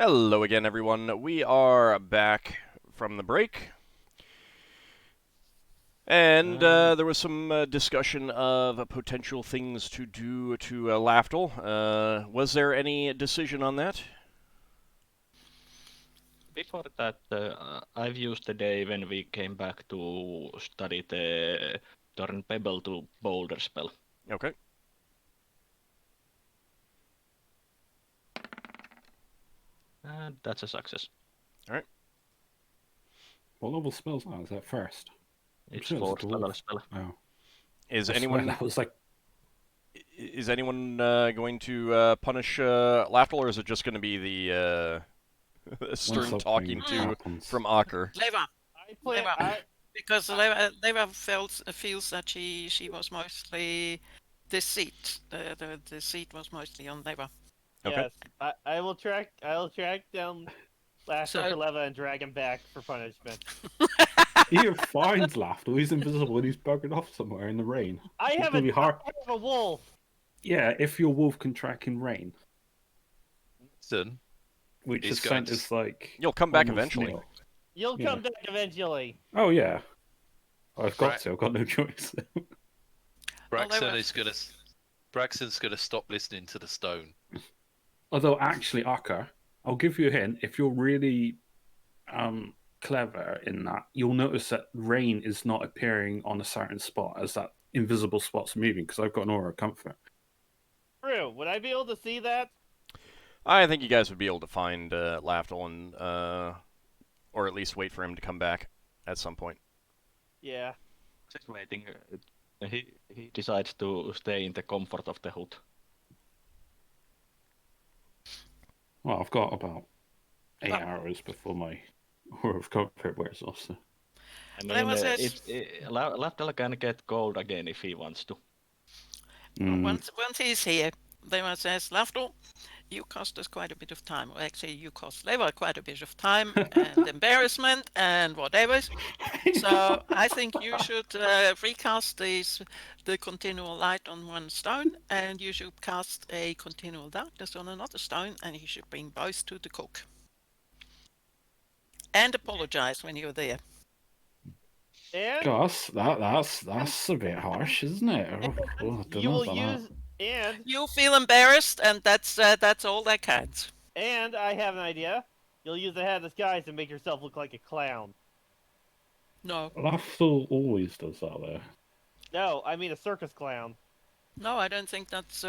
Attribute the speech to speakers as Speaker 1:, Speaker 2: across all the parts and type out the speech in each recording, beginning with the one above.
Speaker 1: Hello again, everyone. We are back from the break, and there was some discussion of potential things to do to Lafdul. Was there any decision on that?
Speaker 2: Before that, I've used the day when we came back to study the Turn Pebble to Boulder spell.
Speaker 1: Okay.
Speaker 2: And that's a success.
Speaker 1: All right.
Speaker 3: What level spells are? Is that first?
Speaker 2: It's
Speaker 3: sure
Speaker 2: fourth
Speaker 3: dwarf.
Speaker 2: level spell.
Speaker 3: Oh.
Speaker 1: Is
Speaker 3: I swear
Speaker 1: anyone
Speaker 3: that was like
Speaker 1: is anyone going to punish Lafdul, or is it just going to be the stern
Speaker 3: something
Speaker 1: talking to
Speaker 3: happens.
Speaker 1: from Ockar?
Speaker 4: Leva,
Speaker 5: I
Speaker 4: because Leva feels that she was mostly the seat. The seat was mostly on Leva.
Speaker 1: Okay.
Speaker 5: Yes, I will track down Lashor for Leva and drag him back for punishment.
Speaker 3: He finds Lafdul. He's invisible and he's buggered off somewhere in the rain.
Speaker 5: I
Speaker 3: It's
Speaker 5: have
Speaker 3: gonna be hard.
Speaker 5: I have a wolf.
Speaker 3: Yeah, if your wolf can track in rain,
Speaker 6: Listen,
Speaker 3: which
Speaker 6: He's
Speaker 3: is
Speaker 6: going
Speaker 3: sent
Speaker 6: to-
Speaker 3: as like
Speaker 1: You'll come back
Speaker 3: almost
Speaker 1: eventually.
Speaker 3: nil.
Speaker 5: You'll
Speaker 3: Yeah.
Speaker 5: come back eventually.
Speaker 3: Oh yeah, I've got
Speaker 6: Right.
Speaker 3: to. I've got no choice.
Speaker 6: Braxon's gonna stop listening to the stone.
Speaker 3: Although actually, Ockar, I'll give you a hint. If you're really clever in that, you'll notice that rain is not appearing on a certain spot as that invisible spot's moving, because I've got an aura of comfort.
Speaker 5: True. Would I be able to see that?
Speaker 1: I think you guys would be able to find Lafdul and or at least wait for him to come back at some point.
Speaker 5: Yeah.
Speaker 2: Just waiting. He decides to stay in the comfort of the hut.
Speaker 3: Well, I've got about 8 hours before my aura of comfort wears off. So.
Speaker 2: I mean, Lafdul can get gold again if he wants to.
Speaker 4: Once he's here, Leva says, Lafdul, you cost us quite a bit of time. Well, actually, you cost Leva quite a bit of time and embarrassment and whatever. So I think you should recast the continual light on one stone, and you should cast a continual darkness on another stone, and you should bring both to the cook. And apologize when you're there.
Speaker 5: And
Speaker 3: Gosh, that's a bit harsh, isn't it? Oh,
Speaker 5: you will use and
Speaker 4: You feel embarrassed, and that's all that counts.
Speaker 5: and I have an idea. You'll use the head of disguise to make yourself look like a clown.
Speaker 4: No,
Speaker 3: Lafdul always does that though.
Speaker 5: No, I mean a circus clown.
Speaker 4: no, I don't think that's.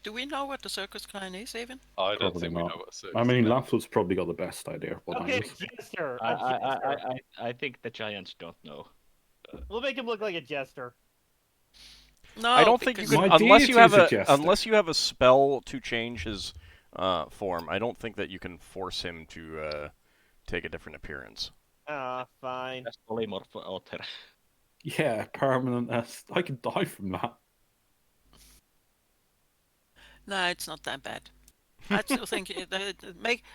Speaker 4: Do we know what the circus clown is, even?
Speaker 6: I don't
Speaker 3: Probably
Speaker 6: think we
Speaker 3: not.
Speaker 6: know what
Speaker 3: I mean, Lafdul's probably got the best idea of what
Speaker 5: Okay,
Speaker 3: that is.
Speaker 5: jester.
Speaker 2: I think the giants don't know.
Speaker 5: We'll make him look like a jester.
Speaker 4: No,
Speaker 1: I don't think you
Speaker 4: because-
Speaker 1: can
Speaker 3: My
Speaker 1: unless you have
Speaker 3: deity
Speaker 1: a
Speaker 3: suggested.
Speaker 1: unless you have a spell to change his form. I don't think that you can force him to take a different appearance.
Speaker 5: Ah, fine.
Speaker 2: That's polymorph Otter.
Speaker 3: Yeah, permanent. I could die from that.
Speaker 4: No, it's not that bad. I still think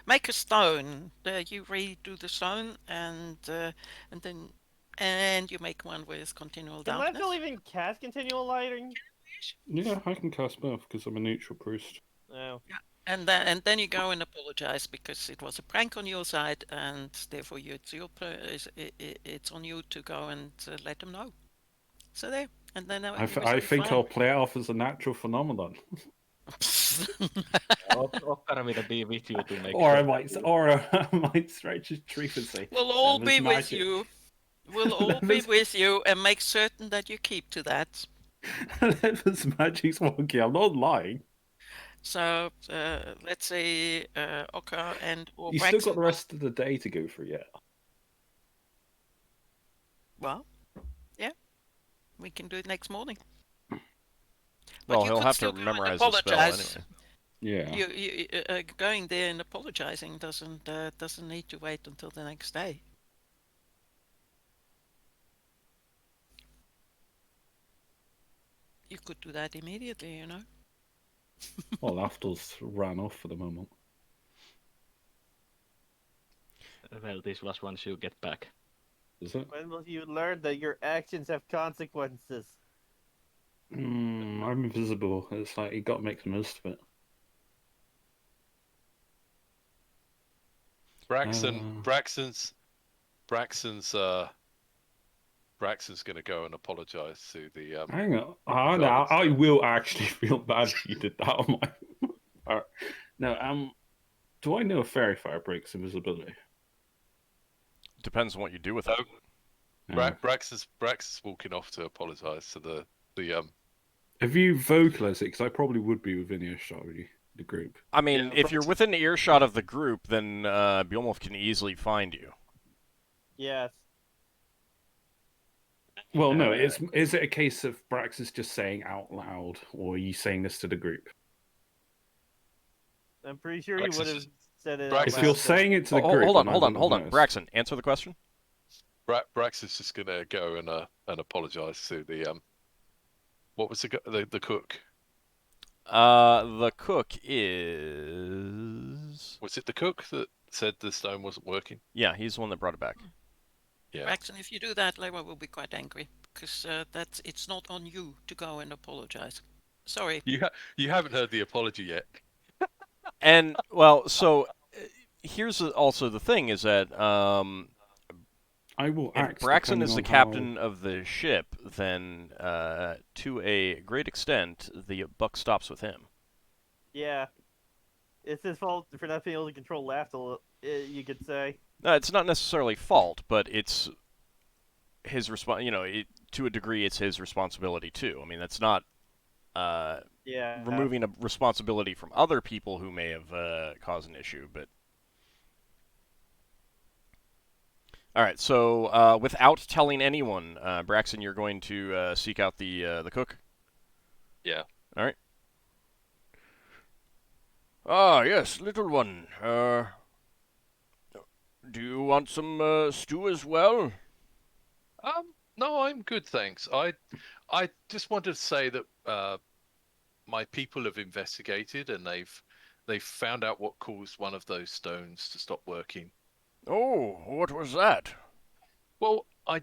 Speaker 4: make a stone. You redo the stone, and then you make one with continual
Speaker 5: Can
Speaker 4: darkness.
Speaker 5: Lafdul even cast continual lighting?
Speaker 3: Yeah, I can cast both because I'm a neutral priest.
Speaker 5: No.
Speaker 4: And then you go and apologize because it was a prank on your side, and therefore it's on you to go and let them know. So there, and then
Speaker 3: I think I'll play it off as a natural phenomenon,
Speaker 2: Ockar will be with you to make
Speaker 3: or
Speaker 2: sure.
Speaker 3: I might stretch his truth and say,
Speaker 4: We'll all
Speaker 3: "That was
Speaker 4: be with
Speaker 3: magic."
Speaker 4: you. We'll all be with you, and make certain that you keep to that.
Speaker 3: That was magic's wonky. I'm not lying.
Speaker 4: So let's say Ockar and or
Speaker 3: You
Speaker 4: Braxon.
Speaker 3: still got the rest of the day to go for yet.
Speaker 4: Well, yeah, we can do it next morning.
Speaker 1: Well,
Speaker 4: you
Speaker 1: he'll
Speaker 4: could
Speaker 1: have
Speaker 4: still
Speaker 1: to
Speaker 4: go and
Speaker 1: memorize the spell
Speaker 4: apologize.
Speaker 1: anyway.
Speaker 3: Yeah.
Speaker 4: You going there and apologizing doesn't need to wait until the next day. You could do that immediately, you know.
Speaker 3: Well, Lafdul's ran off for the moment.
Speaker 2: Well, this was once you get back.
Speaker 3: Is it?
Speaker 5: When will you learn that your actions have consequences?
Speaker 3: I'm invisible. It's like you got to make the most of it.
Speaker 6: Braxton's going to go and apologise to the.
Speaker 3: Hang on. No, I will actually feel bad if you did that on my. Alright. Now, do I know a fairy fire breaks invisibility?
Speaker 1: Depends on what you do with it.
Speaker 6: No. Braxton's walking off to apologise to the.
Speaker 3: If you vocalize it, because I probably would be within earshot of the group.
Speaker 1: I mean,
Speaker 6: Yeah,
Speaker 1: if you're within earshot of the group, then Beowulf can easily find you.
Speaker 5: Yes.
Speaker 3: Well, no. Is it a case of Brax's just saying out loud, or are you saying this to the group?
Speaker 5: I'm pretty sure he would have said it.
Speaker 6: Braxton-
Speaker 3: If you're saying it to the group,
Speaker 1: Hold
Speaker 3: then I
Speaker 1: on.
Speaker 3: wouldn't notice.
Speaker 1: Braxton, answer the question.
Speaker 6: Braxton's just going to go and apologise to the. What was the cook?
Speaker 1: The cook is...
Speaker 6: Was it the cook that said the stone wasn't working?
Speaker 1: Yeah, he's the one that brought it back.
Speaker 6: Yeah.
Speaker 4: Braxton, if you do that, Lewa will be quite angry because it's not on you to go and apologize. Sorry.
Speaker 6: You haven't heard the apology yet.
Speaker 1: And, well, so here's also the thing is that
Speaker 3: I will
Speaker 1: if
Speaker 3: act.
Speaker 1: Braxton is the
Speaker 3: depending on
Speaker 1: captain of the ship, then to a great extent, the buck stops with him.
Speaker 5: Yeah. It's his fault for not being able to control Lafdul, you could say.
Speaker 1: No, it's not necessarily fault, but it's his to a degree, it's his responsibility too. I mean, that's not
Speaker 5: Yeah.
Speaker 1: removing a responsibility from other people who may have caused an issue, but. All right, so without telling anyone, Braxton, you're going to seek out the cook?
Speaker 6: Yeah.
Speaker 1: All right. Ah, yes, little one. Do you want some stew as well?
Speaker 6: No, I'm good, thanks. I just wanted to say that my people have investigated and they've found out what caused one of those stones to stop working.
Speaker 1: Oh, what was that?
Speaker 6: Well, I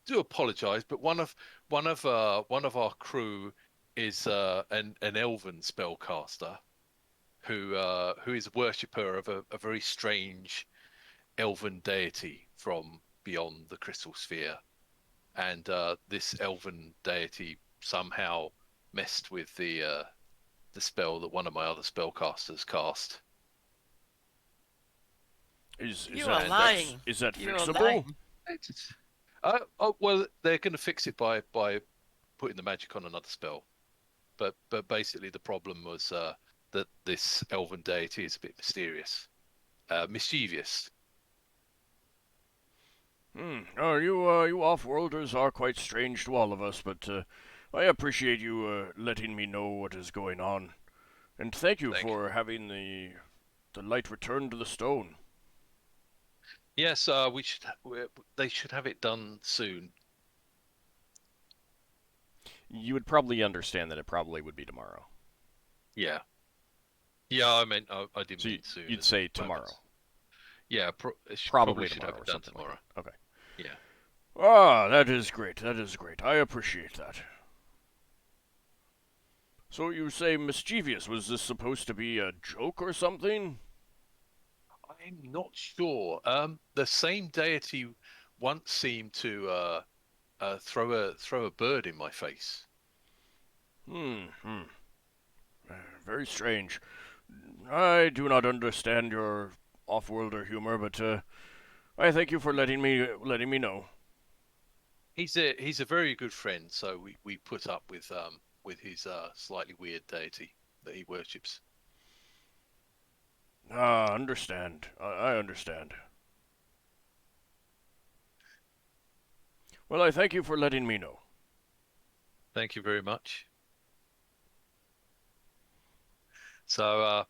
Speaker 6: do apologise, but one of our crew is an elven spellcaster who is a worshipper of a very strange elven deity from beyond the crystal sphere, and this elven deity somehow messed with the spell that one of my other spellcasters cast.
Speaker 1: Is
Speaker 4: You
Speaker 1: that
Speaker 4: are lying.
Speaker 1: Is that
Speaker 4: You are
Speaker 1: fixable?
Speaker 4: lying.
Speaker 6: Well, they're going to fix it by putting the magic on another spell, but basically the problem was that this elven deity is a bit mysterious, mischievous.
Speaker 1: Oh, you off-worlders are quite strange to all of us, but I appreciate you letting me know what is going on, and thank you for having the light returned to the stone.
Speaker 6: Yes, they should have it done soon.
Speaker 1: You would probably understand that it probably would be tomorrow.
Speaker 6: Yeah. Yeah, I meant I didn't
Speaker 1: So
Speaker 6: mean soon.
Speaker 1: you'd say tomorrow.
Speaker 6: Yeah,
Speaker 1: Probably
Speaker 6: should
Speaker 1: tomorrow
Speaker 6: have
Speaker 1: or
Speaker 6: it done
Speaker 1: something
Speaker 6: tomorrow.
Speaker 1: like that. Okay.
Speaker 6: Yeah.
Speaker 1: Ah, that is great. That is great. I appreciate that. So you say mischievous. Was this supposed to be a joke or something?
Speaker 6: I'm not sure. The same deity once seemed to throw a bird in my face.
Speaker 1: Very strange. I do not understand your off-worlder humor, but I thank you for letting me know.
Speaker 6: He's a very good friend, so we put up with his slightly weird deity that he worships.
Speaker 1: Ah, understand. I understand. Well, I thank you for letting me know.
Speaker 6: Thank you very much. So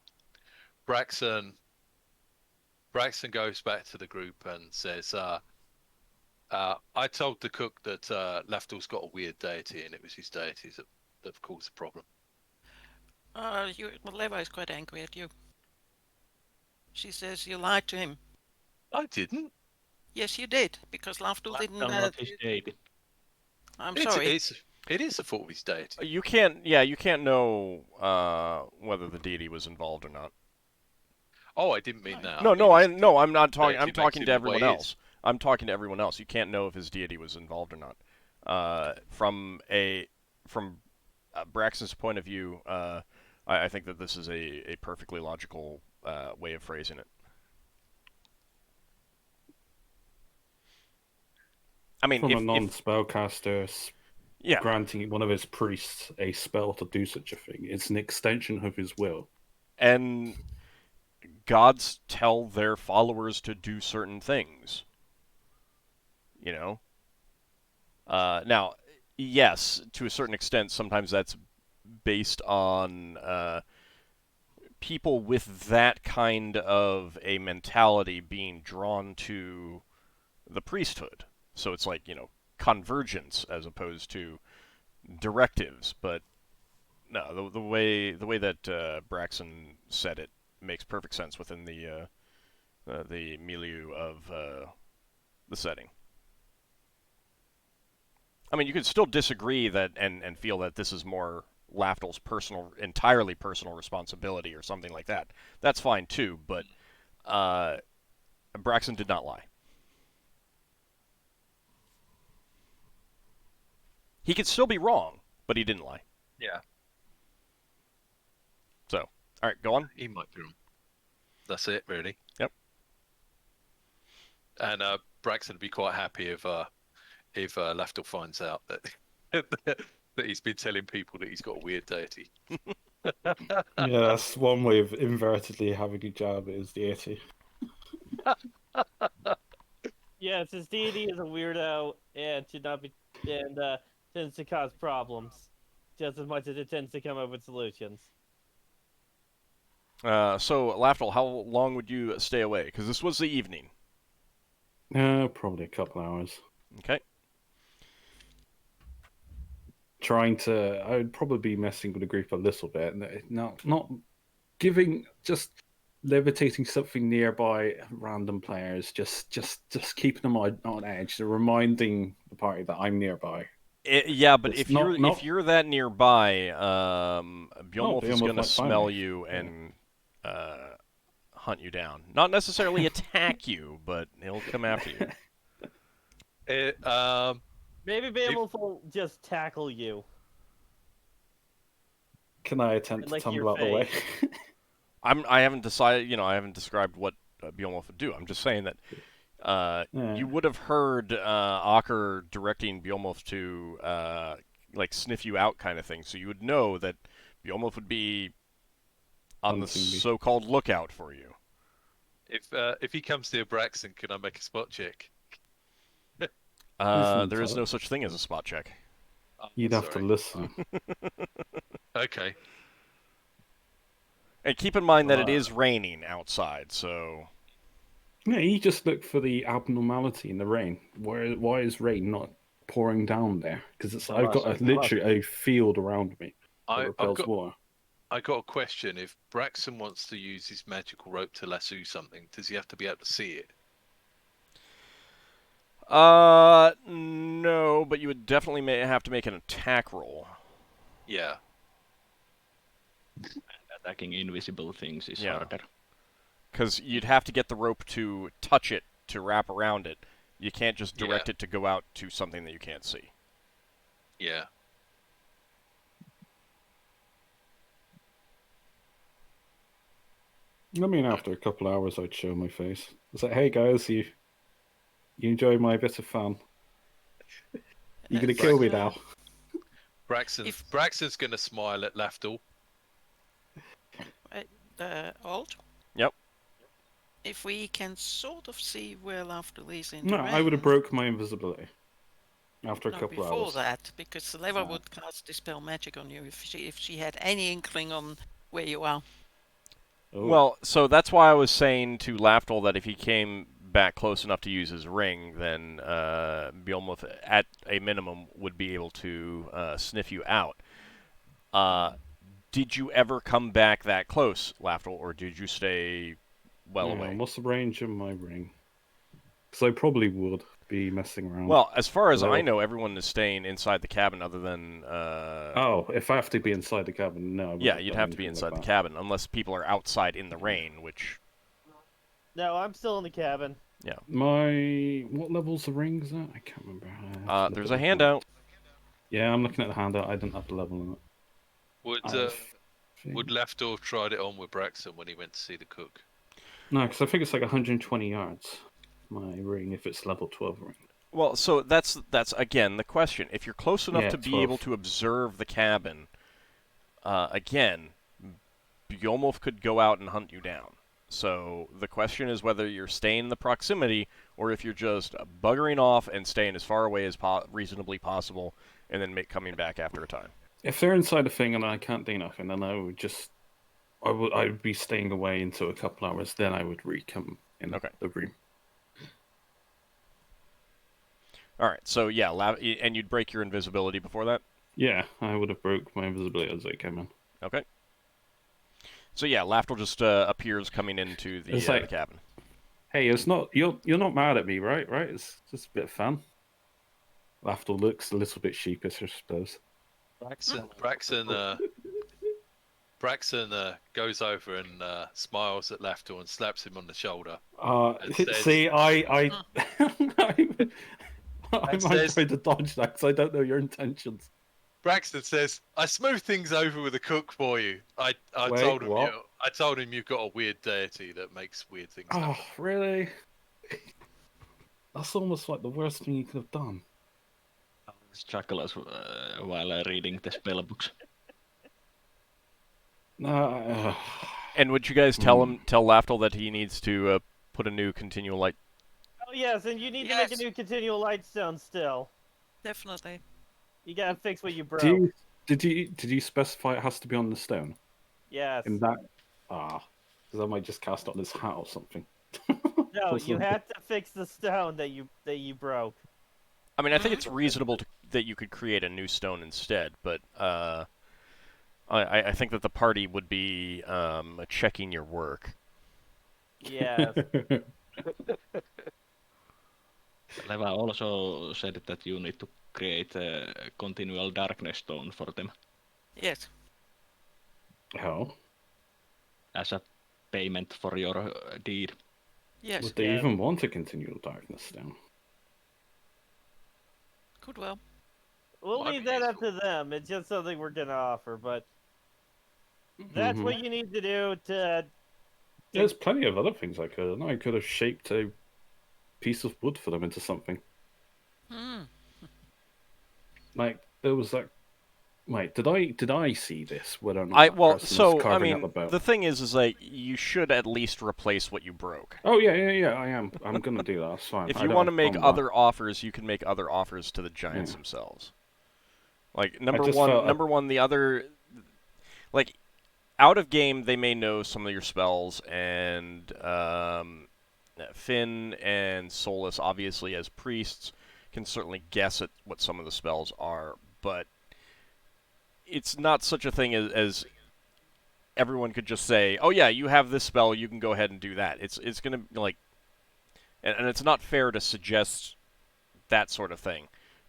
Speaker 6: Braxon goes back to the group and says, I told the cook that Lafdul's got a weird deity, and it was his deities that have caused the problem.
Speaker 4: Lewa is quite angry at you. She says you lied to him.
Speaker 6: I didn't.
Speaker 4: Yes, you did, because Lafdul didn't.
Speaker 2: Not his deity.
Speaker 4: I'm sorry.
Speaker 6: It is the fault of his deity.
Speaker 1: You can't know whether the deity was involved or not.
Speaker 6: Oh, I didn't mean that.
Speaker 1: No, I'm not talking.
Speaker 6: if
Speaker 1: I'm
Speaker 6: he makes
Speaker 1: talking
Speaker 6: it
Speaker 1: to
Speaker 6: the
Speaker 1: everyone
Speaker 6: way he
Speaker 1: else. I'm talking to everyone else. You can't know if his deity was involved or not. From Braxon's point of view, I think that this is a perfectly logical way of phrasing it. I mean,
Speaker 3: From a
Speaker 1: if
Speaker 3: non-spellcaster
Speaker 1: yeah,
Speaker 3: granting one of his priests a spell to do such a thing, it's an extension of his will.
Speaker 1: and gods tell their followers to do certain things. You know. Now, yes, to a certain extent, sometimes that's based on people with that kind of a mentality being drawn to the priesthood. So it's like, convergence as opposed to directives. But no, the way that Braxon said it makes perfect sense within the milieu of the setting. I mean, you could still disagree that and feel that this is more Lafdul's entirely personal responsibility or something like that. That's fine too, but Braxon did not lie. He could still be wrong, but he didn't lie.
Speaker 6: Yeah.
Speaker 1: So, all right, go on.
Speaker 6: He might be wrong. That's it, really.
Speaker 1: Yep.
Speaker 6: And Braxton would be quite happy if Lafdul finds out that that he's been telling people that he's got a weird deity.
Speaker 3: Yeah, that's one way of invertedly having a jab is deity.
Speaker 5: Yes, his deity is a weirdo and should not be, and tends to cause problems just as much as it tends to come up with solutions.
Speaker 1: So, Lafdul, how long would you stay away? Because this was the evening.
Speaker 3: Probably a couple hours.
Speaker 1: Okay.
Speaker 3: I would probably be messing with the group a little bit. Not giving, just levitating something nearby random players, just keeping them on edge, reminding the party that I'm nearby.
Speaker 1: Yeah, but
Speaker 3: It's
Speaker 1: if you're that nearby, Beowulf is
Speaker 3: Beowulf
Speaker 1: going to
Speaker 3: might find
Speaker 1: smell
Speaker 3: me.
Speaker 1: you and hunt you down. Not necessarily attack you, but he'll come after you.
Speaker 5: Maybe Beowulf will just tackle you.
Speaker 3: Can I attempt
Speaker 5: And
Speaker 3: to
Speaker 5: lick
Speaker 3: tumble
Speaker 5: your
Speaker 3: out the way?
Speaker 1: I haven't decided. I haven't described what Beowulf would do. I'm just saying that
Speaker 3: Yeah.
Speaker 1: you would have heard Ockar directing Beowulf to like sniff you out, kind of thing. So you would know that Beowulf would be on the
Speaker 3: Hunting me.
Speaker 1: so-called lookout for you.
Speaker 6: If he comes near Braxton, can I make a spot check?
Speaker 1: There is no such thing as a spot check.
Speaker 6: Oh,
Speaker 3: You'd have to
Speaker 6: sorry.
Speaker 3: listen.
Speaker 6: Okay.
Speaker 1: And keep in mind that it is raining outside, so...
Speaker 3: Yeah, you just look for the abnormality in the rain. Why is rain not pouring down there? Because I've got literally a field around me that repels water.
Speaker 6: I got a question. If Braxton wants to use his magical rope to lasso something, does he have to be able to see it?
Speaker 1: No, but you would definitely have to make an attack roll.
Speaker 6: Yeah.
Speaker 2: Attacking invisible things is harder.
Speaker 1: Because you'd have to get the rope to touch it, to wrap around it. You can't just direct it to go out to something that you can't see.
Speaker 6: Yeah.
Speaker 3: I mean, after a couple of hours, I'd show my face. It's like, hey guys, you enjoy my bit of fun. You're gonna kill me now.
Speaker 6: Braxton's gonna smile at Lafdul.
Speaker 4: Old?
Speaker 1: Yep.
Speaker 4: If we can sort of see where Lafdul is in
Speaker 3: No,
Speaker 4: the
Speaker 3: I would have
Speaker 4: rain-
Speaker 3: broke my invisibility after a
Speaker 4: No,
Speaker 3: couple of
Speaker 4: before
Speaker 3: hours.
Speaker 4: that, because Leva would cast Dispel Magic on you if she had any inkling on where you are.
Speaker 3: Oh.
Speaker 1: Well, so that's why I was saying to Lafdul that if he came back close enough to use his ring, then Beowulf, at a minimum, would be able to sniff you out. Did you ever come back that close, Lafdul, or did you stay well away?
Speaker 3: What's the range of my ring? Because I probably would be messing around.
Speaker 1: Well, as far as I know, everyone is staying inside the cabin other than...
Speaker 3: Oh, if I have to be inside the cabin, no.
Speaker 1: Yeah, you'd have to be inside the cabin, unless people are outside in the rain, which
Speaker 5: No, I'm still in the cabin.
Speaker 3: What level's the rings at? I can't remember. I have to look
Speaker 1: There's
Speaker 3: at
Speaker 1: a
Speaker 3: the
Speaker 1: handout.
Speaker 3: Yeah, I'm looking at the handout. I didn't have the level in it.
Speaker 6: Would Lafdul have tried it on with Braxon when he went to see the cook?
Speaker 3: No, because I think it's like 120 yards. My ring, if it's level 12 ring.
Speaker 1: Well, so that's again the question. If you're close enough
Speaker 3: Yeah,
Speaker 1: to be
Speaker 3: 12.
Speaker 1: able to observe the cabin, again, Bjomulf could go out and hunt you down. So the question is whether you're staying in the proximity or if you're just buggering off and staying as far away as reasonably possible, and then coming back after a time.
Speaker 3: If they're inside the thing and I can't do nothing, then I would be staying away until a couple hours. Then I would come in the room.
Speaker 1: All right. So yeah, and you'd break your invisibility before that.
Speaker 3: Yeah, I would have broke my invisibility as I came in.
Speaker 1: Okay. So yeah, Lafdul just appears coming into the cabin.
Speaker 3: Hey, you're not mad at me, right? Right? It's just a bit of fun. Lafdul looks a little bit sheepish, I suppose.
Speaker 6: Braxon goes over and smiles at Lafdul and slaps him on the shoulder.
Speaker 3: See, I might try to dodge that because I don't know your intentions.
Speaker 6: Braxton says, "I smooth things over with a cook for you. I told him you've got a weird deity that makes weird things happen."
Speaker 3: Oh, really? That's almost like the worst thing you could have done.
Speaker 2: I chuckle while reading the spell books.
Speaker 1: And would you guys tell Lafdul that he needs to put a new continual light?
Speaker 5: Oh yes, and you need to make a new continual light stone still.
Speaker 4: Definitely.
Speaker 5: You gotta fix what you broke.
Speaker 3: Did you specify it has to be on the stone?
Speaker 5: Yes.
Speaker 3: In that because I might just cast it on this hat or something.
Speaker 5: No, you had to fix the stone that you broke.
Speaker 1: I mean, I think it's reasonable that you could create a new stone instead, but I think that the party would be checking your work.
Speaker 5: Yes.
Speaker 2: Leva also said that you need to create a continual darkness stone for them.
Speaker 4: Yes.
Speaker 3: How?
Speaker 2: As a payment for your deed.
Speaker 4: Yes.
Speaker 3: Would they even want a continual darkness stone?
Speaker 4: Could well.
Speaker 5: We'll leave that up to them. It's just something we're gonna offer, but that's what you need to do to...
Speaker 3: There's plenty of other things I could have done. I could have shaped a piece of wood for them into something. Like there was that. Wait, did I see this? Whether or not
Speaker 1: the thing is like you should at least replace what you broke.
Speaker 3: Oh yeah, I am. I'm gonna do that. That's fine.
Speaker 1: If you want to make other offers, you can make other offers to the giants themselves. Like number one, the other, like out of game, they may know some of your spells, and Finn and Solas, obviously as priests, can certainly guess at what some of the spells are, but it's not such a thing as everyone could just say, "Oh yeah, you have this spell, you can go ahead and do that." It's gonna like, and it's not fair to suggest that sort of thing.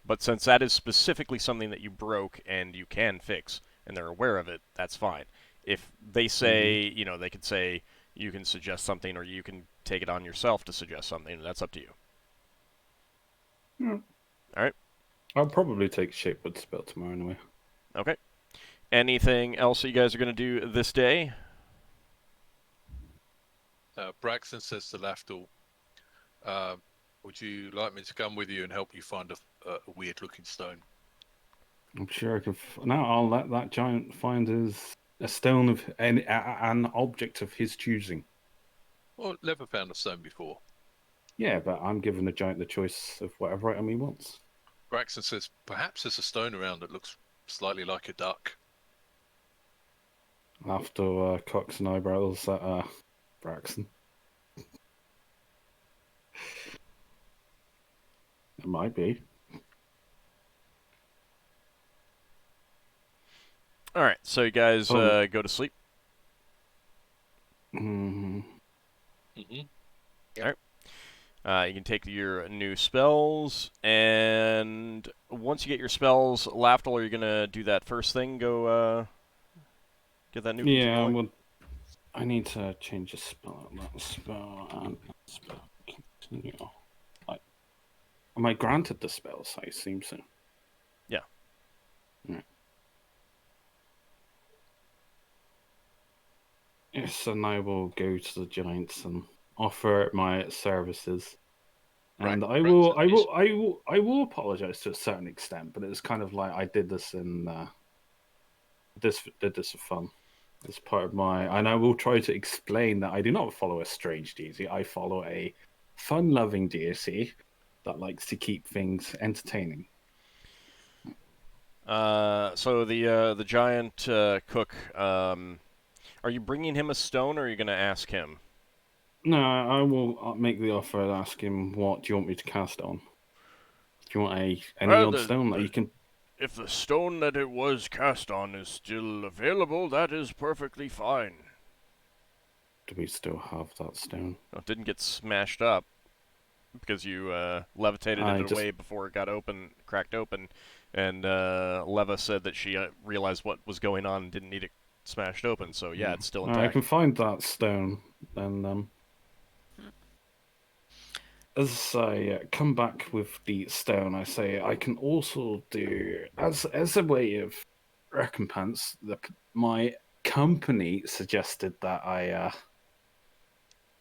Speaker 1: But since that is specifically something that you broke and you can fix, and they're aware of it, that's fine. If they say, they could say you can suggest something, or you can take it on yourself to suggest something. That's up to you. All right.
Speaker 3: I'll probably take Shapewood spell tomorrow anyway.
Speaker 1: Okay. Anything else that you guys are going to do this day?
Speaker 6: Braxton says to Lafdul, would you like me to come with you and help you find a weird-looking stone?
Speaker 3: I'm sure I can. Now I'll let that giant find a stone of an object of his choosing.
Speaker 6: Well, never found a stone before.
Speaker 3: Yeah, but I'm giving the giant the choice of whatever item he wants.
Speaker 6: Braxton says, perhaps there's a stone around that looks slightly like a duck.
Speaker 3: After cocks and eyebrows at Braxton. It might be.
Speaker 1: All right, so you guys go to sleep.
Speaker 3: Mm-hmm.
Speaker 1: All right. You can take your new spells, and once you get your spells, Lafdul, are you gonna do that first thing? Go get that new.
Speaker 3: Yeah, I need to change a spell. That spell and that spell. Continue. Am I granted the spells? I assume so.
Speaker 1: Yeah.
Speaker 3: Yeah. Yes, and I will go to the giants and offer my services. And I will apologize to a certain extent, but it's kind of like I did this in did this for fun. As part of and I will try to explain that I do not follow a strange deity. I follow a fun-loving deity that likes to keep things entertaining.
Speaker 1: So the giant cook, are you bringing him a stone, or are you going to ask him?
Speaker 3: No, I will make the offer and ask him, what do you want me to cast on? Do you want any odd stone that you can...
Speaker 1: If the stone that it was cast on is still available, that is perfectly fine.
Speaker 3: Do we still have that stone?
Speaker 1: No, it didn't get smashed up because you levitated it away before it got cracked open, and Leva said that she realized what was going on and didn't need it smashed open. So yeah, it's still intact.
Speaker 3: I can find that stone, and as I come back with the stone, I say I can also do, as a way of recompense, my company suggested that I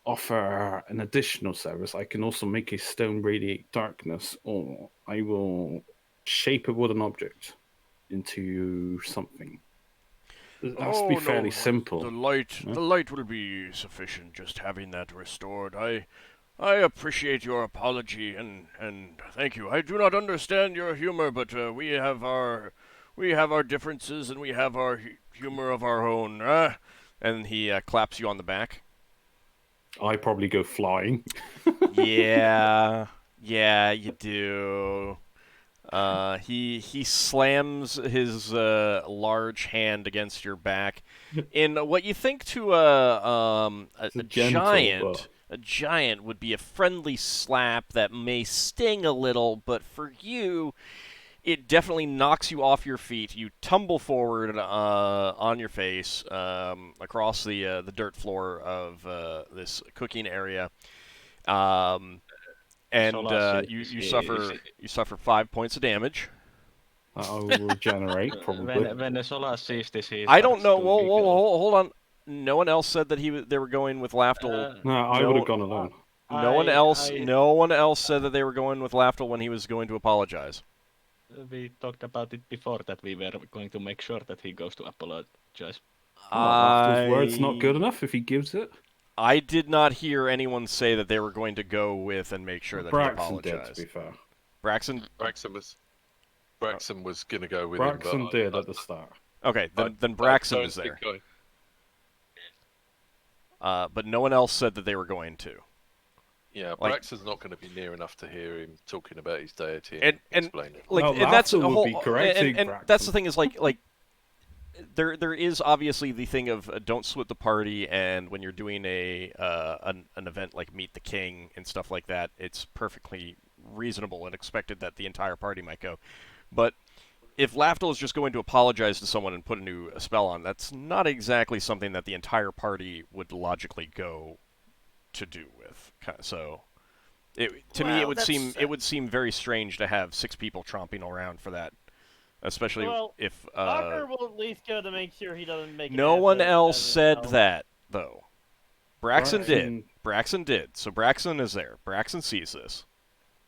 Speaker 3: offer an additional service. I can also make a stone radiate darkness, or I will shape a wooden object into something. It has to be fairly simple.
Speaker 1: The light will be sufficient. Just having that restored. I appreciate your apology and thank you. I do not understand your humor, but we have our differences and we have our humor of our own. And he claps you on the back.
Speaker 3: I probably go flying.
Speaker 1: Yeah, you do. He slams his large hand against your back in what you think to a giant. A giant would be a friendly slap that may sting a little, but for you, it definitely knocks you off your feet. You tumble forward on your face across the dirt floor of this cooking area, and you suffer 5 points of damage.
Speaker 3: I will regenerate probably.
Speaker 2: When Solas sees this,
Speaker 1: I don't know. Hold on. No one else said that they were going with Lafdul.
Speaker 3: No, I would have gone alone.
Speaker 1: No one else said that they were going with Lafdul when he was going to apologize.
Speaker 2: We talked about it before that we were going to make sure that he goes to apologize.
Speaker 3: Lafdul's word's not good enough if he gives it.
Speaker 1: I did not hear anyone say that they were going to go with and make sure that he apologized.
Speaker 3: Braxon did, to be fair.
Speaker 6: Braxon was going to go with
Speaker 3: Braxon
Speaker 6: him.
Speaker 3: did at the start.
Speaker 1: Okay, then Braxon is there. But no one else said that they were going to.
Speaker 6: Yeah, Braxon's not going to be near enough to hear him talking about his deity
Speaker 1: and
Speaker 6: explaining.
Speaker 1: That's a
Speaker 3: whole. Be correcting
Speaker 1: and that's the thing is like there is obviously the thing of don't split the party, and when you're doing an event like Meet the King and stuff like that, it's perfectly reasonable and expected that the entire party might go. But if Lafdul is just going to apologize to someone and put a new spell on, that's not exactly something that the entire party would logically go to do with. So, to me, it would seem very strange to have 6 people tromping around for that, especially if.
Speaker 5: Ockar will at least go to make sure he doesn't make.
Speaker 1: No one else said that though. Braxon did. Braxon did. So Braxon is there. Braxon sees this,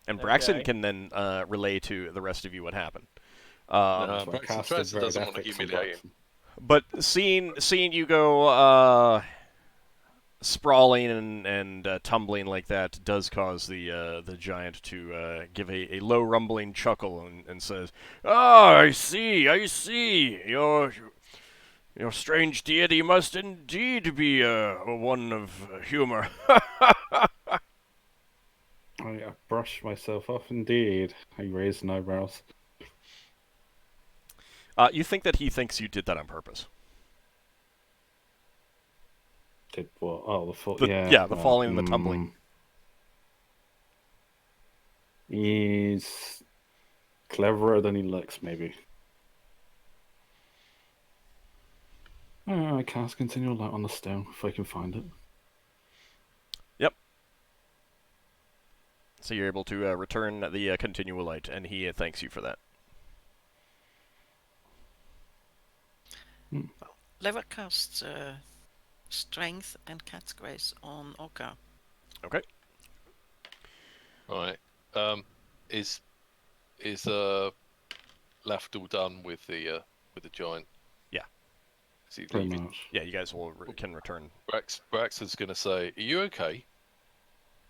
Speaker 1: and Braxon can then relay to the rest of you what happened.
Speaker 6: Braxon doesn't want to humiliate him.
Speaker 1: But seeing you go sprawling and tumbling like that does cause the giant to give a low rumbling chuckle and says, "Ah, I see. Your strange deity must indeed be one of humor."
Speaker 3: I brush myself off indeed. I raise an eyebrows.
Speaker 1: You think that he thinks you did that on purpose?
Speaker 3: Did what? Oh,
Speaker 1: the falling and the tumbling.
Speaker 3: He's cleverer than he looks, maybe. I cast Continual Light on the stone if I can find it.
Speaker 1: So you're able to return the continual light, and he thanks you for that.
Speaker 4: Lever casts Strength and Cat's Grace on Ockar.
Speaker 1: Okay.
Speaker 6: All right. Is Lafdul done with the giant?
Speaker 1: Yeah.
Speaker 6: Is he
Speaker 3: Pretty
Speaker 6: leaving?
Speaker 3: much.
Speaker 1: Yeah, you guys can return.
Speaker 6: Braxon's going to say, "Are you okay?"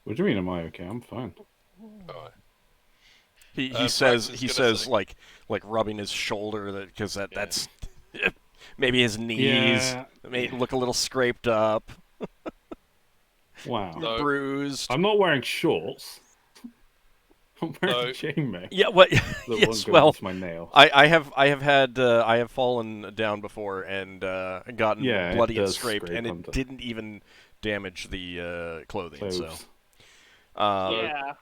Speaker 3: What do you mean, am I okay? I'm fine.
Speaker 6: All right.
Speaker 1: He
Speaker 6: Braxton's gonna
Speaker 1: says
Speaker 6: say-
Speaker 1: like rubbing his shoulder because that's maybe his knees
Speaker 3: Yeah.
Speaker 1: may look a little scraped up,
Speaker 3: Wow.
Speaker 6: So-
Speaker 1: bruised.
Speaker 3: I'm not wearing shorts. I'm wearing
Speaker 6: So-
Speaker 3: chainmail.
Speaker 1: Yeah, what?
Speaker 3: That
Speaker 1: Yes,
Speaker 3: won't go
Speaker 1: well,
Speaker 3: into my nails.
Speaker 1: I have fallen down before and gotten
Speaker 3: Yeah, it
Speaker 1: bloody and
Speaker 3: does
Speaker 1: scraped,
Speaker 3: scrape
Speaker 1: and it
Speaker 3: onto-
Speaker 1: didn't even damage the clothing. So,
Speaker 3: Clothes.
Speaker 5: Yeah.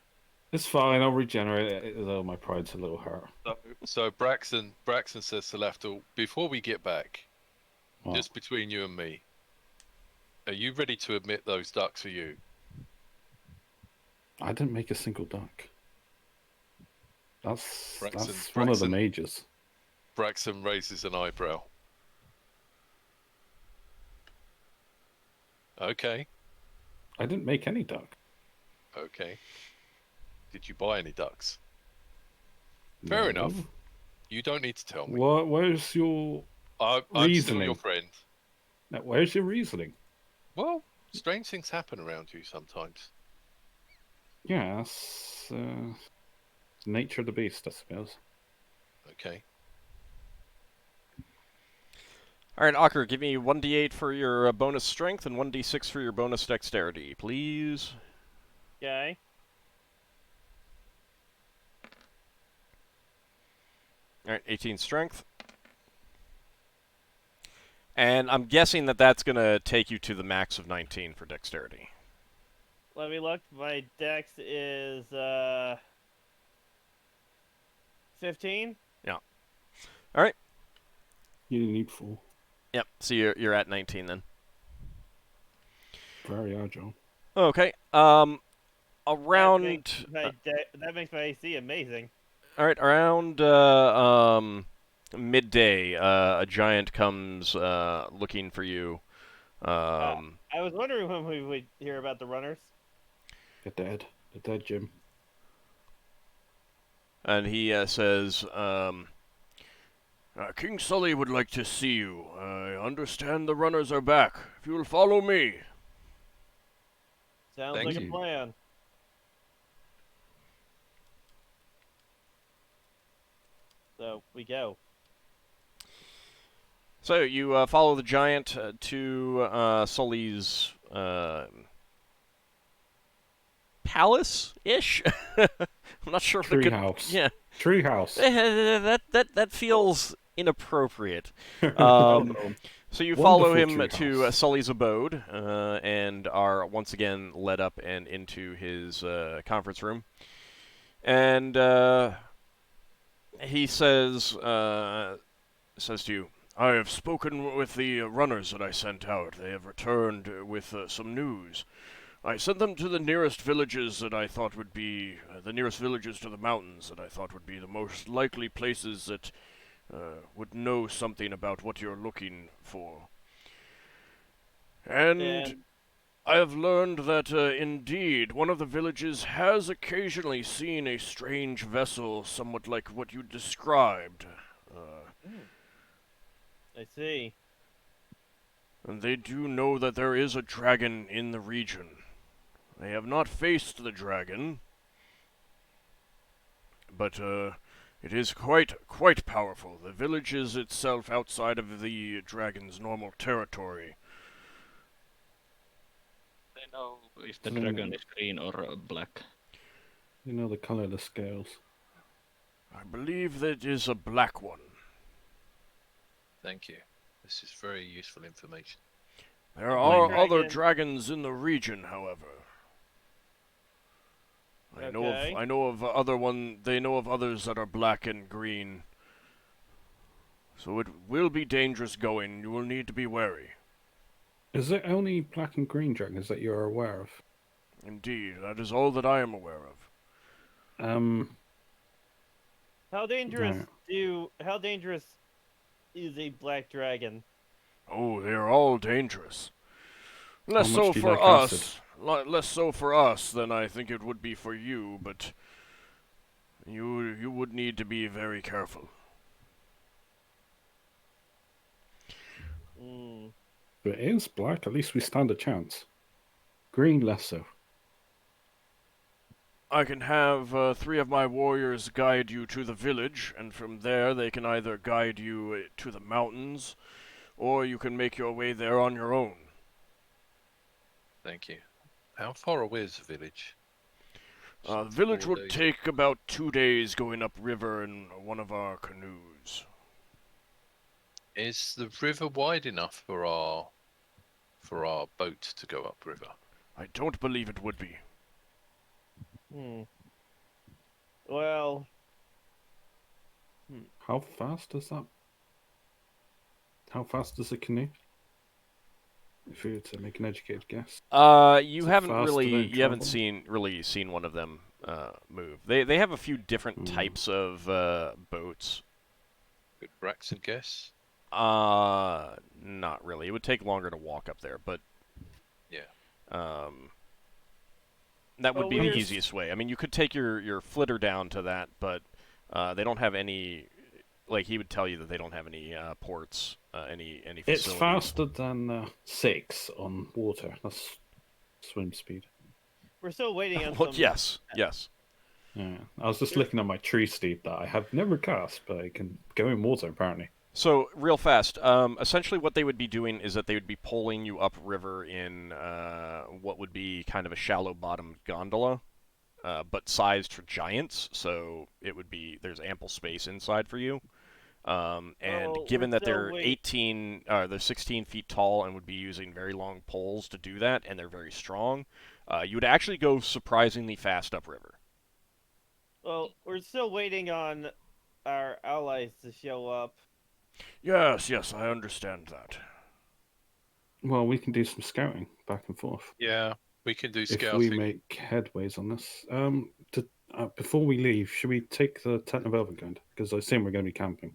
Speaker 3: It's fine. I'll regenerate it, although my pride's a little hurt.
Speaker 6: So Braxton says to Lafdul, "Before we get back,
Speaker 3: What?
Speaker 6: just between you and me, are you ready to admit those ducks are you?"
Speaker 3: I didn't make a single duck. That's one of the
Speaker 6: Braxton-
Speaker 3: mages.
Speaker 6: Braxton raises an eyebrow. Okay.
Speaker 3: I didn't make any duck.
Speaker 6: Okay. Did you buy any ducks? Fair
Speaker 3: No.
Speaker 6: enough. You don't need to tell me.
Speaker 3: Where's your
Speaker 6: I'm still
Speaker 3: reasoning?
Speaker 6: your friend.
Speaker 3: now, where's your reasoning?
Speaker 6: Well, strange things happen around you sometimes.
Speaker 3: Yeah, that's nature of the beast, I suppose.
Speaker 6: Okay.
Speaker 1: all right, Ockar, give me 1d8 for your bonus strength and 1d6 for your bonus dexterity, please.
Speaker 5: Okay.
Speaker 1: All right, 18 strength. And I'm guessing that's going to take you to the max of 19 for dexterity.
Speaker 5: Let me look. My dex is 15.
Speaker 1: All right.
Speaker 3: You need 4.
Speaker 1: Yep. So you're at 19 then.
Speaker 3: Very agile.
Speaker 1: Okay. Around.
Speaker 5: That makes my AC amazing.
Speaker 1: All right. Around midday, a giant comes looking for you.
Speaker 5: I was wondering when we would hear about the runners.
Speaker 3: They're dead. They're dead, Jim.
Speaker 1: And he says, King Sully would like to see you. I understand the runners are back. If you will follow me.
Speaker 5: Sounds
Speaker 6: Thank
Speaker 5: like
Speaker 3: you.
Speaker 5: a plan. So we go.
Speaker 1: So you follow the giant to Sully's palace-ish. I'm not sure if it could.
Speaker 3: Treehouse.
Speaker 1: Yeah,
Speaker 3: Treehouse.
Speaker 1: that feels inappropriate.
Speaker 3: Um,
Speaker 1: So you follow
Speaker 3: Wonderful
Speaker 1: him to
Speaker 3: treehouse.
Speaker 1: Sully's abode and are once again led up and into his conference room. And he says to you, I have spoken with the runners that I sent out. They have returned with some news. I sent them to the nearest villages that I thought would be the nearest villages to the mountains that I thought would be the most likely places that would know something about what you're looking for. And I have learned that indeed one of the villages has occasionally seen a strange vessel, somewhat like what you described.
Speaker 5: I see.
Speaker 1: And they do know that there is a dragon in the region. They have not faced the dragon, but it is quite powerful. The village is itself outside of the dragon's normal territory.
Speaker 2: They know if the dragon is green or black.
Speaker 3: You know the color of the scales.
Speaker 1: I believe that is a black one.
Speaker 6: Thank you. This is very useful information.
Speaker 1: There are other
Speaker 5: Dragon.
Speaker 1: dragons in the region, however.
Speaker 5: Okay.
Speaker 1: I know of other one. They know of others that are black and green. So it will be dangerous going. You will need to be wary.
Speaker 3: Is it only black and green dragons that you're aware of?
Speaker 1: Indeed, that is all that I am aware of.
Speaker 5: How dangerous
Speaker 3: Right.
Speaker 5: how dangerous is a black dragon?
Speaker 1: Oh, they are all dangerous. Less
Speaker 3: much
Speaker 1: so
Speaker 3: do you
Speaker 1: for
Speaker 3: like acid?
Speaker 1: us. Less so for us than I think it would be for you, but you would need to be very careful.
Speaker 5: Mm.
Speaker 3: If it is black, at least we stand a chance. Green, less so.
Speaker 1: I can have 3 of my warriors guide you to the village, and from there they can either guide you to the mountains, or you can make your way there on your own.
Speaker 6: Thank you. How far away is the village?
Speaker 1: The village
Speaker 6: 4
Speaker 1: will
Speaker 6: days.
Speaker 1: take about 2 days going upriver in one of our canoes.
Speaker 6: Is the river wide enough for our boat to go upriver?
Speaker 1: I don't believe it would be.
Speaker 5: Hmm. Well,
Speaker 3: How fast is that? How fast is a canoe? If you were to make an educated guess.
Speaker 1: You
Speaker 3: Is it
Speaker 1: haven't
Speaker 3: faster
Speaker 1: really,
Speaker 3: than
Speaker 1: you haven't
Speaker 3: travel?
Speaker 1: seen one of them move. They have a few different
Speaker 3: Hmm.
Speaker 1: types of boats.
Speaker 6: Good Braxon guess.
Speaker 1: Not really. It would take longer to walk up there, but
Speaker 6: Yeah.
Speaker 1: that would
Speaker 5: Oh,
Speaker 1: be the
Speaker 5: we're-
Speaker 1: easiest way. I mean, you could take your flitter down to that, but they don't have any. Like he would tell you that they don't have any ports, any facilities.
Speaker 3: It's faster than 6 on water. That's swim speed.
Speaker 5: we're still waiting on
Speaker 1: Well,
Speaker 5: some.
Speaker 1: yes.
Speaker 3: Yeah. I was just looking at my tree steed that I have never cast, but I can go in water apparently.
Speaker 1: So, real fast, essentially what they would be doing is that they would be pulling you upriver in what would be kind of a shallow-bottomed gondola, but sized for giants, so it would be, there's ample space inside for you. And
Speaker 5: Well,
Speaker 1: given
Speaker 5: we're
Speaker 1: that they're
Speaker 5: still
Speaker 1: they're 16 feet tall and would be using very long poles to do that, and they're very strong, you would actually go surprisingly fast upriver.
Speaker 5: Well, we're still waiting on our allies to show up.
Speaker 1: Yes, I understand that.
Speaker 3: Well, we can do some scouting back and forth.
Speaker 6: Yeah, we can do
Speaker 3: If
Speaker 6: scouting.
Speaker 3: we make headways on this. Before we leave, should we take the tent of Elven? Because I assume we're going to be camping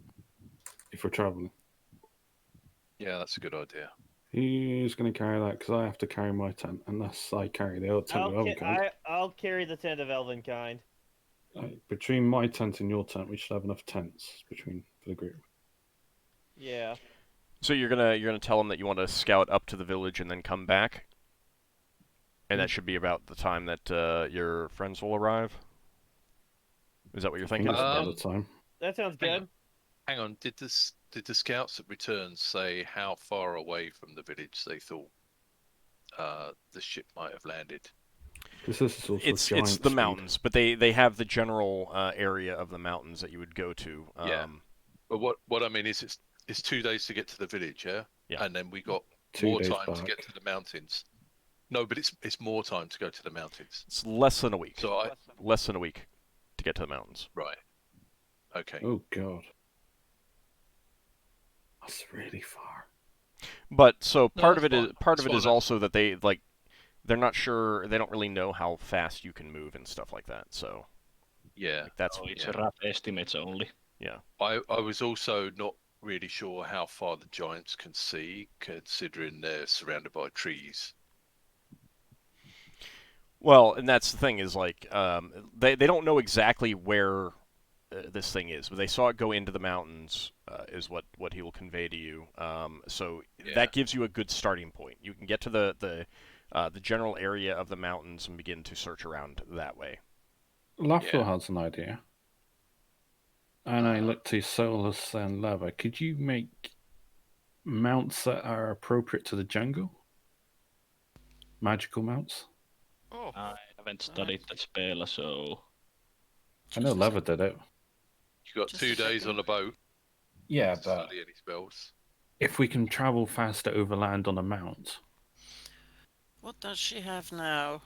Speaker 3: if we're traveling.
Speaker 6: Yeah, that's a good idea.
Speaker 3: Who's going to carry that? Because I have to carry my tent, unless I carry the old tent of Elven.
Speaker 5: I'll carry the tent of Elvenkind.
Speaker 3: Between my tent and your tent, we should have enough tents for the group.
Speaker 5: Yeah.
Speaker 1: So you're gonna tell them that you want to scout up to the village and then come back, and that should be about the time that your friends will arrive. Is that what you're
Speaker 3: I think
Speaker 1: thinking?
Speaker 3: it's about the time.
Speaker 5: That sounds
Speaker 6: Hang
Speaker 5: good.
Speaker 6: Hang on, did the scouts that returned say how far away from the village they thought the ship might have landed?
Speaker 3: Because this is also
Speaker 1: It's
Speaker 3: giant
Speaker 1: the
Speaker 3: speed.
Speaker 1: mountains, but they have the general area of the mountains that you would go to.
Speaker 6: Yeah. But what I mean is it's 2 days to get to the village, yeah?
Speaker 1: Yeah.
Speaker 6: And then we got
Speaker 3: 2
Speaker 6: more
Speaker 3: days
Speaker 6: time to
Speaker 3: back.
Speaker 6: get to the mountains. No, but it's more time to go to the mountains.
Speaker 1: It's less than a week.
Speaker 6: So
Speaker 1: Less than a week to get to the mountains.
Speaker 6: right. Okay.
Speaker 3: Oh god, that's really far.
Speaker 1: But so
Speaker 6: No,
Speaker 1: part of
Speaker 6: that's
Speaker 1: it is
Speaker 6: fine.
Speaker 1: part of
Speaker 6: That's
Speaker 1: it is
Speaker 6: fine.
Speaker 1: also that they're not sure, they don't really know how fast you can move and stuff like that. So
Speaker 6: Yeah.
Speaker 1: that's
Speaker 2: So it's
Speaker 6: yeah.
Speaker 2: rough estimates only.
Speaker 6: I was also not really sure how far the giants can see, considering they're surrounded by trees.
Speaker 1: well, and that's the thing is they don't know exactly where this thing is, but they saw it go into the mountains. Is what he will convey to you. So
Speaker 6: Yeah.
Speaker 1: that gives you a good starting point. You can get to the general area of the mountains and begin to search around that way.
Speaker 3: Lafdul
Speaker 6: Yeah.
Speaker 3: has an idea. And I look to Solas and Lava. Could you make mounts that are appropriate to the jungle? Magical mounts?
Speaker 4: Oh,
Speaker 2: I haven't studied the spell, so
Speaker 3: I know
Speaker 4: just a
Speaker 3: Lava
Speaker 4: sec.
Speaker 3: did it.
Speaker 6: You got
Speaker 4: Just
Speaker 6: 2
Speaker 4: a
Speaker 6: days
Speaker 4: second.
Speaker 6: on a boat
Speaker 3: Yeah,
Speaker 6: to
Speaker 3: but
Speaker 6: study any spells.
Speaker 3: if we can travel faster overland on a mount,
Speaker 4: What does she have now?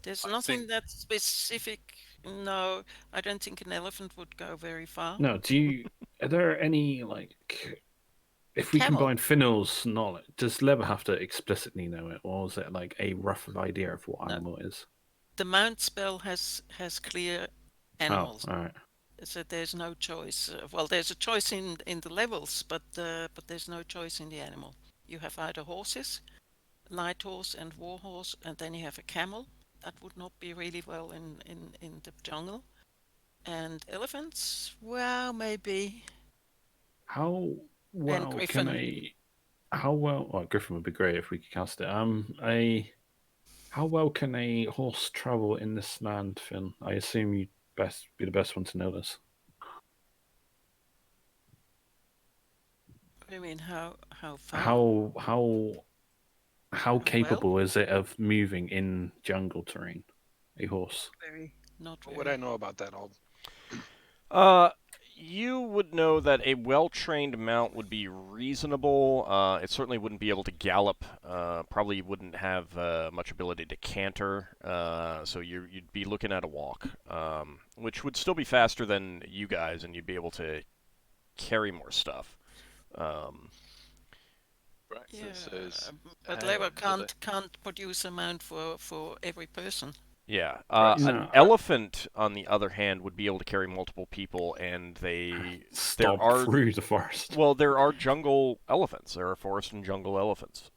Speaker 4: There's
Speaker 6: I
Speaker 4: nothing
Speaker 6: think-
Speaker 4: that specific. No, I don't think an elephant would go very far.
Speaker 3: no. Do you? Are there any if we
Speaker 4: Camel.
Speaker 3: combine Finnel's knowledge, does Lever have to explicitly know it, or is it like a rough idea of what
Speaker 4: No.
Speaker 3: animal it is?
Speaker 4: The mount spell has clear animals,
Speaker 3: Oh, all right.
Speaker 4: so there's no choice. Well, there's a choice in the levels, but there's no choice in the animal. You have either horses, light horse and war horse, and then you have a camel. That would not be really well in the jungle. And elephants, well, maybe.
Speaker 3: How well can
Speaker 4: griffin.
Speaker 3: well, Griffin would be great if we could cast it. How well can a horse travel in this land, Finn? I assume you'd be the best one to know this.
Speaker 4: What do you mean? How far?
Speaker 3: How capable is it of moving in jungle terrain? A horse.
Speaker 4: Not
Speaker 7: What
Speaker 4: very.
Speaker 7: would I know about that, Ald?
Speaker 1: You would know that a well-trained mount would be reasonable. It certainly wouldn't be able to gallop. Probably wouldn't have much ability to canter. So you'd be looking at a walk, which would still be faster than you guys, and you'd be able to carry more stuff.
Speaker 6: Braxon says,
Speaker 4: but Lever can't produce a mount for every person.
Speaker 1: Yeah.
Speaker 3: No,
Speaker 1: an elephant, on the other hand, would be able to carry multiple people, and
Speaker 3: stomp through the forest.
Speaker 1: Well, there are jungle elephants. There are forest and jungle elephants.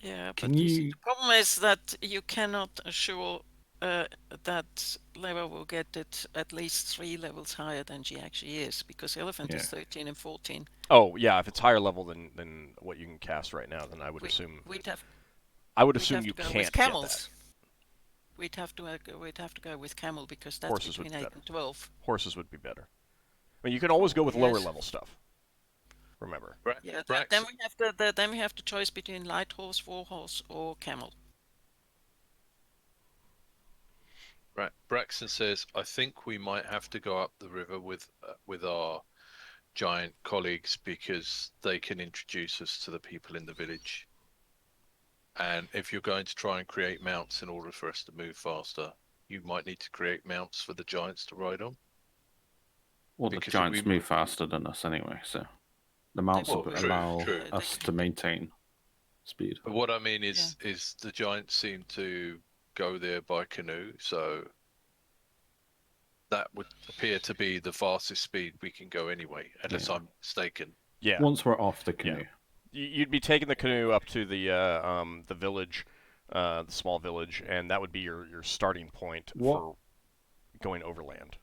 Speaker 4: Yeah,
Speaker 3: Can
Speaker 4: but
Speaker 3: you-
Speaker 4: the problem is that you cannot assure that Lever will get it at least 3 levels higher than she actually is, because elephant is 13 and 14.
Speaker 1: Oh yeah, if it's higher level than what you can cast right now, then I would assume. I would assume you can't
Speaker 4: with
Speaker 1: get
Speaker 4: camels.
Speaker 1: that.
Speaker 4: We'd have to go with camel, because that's
Speaker 1: Horses would
Speaker 4: between
Speaker 1: be
Speaker 4: 8
Speaker 1: better.
Speaker 4: and 12.
Speaker 1: Horses would be better. I mean, you can always go with lower
Speaker 4: Yes.
Speaker 1: level stuff. Remember.
Speaker 4: Yeah,
Speaker 6: Braxon,
Speaker 4: then we have the choice between light horse, war horse, or camel.
Speaker 6: Braxon says, I think we might have to go up the river with our giant colleagues, because they can introduce us to the people in the village. And if you're going to try and create mounts in order for us to move faster, you might need to create mounts for the giants to ride on.
Speaker 3: Well, the
Speaker 6: Because
Speaker 3: giants move faster than us anyway, so the mounts
Speaker 4: Well,
Speaker 3: will
Speaker 4: true,
Speaker 3: allow
Speaker 6: true.
Speaker 3: us to maintain speed.
Speaker 6: But what I mean is the giants seem to go there by canoe, so that would appear to be the fastest speed we can go anyway, unless I'm mistaken.
Speaker 1: Yeah.
Speaker 3: Once we're off the canoe.
Speaker 1: You'd be taking the canoe up to the village, the small village, and that would be your starting point for going overland.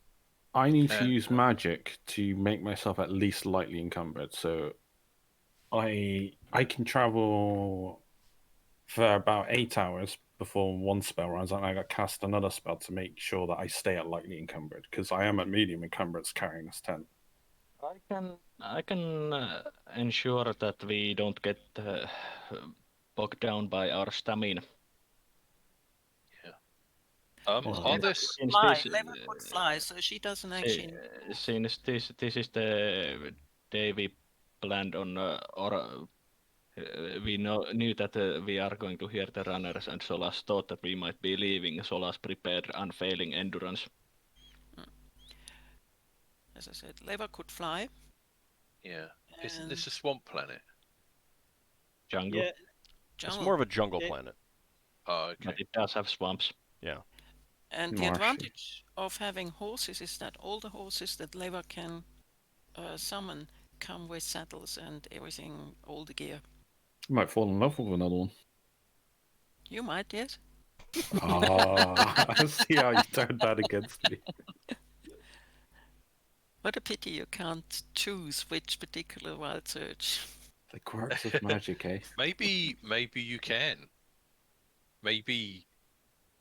Speaker 3: I need to use magic to make myself at least lightly encumbered, so I can travel for about 8 hours before one spell runs out, and I got cast another spell to make sure that I stay at lightly encumbered, because I am at medium encumbrance carrying this tent.
Speaker 2: I can ensure that we don't get bogged down by our stamina.
Speaker 6: Are there
Speaker 4: Lever could fly, so she doesn't actually.
Speaker 2: Since this is the day we planned on, we knew that we are going to hear the runners, and Solas thought that we might be leaving. Solas prepared unfailing endurance.
Speaker 4: As I said, Lever could fly.
Speaker 6: Yeah. Isn't this a swamp planet?
Speaker 2: Jungle.
Speaker 5: Yeah,
Speaker 1: It's more of a jungle planet.
Speaker 6: Oh, okay.
Speaker 2: But it does have swamps.
Speaker 1: Yeah.
Speaker 4: And the
Speaker 3: Marshy.
Speaker 4: advantage of having horses is that all the horses that Lever can summon come with saddles and everything, all the gear.
Speaker 3: You might fall in love with another one.
Speaker 4: You might, yes.
Speaker 3: I see how you turned that against me.
Speaker 4: What a pity you can't choose which particular wild search.
Speaker 3: The quirks of magic, eh?
Speaker 6: Maybe you can. Maybe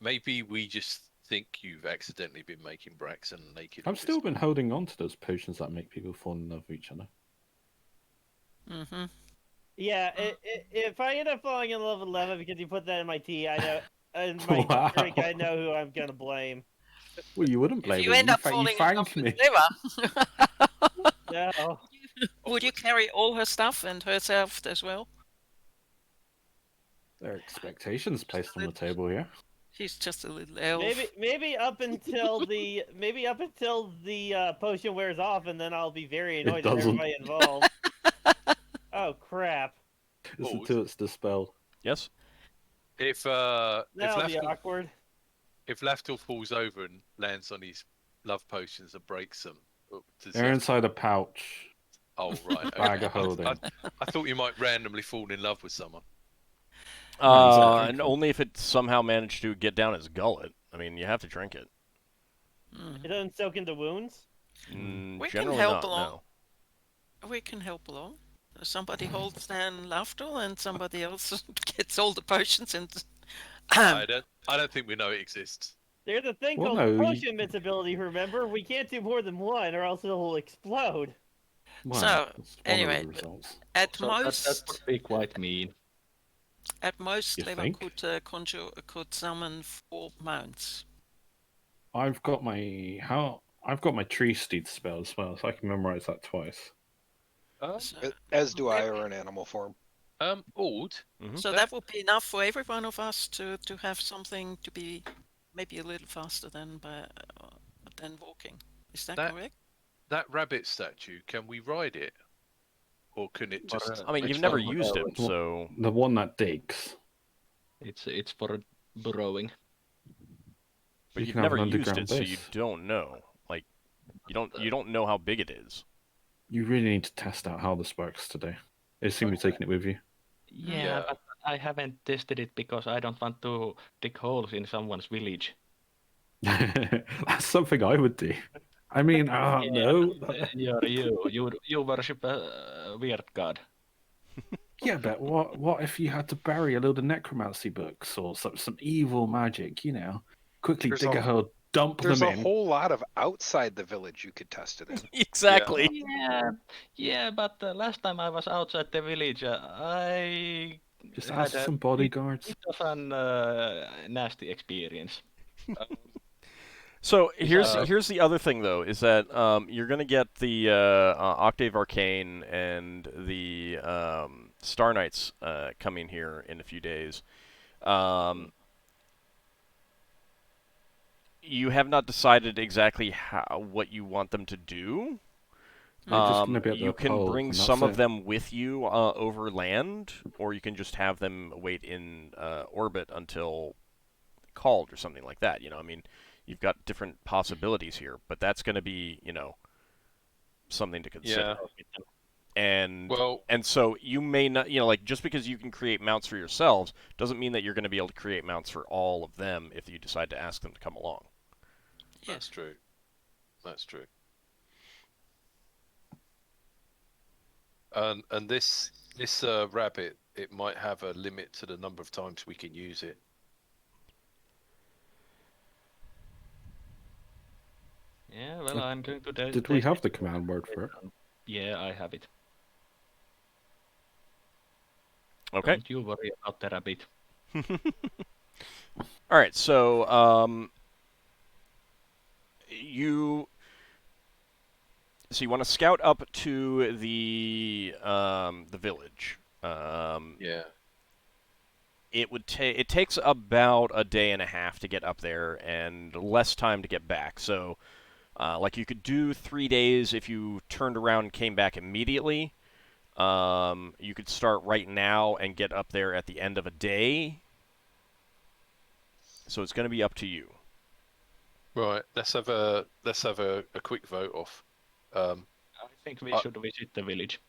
Speaker 6: we just think you've accidentally been making Braxon naked.
Speaker 3: I've still been holding on to those potions that make people fall in love with each other.
Speaker 4: Mm-hmm.
Speaker 5: yeah. If I end up falling in love with Leva because you put that in my tea, I know. In my drink, I know who I'm gonna blame.
Speaker 3: Well, you wouldn't blame
Speaker 4: If you
Speaker 3: me.
Speaker 4: end up
Speaker 3: You
Speaker 4: falling in love
Speaker 3: thanked
Speaker 4: with
Speaker 3: me.
Speaker 4: Lever,
Speaker 5: No.
Speaker 4: would you carry all her stuff and herself as well?
Speaker 3: There are expectations placed on the table here.
Speaker 4: He's just a little elf.
Speaker 5: Maybe up until the potion wears off, and then I'll be very annoyed at
Speaker 3: doesn't.
Speaker 5: everybody involved. Oh crap!
Speaker 3: It's
Speaker 6: Oh,
Speaker 3: until it's dispelled.
Speaker 1: Yes.
Speaker 6: If
Speaker 5: That'll be
Speaker 6: Lafdul,
Speaker 5: awkward.
Speaker 6: if Lafdul falls over and lands on his love potions and breaks them, does he
Speaker 3: They're
Speaker 6: have to-
Speaker 3: inside a pouch.
Speaker 6: Oh right,
Speaker 3: Bag
Speaker 6: okay.
Speaker 3: of holding.
Speaker 6: I thought you might randomly fall in love with someone.
Speaker 1: And only if it somehow managed to get down his gullet. I mean, you have to drink it.
Speaker 5: It doesn't soak into wounds.
Speaker 4: We can
Speaker 1: Generally
Speaker 4: help
Speaker 1: not,
Speaker 4: along.
Speaker 1: no.
Speaker 4: We can help along. Somebody holds then Lafdul, and somebody else gets all the potions and.
Speaker 6: I don't think we know it exists.
Speaker 5: There's a thing
Speaker 3: Well,
Speaker 5: called
Speaker 3: no,
Speaker 5: potion invincibility. Remember, we can't do more than one, or else it'll explode.
Speaker 3: Well,
Speaker 4: So,
Speaker 3: that's one of the
Speaker 4: anyway,
Speaker 3: results.
Speaker 4: At
Speaker 2: So
Speaker 4: most,
Speaker 2: that would be quite mean.
Speaker 4: at most,
Speaker 3: You
Speaker 4: Levan
Speaker 3: think?
Speaker 4: could summon 4 mounts.
Speaker 3: I've got my tree steed spell as well, so I can memorize that twice.
Speaker 4: So,
Speaker 7: As do I, or in animal form.
Speaker 6: Ord.
Speaker 4: so that would be enough for every one of us to have something to be maybe a little faster than walking. Is that correct?
Speaker 6: That rabbit statue, can we ride it? Or can it just...
Speaker 1: I mean,
Speaker 2: It's
Speaker 1: you've never
Speaker 2: not
Speaker 1: used it,
Speaker 2: relevant.
Speaker 1: so...
Speaker 3: The one that digs.
Speaker 2: It's for burrowing.
Speaker 1: But
Speaker 3: You
Speaker 1: you've
Speaker 3: can have
Speaker 1: never
Speaker 3: an
Speaker 1: used it,
Speaker 3: underground
Speaker 1: so you
Speaker 3: base.
Speaker 1: don't know. Like, you don't know how big it is.
Speaker 3: You really need to test out how this works today. I assume you're taking it with you.
Speaker 2: Yeah,
Speaker 6: Yeah.
Speaker 2: but I haven't tested it because I don't want to dig holes in someone's village.
Speaker 3: That's something I would do. I mean, no.
Speaker 2: You worship a weird god.
Speaker 3: Yeah, but what if you had to bury a load of necromancy books or some evil magic, you know? Quickly
Speaker 7: There's
Speaker 3: dig a hole, dump
Speaker 7: There's
Speaker 3: them
Speaker 7: a
Speaker 3: in.
Speaker 7: whole lot of outside the village you could test it in.
Speaker 1: Exactly.
Speaker 2: Yeah, but last time I was outside the village, I
Speaker 3: Just
Speaker 2: had
Speaker 3: ask some bodyguards.
Speaker 2: bit of an nasty experience.
Speaker 1: So here's the other thing though, is that you're gonna get the Octave Arcane and the Star Knights coming here in a few days. You have not decided exactly what you want them to do.
Speaker 3: They're just gonna be at
Speaker 1: You
Speaker 3: the
Speaker 1: can
Speaker 3: pole,
Speaker 1: bring
Speaker 3: and
Speaker 1: some
Speaker 3: that's
Speaker 1: of
Speaker 3: it.
Speaker 1: them with you over land, or you can just have them wait in orbit until called or something like that. You know, I mean, you've got different possibilities here, but that's going to be, something to consider. And so you may not, like just because you can create mounts for yourselves doesn't mean that you're going to be able to create mounts for all of them if you decide to ask them to come along.
Speaker 6: That's true. That's true. And this rabbit, it might have a limit to the number of times we can use it.
Speaker 2: Yeah, well, I'm going to.
Speaker 3: Did we have the command word for it?
Speaker 2: Yeah, I have it.
Speaker 1: Okay.
Speaker 2: Don't you worry about the rabbit.
Speaker 1: All right. So you want to scout up to the village.
Speaker 6: Yeah.
Speaker 1: It takes about a day and a half to get up there and less time to get back. So, like you could do 3 days if you turned around and came back immediately. You could start right now and get up there at the end of a day. So it's going to be up to you.
Speaker 6: Right. Let's have a quick vote off.
Speaker 2: I think we should visit the village.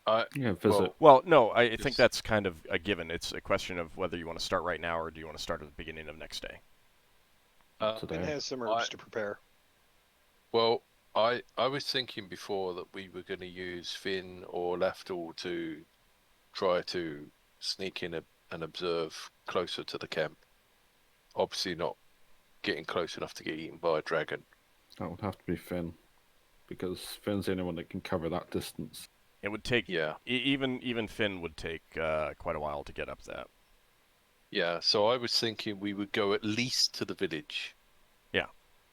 Speaker 3: Yeah, visit.
Speaker 1: Well, no, I think that's kind of a given. It's a question of whether you want to start right now or do you want to start at the beginning of next day.
Speaker 3: Today.
Speaker 7: Finn has some herbs to prepare.
Speaker 6: Well, I was thinking before that we were going to use Finn or Lafdul to try to sneak in and observe closer to the camp. Obviously not getting close enough to get eaten by a dragon.
Speaker 3: That would have to be Finn, because Finn's the only one that can cover that distance.
Speaker 1: It would take
Speaker 6: Yeah.
Speaker 1: Even Finn would take quite a while to get up that.
Speaker 6: Yeah, so I was thinking we would go at least to the village.
Speaker 1: Yeah.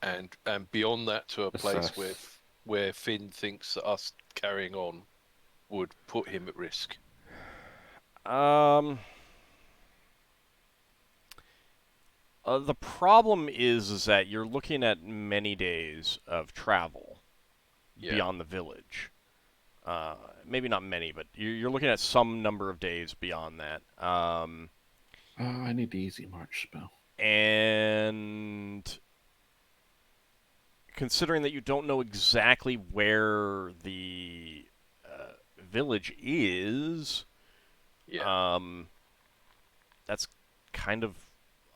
Speaker 6: And beyond that to a place
Speaker 3: Assess.
Speaker 6: where Finn thinks that us carrying on would put him at risk.
Speaker 1: The problem is that you're looking at many days of travel beyond the village. Maybe not many, but you're looking at some number of days beyond that.
Speaker 3: I need the easy march spell.
Speaker 1: And considering that you don't know exactly where the village is, that's kind of,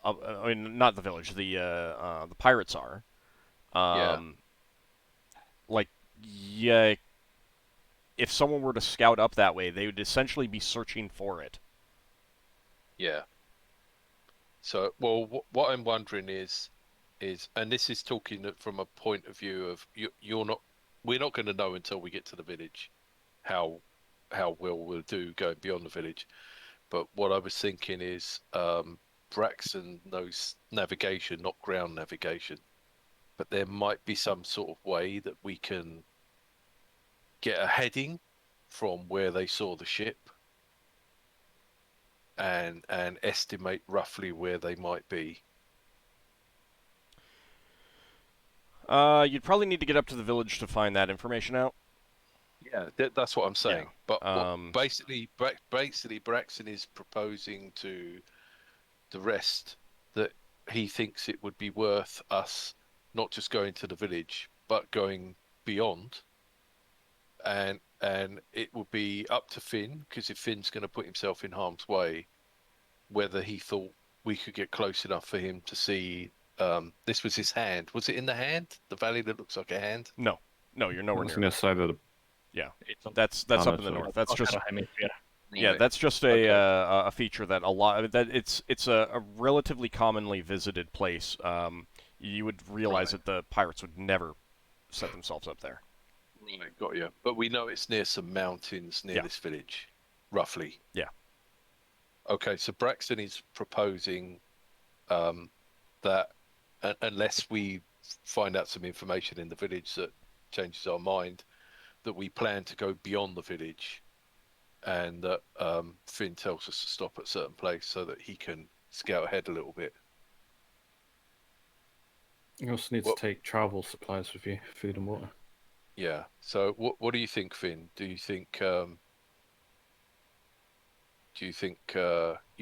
Speaker 1: I mean, not the village. The pirates are. Like, yeah. If someone were to scout up that way, they would essentially be searching for it.
Speaker 6: Yeah. So, well, what I'm wondering is, and this is talking from a point of view of we're not going to know until we get to the village, how well we'll do going beyond the village. But what I was thinking is, Braxon knows navigation, not ground navigation. But there might be some sort of way that we can get a heading from where they saw the ship and estimate roughly where they might be.
Speaker 1: You'd probably need to get up to the village to find that information out.
Speaker 6: Yeah, that's what I'm saying.
Speaker 1: Yeah.
Speaker 6: But basically, Braxon is proposing to the rest that he thinks it would be worth us not just going to the village, but going beyond. And it would be up to Finn, because if Finn's going to put himself in harm's way, whether he thought we could get close enough for him to see. This was his hand. Was it in the hand? The valley that looks like a hand?
Speaker 1: No, you're nowhere near.
Speaker 3: On the side of the.
Speaker 1: Yeah, that's up in the north. That's just.
Speaker 2: Hemisphere.
Speaker 1: Yeah, that's just a feature that it's a relatively commonly visited place. You would realize that the pirates would never set themselves up there.
Speaker 6: Right, got you. But we know it's near some mountains near this village, roughly.
Speaker 1: Yeah.
Speaker 6: Okay, so Braxton is proposing that unless we find out some information in the village that changes our mind, that we plan to go beyond the village, and that Finn tells us to stop at a certain place so that he can scout ahead a little bit.
Speaker 3: You also need to take travel supplies with you, food and water.
Speaker 6: Yeah. So what do you think, Finn? Do you think you'd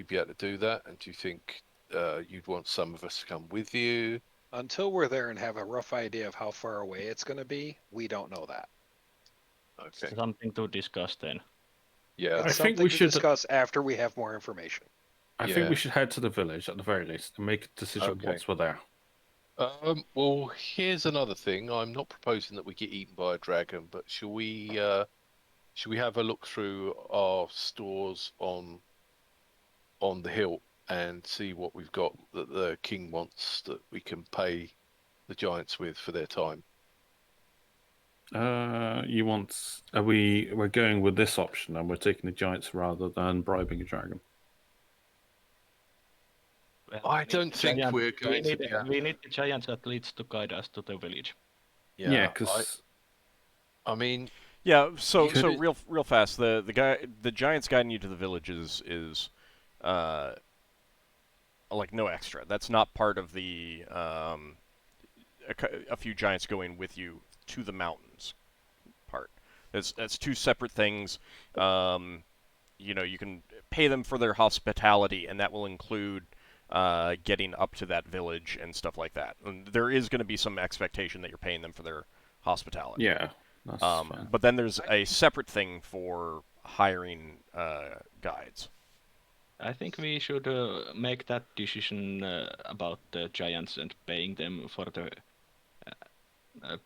Speaker 6: be able to do that? And do you think you'd want some of us to come with you?
Speaker 7: Until we're there and have a rough idea of how far away it's going to be, we don't know that.
Speaker 6: Okay.
Speaker 2: Something to discuss then.
Speaker 6: Yeah.
Speaker 7: It's
Speaker 3: I think we should
Speaker 7: discuss after we have more information.
Speaker 3: I think we should head to the village at the very least and make a decision once we're there.
Speaker 6: Well, here's another thing. I'm not proposing that we get eaten by a dragon, but should we have a look through our stores on the hill and see what we've got that the king wants that we can pay the giants with for their time?
Speaker 3: We're going with this option and we're taking the giants rather than bribing a dragon.
Speaker 6: I don't think we're going to.
Speaker 2: We need the giants at least to guide us to the village.
Speaker 3: Yeah, because
Speaker 6: I mean,
Speaker 1: yeah. So real fast. The giants guiding you to the village is like no extra. That's not part of the a few giants going with you to the mountains part. That's two separate things. You can pay them for their hospitality, and that will include getting up to that village and stuff like that. And there is going to be some expectation that you're paying them for their hospitality.
Speaker 3: Yeah, that's fine.
Speaker 1: But then there's a separate thing for hiring guides.
Speaker 2: I think we should make that decision about the giants and paying them for the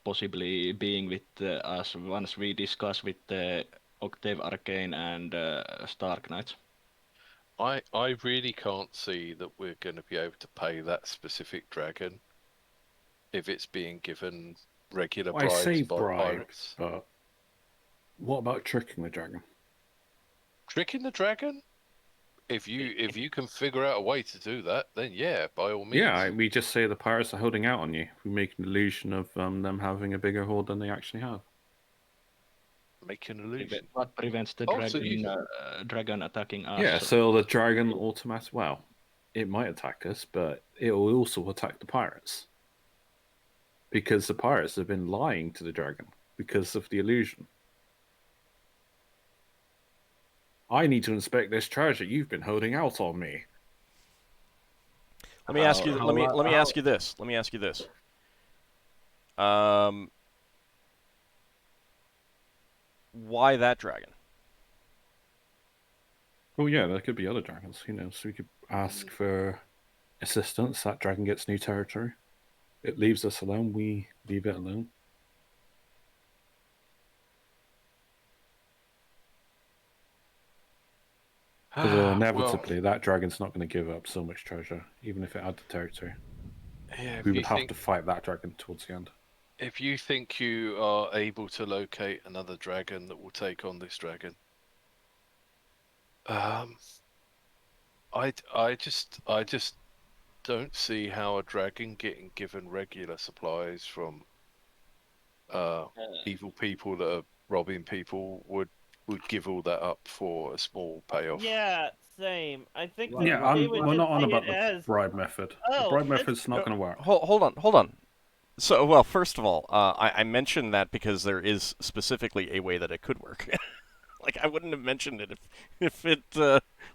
Speaker 2: possibly being with us once we discuss with the Octave Arcane and Stark Knights.
Speaker 6: I really can't see that we're going to be able to pay that specific dragon if it's being given regular bribes
Speaker 3: I say
Speaker 6: by pirates.
Speaker 3: But what about tricking the dragon?
Speaker 6: Tricking the dragon? If you can figure out a way to do that, then yeah, by all means.
Speaker 3: Yeah, we just say the pirates are holding out on you. We make an illusion of them having a bigger hoard than they actually have.
Speaker 6: Make an illusion.
Speaker 2: What prevents the dragon attacking us?
Speaker 3: Yeah, so the dragon automatic. Well, it might attack us, but it will also attack the pirates. Because the pirates have been lying to the dragon because of the illusion. I need to inspect this treasure you've been holding out on me.
Speaker 1: Let me ask you. Let me ask you this. Let me ask you this. Why that dragon?
Speaker 3: Well, yeah, there could be other dragons, so we could ask for assistance. That dragon gets new territory. It leaves us alone, we leave it alone. Because inevitably, that dragon's not going to give up so much treasure, even if it had the territory.
Speaker 6: Yeah,
Speaker 3: we would have to fight that dragon towards the end.
Speaker 6: If you think you are able to locate another dragon that will take on this dragon, I just don't see how a dragon getting given regular supplies from evil people that are robbing people would give all that up for a small payoff.
Speaker 5: Yeah, same. I think
Speaker 3: Yeah,
Speaker 5: they would
Speaker 3: we're
Speaker 5: just
Speaker 3: not on
Speaker 5: see
Speaker 3: about
Speaker 5: it
Speaker 3: the
Speaker 5: as,
Speaker 3: bribe method.
Speaker 5: Oh,
Speaker 3: the bribe method's not going to work.
Speaker 1: Hold on. So, well, first of all, I mentioned that because there is specifically a way that it could work. Like, I wouldn't have mentioned it if it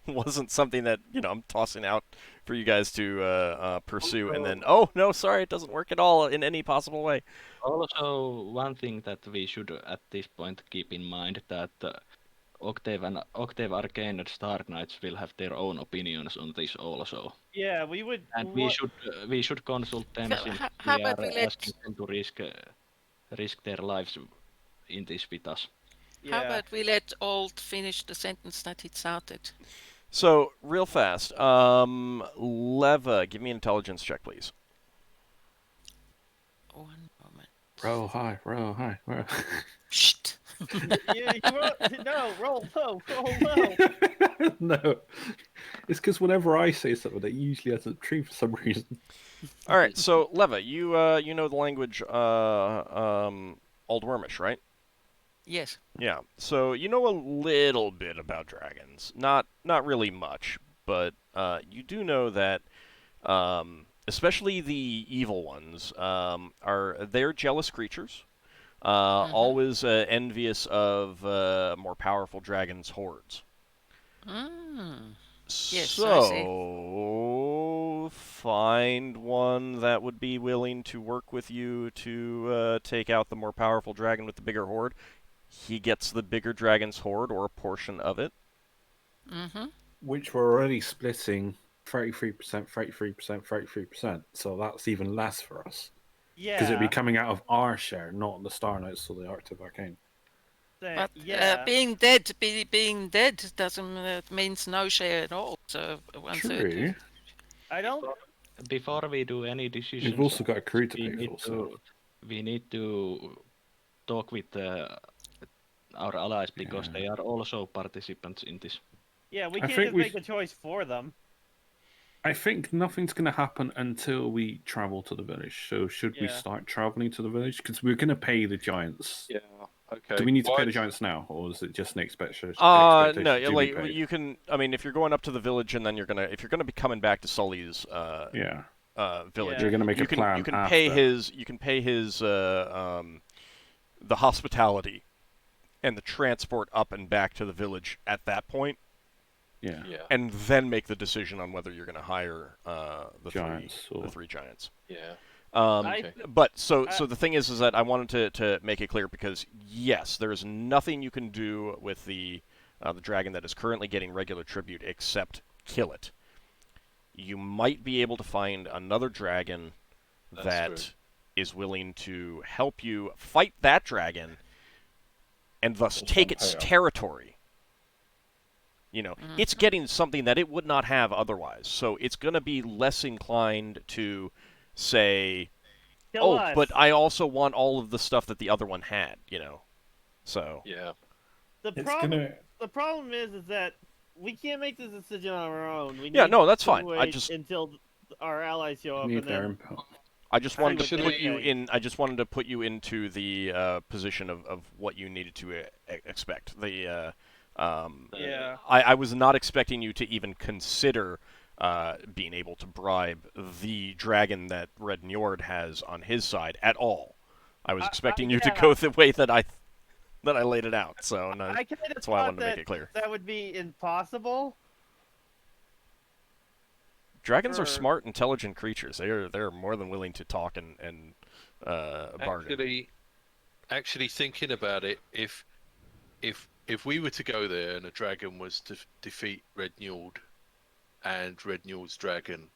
Speaker 1: wasn't something that, I'm tossing out for you guys to pursue, and then, oh, no, sorry, it doesn't work at all in any possible way.
Speaker 2: Also, one thing that we should at this point keep in mind that Octave Arcane and Star Knights will have their own opinions on this also.
Speaker 5: Yeah, we would.
Speaker 2: And we should consult them since
Speaker 4: How
Speaker 2: we
Speaker 4: about
Speaker 2: are
Speaker 4: we let
Speaker 2: asking them to risk their lives in this with us.
Speaker 4: How about we let Old finish the sentence that he started?
Speaker 1: So, real fast, Leva, give me an intelligence check, please.
Speaker 4: 1 moment.
Speaker 3: Roll high.
Speaker 4: Psst.
Speaker 5: Roll low.
Speaker 3: No, it's because whenever I say something, it usually hasn't true for some reason.
Speaker 1: All right, so Leva, you know the language Old Wormish, right?
Speaker 4: Yes.
Speaker 1: Yeah. So you know a little bit about dragons, not really much, but you do know that especially the evil ones they're jealous creatures, always envious of more powerful dragons' hordes.
Speaker 4: Yes,
Speaker 1: So find one that would be willing to work with you to take out the more powerful dragon with the bigger horde. He gets the bigger dragon's horde, or a portion of it.
Speaker 3: Which we're already splitting 33%, 33%, 33%. So that's even less for us.
Speaker 5: Yeah.
Speaker 3: Because it'd be coming out of our share, not the Star Knights or the Arctic Arcane.
Speaker 4: But
Speaker 5: yeah.
Speaker 4: being dead doesn't means no share at all. So 1/3.
Speaker 3: True.
Speaker 5: I don't.
Speaker 2: Before we do any decisions,
Speaker 3: We've also got a crew to
Speaker 2: we
Speaker 3: pay
Speaker 2: need
Speaker 3: for. So
Speaker 2: we need to talk with our allies because they are also participants in this.
Speaker 5: Yeah, we
Speaker 3: I
Speaker 5: can't
Speaker 3: think
Speaker 5: just make a choice for them.
Speaker 3: I think nothing's going to happen until we travel to the village. So should we start traveling to the village? Because we're going to pay the giants.
Speaker 6: Yeah. Okay.
Speaker 3: Do we need to pay the giants now, or is it just an expectation?
Speaker 1: No, like you can. I mean, if you're going up to the village and then if you're gonna be coming back to Sully's village,
Speaker 3: you're gonna make a plan.
Speaker 1: You can pay his. You can pay his the hospitality and the transport up and back to the village at that point.
Speaker 3: Yeah.
Speaker 1: And then make the decision on whether you're going to hire the three giants.
Speaker 6: Yeah.
Speaker 1: But so the thing is that I wanted to make it clear, because yes, there is nothing you can do with the dragon that is currently getting regular tribute except kill it. You might be able to find another dragon that is willing to help you fight that dragon and thus take its territory. It's getting something that it would not have otherwise. So it's going to be less inclined to say, but I also want all of the stuff that the other one had, So.
Speaker 6: Yeah.
Speaker 5: The problem is that we can't make this decision on our own. We
Speaker 1: that's fine.
Speaker 5: Until our allies show up.
Speaker 1: I just wanted to put you in. I just wanted to put you into the position of what you needed to expect. I was not expecting you to even consider being able to bribe the dragon that Red Njord has on his side at all. I was expecting you to
Speaker 5: yeah.
Speaker 1: go the way that I laid it out, so no,
Speaker 5: I kind of
Speaker 1: that's why I
Speaker 5: thought
Speaker 1: wanted to make it clear.
Speaker 5: that would be impossible.
Speaker 1: Dragons are
Speaker 5: for-
Speaker 1: smart, intelligent creatures. They're more than willing to talk and bargain.
Speaker 6: Actually, thinking about it, if we were to go there and a dragon was to defeat Red Njord and Red Njord's dragon,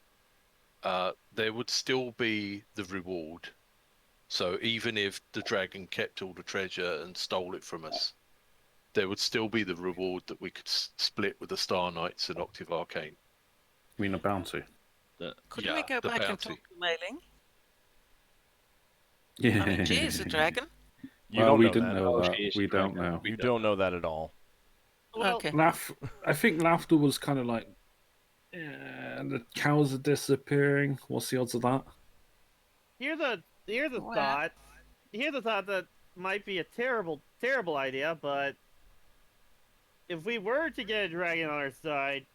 Speaker 6: there would still be the reward. So even if the dragon kept all the treasure and stole it from us, there would still be the reward that we could split with the Star Knights and Octave Arcane.
Speaker 3: You mean a bounty?
Speaker 4: Could
Speaker 6: Yeah,
Speaker 4: we go
Speaker 6: the
Speaker 4: back and
Speaker 6: bounty.
Speaker 4: talk to Mailing?
Speaker 3: Yeah.
Speaker 4: I mean, she is a dragon.
Speaker 1: You
Speaker 3: well,
Speaker 1: don't
Speaker 3: we
Speaker 1: know
Speaker 3: didn't
Speaker 1: that.
Speaker 3: know
Speaker 2: Oh,
Speaker 3: that.
Speaker 2: she is
Speaker 3: We
Speaker 2: a
Speaker 3: don't
Speaker 2: dragon.
Speaker 3: know.
Speaker 1: You don't know that at all.
Speaker 5: Well,
Speaker 4: Okay.
Speaker 3: I think Lafdul was kind of like, the cows are disappearing. What's the odds of that?
Speaker 5: here's a
Speaker 4: Wow.
Speaker 5: thought. Here's a thought that might be a terrible idea, but if we were to get a dragon on our side,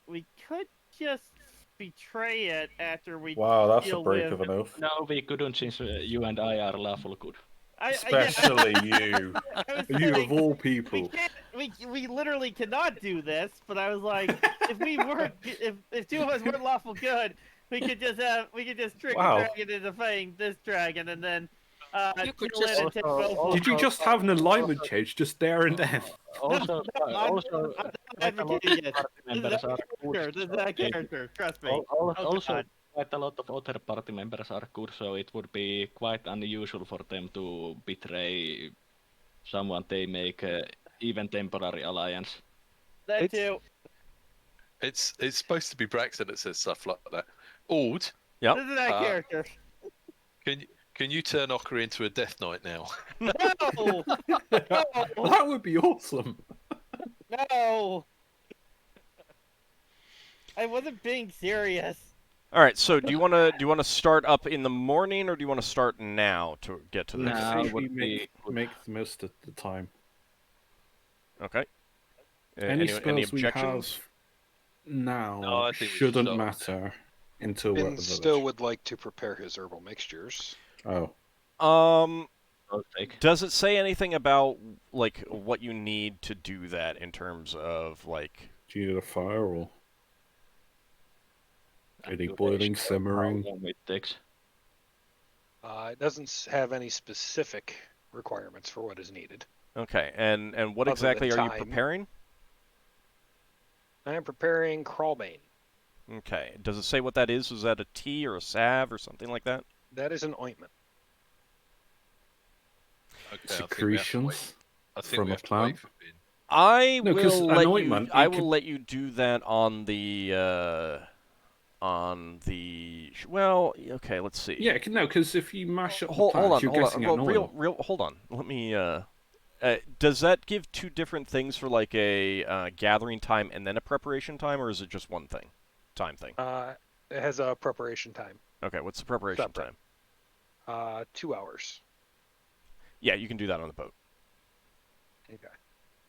Speaker 5: we could just betray it after we
Speaker 8: Wow, that's a
Speaker 5: deal
Speaker 8: break
Speaker 5: with.
Speaker 8: of an oath.
Speaker 2: No, we couldn't since you and I are lawful good.
Speaker 8: Especially you.
Speaker 5: I was
Speaker 8: You
Speaker 5: saying,
Speaker 8: of all
Speaker 5: we
Speaker 8: people.
Speaker 5: can't. We literally cannot do this. But I was like, if we were, if two of us weren't lawful good, we could just trick
Speaker 8: Wow.
Speaker 5: the dragon into fighting this dragon, and then
Speaker 4: You could
Speaker 5: kill it
Speaker 4: just-
Speaker 5: and take both.
Speaker 3: Did you just have an alignment change just there and then?
Speaker 2: Also,
Speaker 5: I'm
Speaker 2: also,
Speaker 5: not advocating it.
Speaker 2: party
Speaker 5: This is
Speaker 2: members are
Speaker 5: character. This is that character. Trust me.
Speaker 2: Also,
Speaker 5: God.
Speaker 2: quite a lot of other party members are good, so it would be quite unusual for them to betray someone they make even temporary alliance.
Speaker 5: That too.
Speaker 6: It's supposed to be Braxon that says stuff like that. Ald,
Speaker 1: Yep.
Speaker 5: This is that character.
Speaker 6: can you turn Ockar into a Death Knight now?
Speaker 5: No. No.
Speaker 3: That would be awesome.
Speaker 5: No. I wasn't being serious.
Speaker 1: All right. So do you want to start up in the morning, or do you want to start now to get to this?
Speaker 2: No.
Speaker 3: I think we
Speaker 2: would be good.
Speaker 3: make the most of the time.
Speaker 1: Okay.
Speaker 3: Any
Speaker 1: any
Speaker 3: spells we
Speaker 1: objections?
Speaker 3: have now
Speaker 6: No, I think we should
Speaker 3: shouldn't
Speaker 6: start.
Speaker 3: matter until we're at
Speaker 7: Finn
Speaker 3: the
Speaker 7: still
Speaker 3: village.
Speaker 7: would like to prepare his herbal mixtures.
Speaker 3: Oh,
Speaker 2: I'll take.
Speaker 1: Does it say anything about like what you need to do that in terms of like?
Speaker 3: do you need a fire or any
Speaker 2: Do
Speaker 3: boiling,
Speaker 2: they show
Speaker 3: simmering?
Speaker 2: how long it takes?
Speaker 7: It doesn't have any specific requirements for what is needed.
Speaker 1: Okay, and what
Speaker 7: Other
Speaker 1: exactly
Speaker 7: than
Speaker 1: are you
Speaker 7: time.
Speaker 1: preparing?
Speaker 7: I am preparing Crawlbane.
Speaker 1: Okay. Does it say what that is? Is that a tea or a salve or something like that?
Speaker 7: That is an ointment.
Speaker 6: Okay, I think we have to
Speaker 3: Secretions
Speaker 6: wait. I think
Speaker 3: from
Speaker 6: we
Speaker 3: a
Speaker 6: have to wait
Speaker 3: plant?
Speaker 6: for Finn.
Speaker 1: I
Speaker 3: No, 'cause
Speaker 1: will
Speaker 3: an
Speaker 1: let you.
Speaker 3: ointment,
Speaker 1: I
Speaker 3: you
Speaker 1: will
Speaker 3: could-
Speaker 1: let you do that on the. Well, okay. Let's see.
Speaker 3: Yeah, no, because if you mash up the
Speaker 1: Hold
Speaker 3: plants,
Speaker 1: on.
Speaker 3: you're
Speaker 1: Hold
Speaker 3: getting
Speaker 1: on.
Speaker 3: an
Speaker 1: Well,
Speaker 3: oil.
Speaker 1: hold on. Let me. Does that give two different things for like a gathering time and then a preparation time, or is it just one thing? Time thing.
Speaker 7: It has a preparation time.
Speaker 1: Okay. What's the preparation
Speaker 7: Separate.
Speaker 1: time?
Speaker 7: 2 hours.
Speaker 1: Yeah, you can do that on the boat.
Speaker 7: Okay.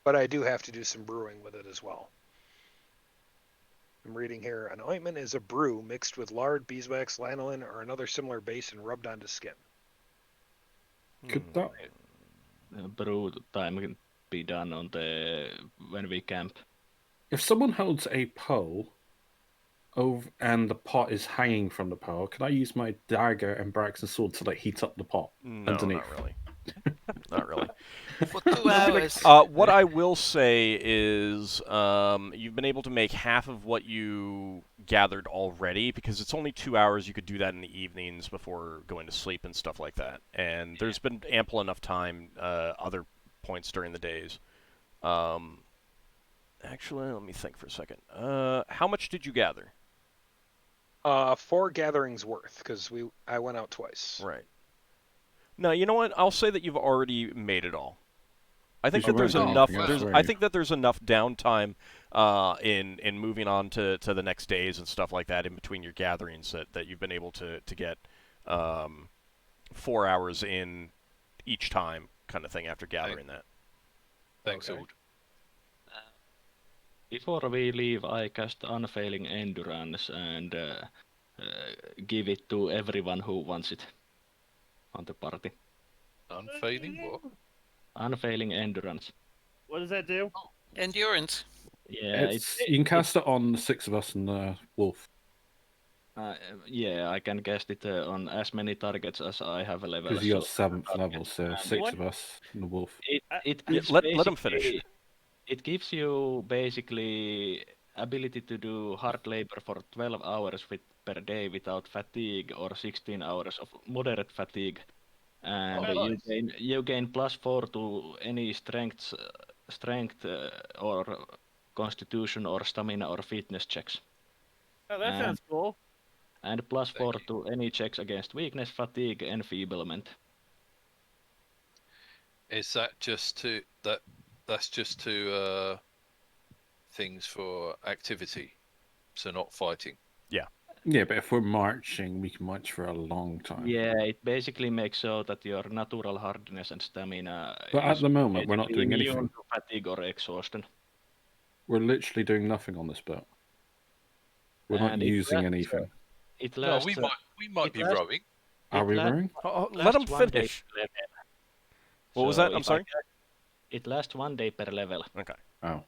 Speaker 7: But I do have to do some brewing with it as well. I'm reading here. An ointment is a brew mixed with lard, beeswax, lanolin, or another similar base and rubbed onto skin.
Speaker 3: Could that?
Speaker 2: Brew time can be done on when we camp.
Speaker 3: If someone holds a pole over and the pot is hanging from the pole, can I use my dagger and Braxon's sword to like heat up the pot
Speaker 1: No,
Speaker 3: underneath?
Speaker 1: not really. Not really.
Speaker 4: For 2 hours.
Speaker 1: What I will say is you've been able to make half of what you gathered already because it's only 2 hours. You could do that in the evenings before going to sleep and stuff like that. And there's been ample enough time other points during the days. Actually, let me think for a second. How much did you gather?
Speaker 7: 4 gatherings worth, because I went out twice.
Speaker 1: Right. No, you know what? I'll say that you've already made it all. I think
Speaker 3: Because
Speaker 1: that
Speaker 3: you
Speaker 1: there's
Speaker 3: weren't doing
Speaker 1: enough.
Speaker 3: anything else,
Speaker 1: There's,
Speaker 3: were
Speaker 1: I
Speaker 3: you?
Speaker 1: think that there's enough downtime in moving on to the next days and stuff like that in between your gatherings that you've been able to get 4 hours in each time kind of thing after gathering that.
Speaker 6: Thanks,
Speaker 7: Okay.
Speaker 6: Ald.
Speaker 2: Before we leave, I cast Unfailing Endurance and give it to everyone who wants it on the party.
Speaker 6: Unfading what?
Speaker 2: Unfailing Endurance.
Speaker 5: What does that do?
Speaker 4: Endurance.
Speaker 2: Yeah,
Speaker 3: You can cast it on the 6 of us and the wolf.
Speaker 2: Yeah, I can cast it on as many targets as I have a level.
Speaker 3: Because you got
Speaker 2: so
Speaker 3: 7th level, so 6 of us and the wolf.
Speaker 2: It
Speaker 1: Yeah,
Speaker 2: gives
Speaker 1: let him finish.
Speaker 2: basically- It gives you basically ability to do hard labor for 12 hours per day without fatigue, or 16 hours of moderate fatigue, and you gain +4 to any strength or constitution or stamina or fitness checks,
Speaker 5: Oh, that sounds cool.
Speaker 2: and +4 to any checks against weakness, fatigue, enfeeblement.
Speaker 6: Is that just to that's just to things for activity, so not fighting?
Speaker 3: Yeah, but if we're marching, we can march for a long time.
Speaker 2: Yeah, it basically makes so that your natural hardness and stamina.
Speaker 3: But at
Speaker 2: is
Speaker 3: the moment, we're not
Speaker 2: basically
Speaker 3: doing
Speaker 2: immune
Speaker 3: anything.
Speaker 2: to fatigue or exhaustion.
Speaker 3: We're literally doing nothing on this boat. We're not
Speaker 2: And it
Speaker 3: using
Speaker 2: lasts,
Speaker 3: anything.
Speaker 2: It
Speaker 6: No,
Speaker 2: lasts.
Speaker 6: we might
Speaker 2: it
Speaker 6: be
Speaker 2: lasts-
Speaker 6: rowing.
Speaker 3: Are
Speaker 2: it
Speaker 3: we
Speaker 2: lasts-
Speaker 3: rowing?
Speaker 1: Let him
Speaker 2: lasts 1 day
Speaker 1: finish.
Speaker 2: per level.
Speaker 1: What was
Speaker 2: So
Speaker 1: that? I'm
Speaker 2: if
Speaker 1: sorry?
Speaker 2: It lasts 1 day per level.
Speaker 1: Okay.
Speaker 3: Oh.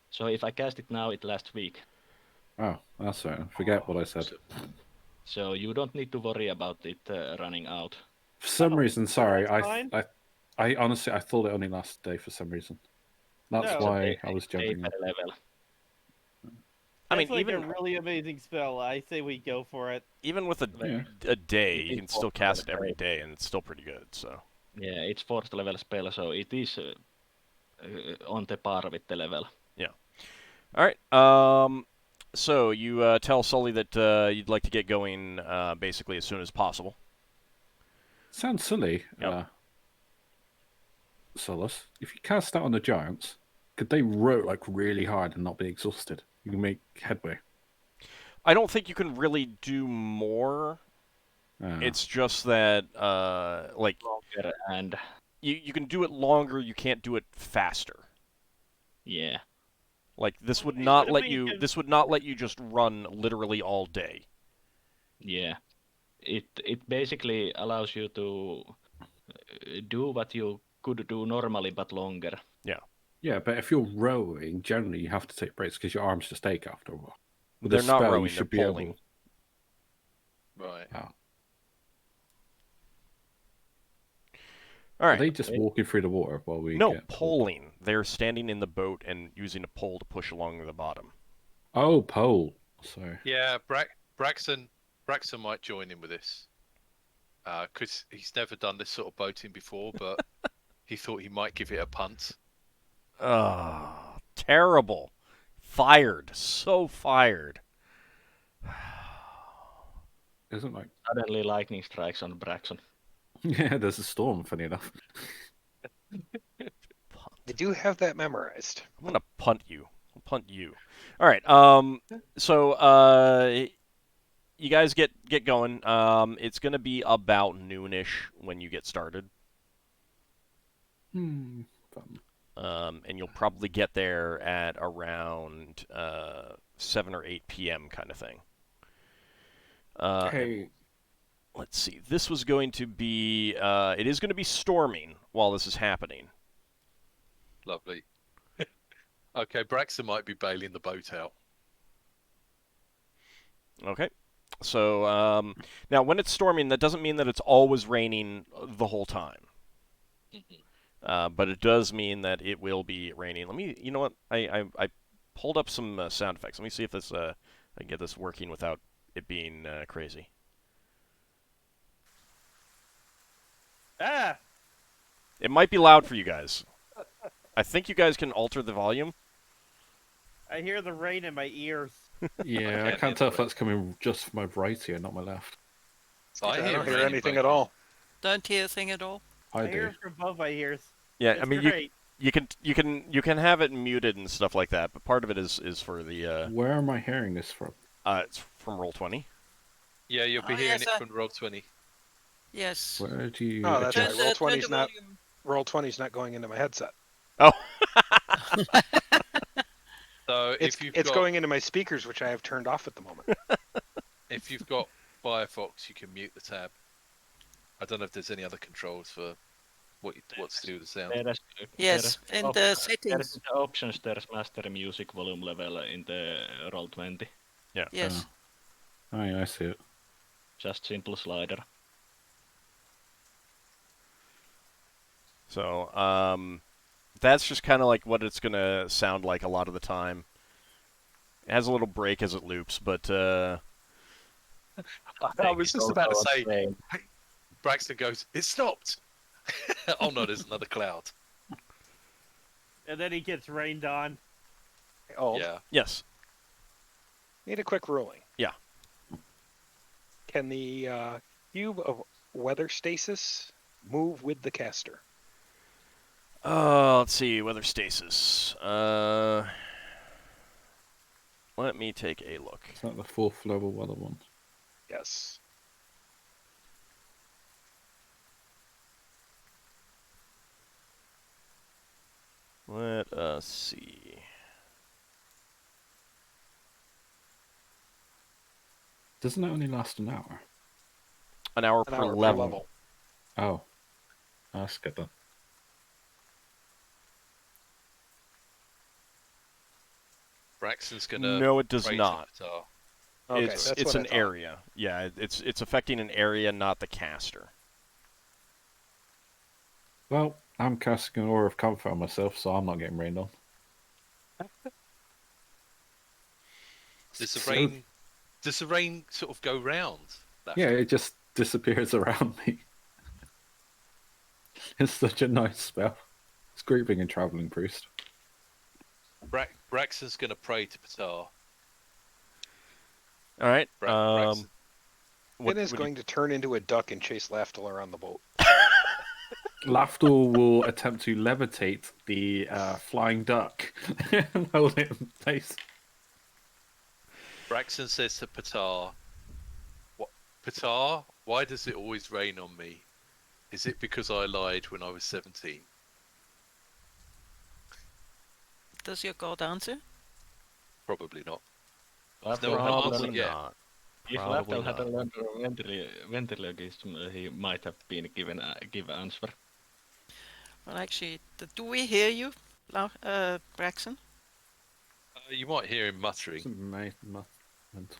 Speaker 2: So if I cast it now, it lasts week.
Speaker 3: Oh, that's right. Forget what I said.
Speaker 2: So you don't need to worry about it running out.
Speaker 3: For some reason, sorry,
Speaker 5: that's fine.
Speaker 3: I honestly I thought it only lasted a day for some reason. That's
Speaker 5: No.
Speaker 3: why I was
Speaker 2: Day
Speaker 3: jumping.
Speaker 2: per level.
Speaker 1: I mean,
Speaker 5: That's like
Speaker 1: even
Speaker 5: a really amazing spell. I say we go for it.
Speaker 1: even with
Speaker 3: Yeah.
Speaker 1: a day,
Speaker 2: It
Speaker 1: you
Speaker 2: is
Speaker 1: can still
Speaker 2: 4th
Speaker 1: cast it
Speaker 2: level
Speaker 1: every
Speaker 2: spell.
Speaker 1: day, and it's still pretty good. So
Speaker 2: Yeah, it's 4th level spell, so it is on the par with the level.
Speaker 1: all right. So you tell Sully that you'd like to get going basically as soon as possible.
Speaker 3: Sounds silly.
Speaker 1: Yep.
Speaker 3: Solas, if you cast that on the giants, could they row like really hard and not be exhausted? You can make headway.
Speaker 1: I don't think you can really do more. It's just that like
Speaker 2: Longer and
Speaker 1: you can do it longer. You can't do it faster.
Speaker 2: yeah.
Speaker 1: Like this would
Speaker 5: But
Speaker 1: not
Speaker 5: if
Speaker 1: let
Speaker 5: we
Speaker 1: you.
Speaker 5: can-
Speaker 1: This would not let you just run literally all day.
Speaker 2: Yeah, it basically allows you to do what you could do normally but longer.
Speaker 3: Yeah, but if you're rowing, generally you have to take breaks because your arms just ache after a while. With
Speaker 1: They're
Speaker 3: a
Speaker 1: not
Speaker 3: spell,
Speaker 1: rowing.
Speaker 3: you
Speaker 1: They're
Speaker 3: should be
Speaker 1: pulling.
Speaker 6: Right.
Speaker 3: Wow.
Speaker 1: All
Speaker 3: Are
Speaker 1: right.
Speaker 3: they just walking through the water while we
Speaker 1: No,
Speaker 3: get
Speaker 1: poling. They're standing in the boat and using a pole to push along the bottom.
Speaker 3: Oh, pole. Sorry.
Speaker 6: Yeah, Braxon might join in with this, because he's never done this sort of boating before, but he thought he might give it a punt.
Speaker 1: Oh, terrible. Fired. So fired.
Speaker 3: Isn't like
Speaker 2: Suddenly lightning strikes on Braxon.
Speaker 3: yeah, there's a storm. Funny enough.
Speaker 7: I do have that memorized.
Speaker 1: I'm gonna punt you. I'll punt you. All right. So you guys get going. It's gonna be about noonish when you get started.
Speaker 3: Fun.
Speaker 1: And you'll probably get there at around 7 or 8 p.m. kind of thing.
Speaker 3: Hey,
Speaker 1: Let's see. This was going to be. It is going to be storming while this is happening.
Speaker 6: Lovely. Okay, Braxon might be bailing the boat out.
Speaker 1: Okay. So now, when it's storming, that doesn't mean that it's always raining the whole time. But it does mean that it will be raining. Let me. You know what? I pulled up some sound effects. Let me see if this I can get this working without it being crazy.
Speaker 5: Ah!
Speaker 1: It might be loud for you guys. I think you guys can alter the volume.
Speaker 5: I hear the rain in my ears.
Speaker 3: yeah, I can't tell if that's coming just from my right ear, not my left.
Speaker 6: I
Speaker 7: I
Speaker 6: hear
Speaker 7: don't hear
Speaker 6: rain
Speaker 7: anything
Speaker 6: both.
Speaker 7: at all.
Speaker 4: Don't hear a thing at all.
Speaker 3: I
Speaker 5: hear
Speaker 3: do.
Speaker 5: it from both my ears.
Speaker 1: Yeah,
Speaker 5: It's
Speaker 1: I mean
Speaker 5: great.
Speaker 1: you can have it muted and stuff like that, but part of it is for the
Speaker 3: Where am I hearing this from?
Speaker 1: it's from Roll20.
Speaker 6: Yeah, you'll be
Speaker 4: Oh,
Speaker 6: hearing
Speaker 4: yes,
Speaker 6: it from Roll20.
Speaker 4: Yes.
Speaker 3: Where do you?
Speaker 7: Oh, that's
Speaker 3: adjust?
Speaker 7: right.
Speaker 4: Turn
Speaker 7: Roll20's
Speaker 4: the
Speaker 7: not
Speaker 4: volume.
Speaker 7: Roll20's not going into my headset.
Speaker 1: Oh.
Speaker 6: So
Speaker 7: It's
Speaker 6: if you've
Speaker 7: it's
Speaker 6: got
Speaker 7: going into my speakers, which I have turned off at the moment.
Speaker 6: if you've got Firefox, you can mute the tab. I don't know if there's any other controls for what's to do with the sound.
Speaker 4: Yes, in the
Speaker 2: There's
Speaker 4: settings.
Speaker 2: the options, there's master music volume level in the Roll20.
Speaker 4: Yes.
Speaker 3: Oh, yeah, I see it.
Speaker 2: Just simple slider.
Speaker 1: So, that's just kind of like what it's going to sound like a lot of the time. It has a little break as it loops, but
Speaker 6: I was just about to say, hey, Braxton goes, it stopped. Oh no, there's another cloud.
Speaker 5: And then he gets rained on.
Speaker 7: Oh,
Speaker 6: Yeah.
Speaker 1: yes.
Speaker 7: need a quick ruling.
Speaker 1: Yeah.
Speaker 7: Can the cube of weather stasis move with the caster?
Speaker 1: Let's see, weather stasis. Let me take a look.
Speaker 3: Is that the 4th level weather one?
Speaker 7: Yes.
Speaker 1: Let us see.
Speaker 3: Doesn't it only last an hour?
Speaker 1: An hour
Speaker 7: An
Speaker 1: per
Speaker 7: hour per
Speaker 1: level.
Speaker 3: Oh. That's good then.
Speaker 6: Braxton's gonna.
Speaker 1: No, it does
Speaker 6: pray to
Speaker 1: not.
Speaker 6: Patar.
Speaker 7: Okay,
Speaker 1: it's
Speaker 7: that's
Speaker 1: it's
Speaker 7: what I
Speaker 1: an
Speaker 7: thought.
Speaker 1: area. Yeah, it's affecting an area, not the caster.
Speaker 3: Well, I'm casting an Aura of Comfort on myself, so I'm not getting rained on.
Speaker 6: Does the
Speaker 3: So-
Speaker 6: rain? Does the rain sort of go round?
Speaker 3: Yeah, it just disappears around me. It's such a nice spell. It's great being a traveling priest.
Speaker 6: Braxton's gonna pray to Patar.
Speaker 1: All right.
Speaker 6: Braxton.
Speaker 1: What,
Speaker 7: Finn is
Speaker 1: what do
Speaker 7: going to turn into a duck and chase Lafdul around the boat.
Speaker 3: Lafdul will attempt to levitate the flying duck and hold it in place.
Speaker 6: Braxton says to Patar, "What, Patar? Why does it always rain on me? Is it because I lied when I was 17?"
Speaker 4: Does your god answer?
Speaker 6: Probably not.
Speaker 2: After
Speaker 6: No,
Speaker 1: Probably
Speaker 6: answer yet.
Speaker 1: not.
Speaker 2: If
Speaker 1: Probably
Speaker 2: Lafdul had
Speaker 1: not.
Speaker 2: learned ventriloquism, he might have been given give answer.
Speaker 4: Well, actually, do we hear you, Braxon?
Speaker 6: You might hear him muttering.
Speaker 3: Mental.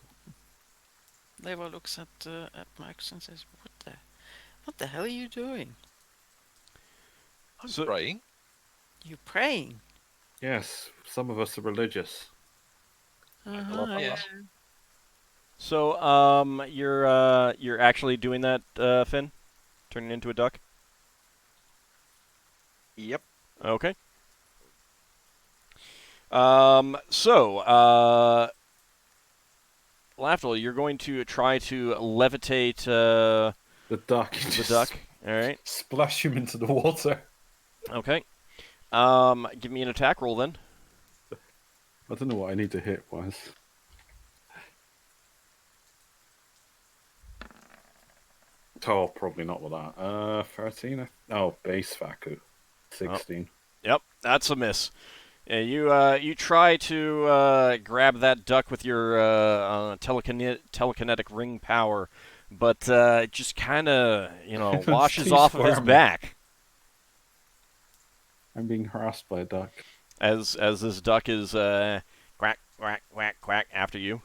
Speaker 4: Leva looks at Max and says, "What the hell are you doing?
Speaker 6: I'm
Speaker 1: So-
Speaker 6: praying.
Speaker 4: You praying?"
Speaker 3: Yes, some of us are religious.
Speaker 6: Yeah.
Speaker 1: So, you're actually doing that, Finn? Turning into a duck?
Speaker 7: Yep.
Speaker 1: Okay. Lafdul, you're going to try to levitate
Speaker 3: The duck.
Speaker 1: the duck. All right.
Speaker 3: Splash him into the water.
Speaker 1: Okay. Give me an attack roll then.
Speaker 3: I don't know what I need to hit was. Oh, probably not with that. 13. Oh, base Faku. 16.
Speaker 1: Yep, that's a miss. Yeah, you try to grab that duck with your telekinetic ring power, but it just kind of washes
Speaker 3: too
Speaker 1: off of his
Speaker 3: squirmy.
Speaker 1: back
Speaker 3: I'm being harassed by a duck.
Speaker 1: as this duck is quack quack quack quack after you.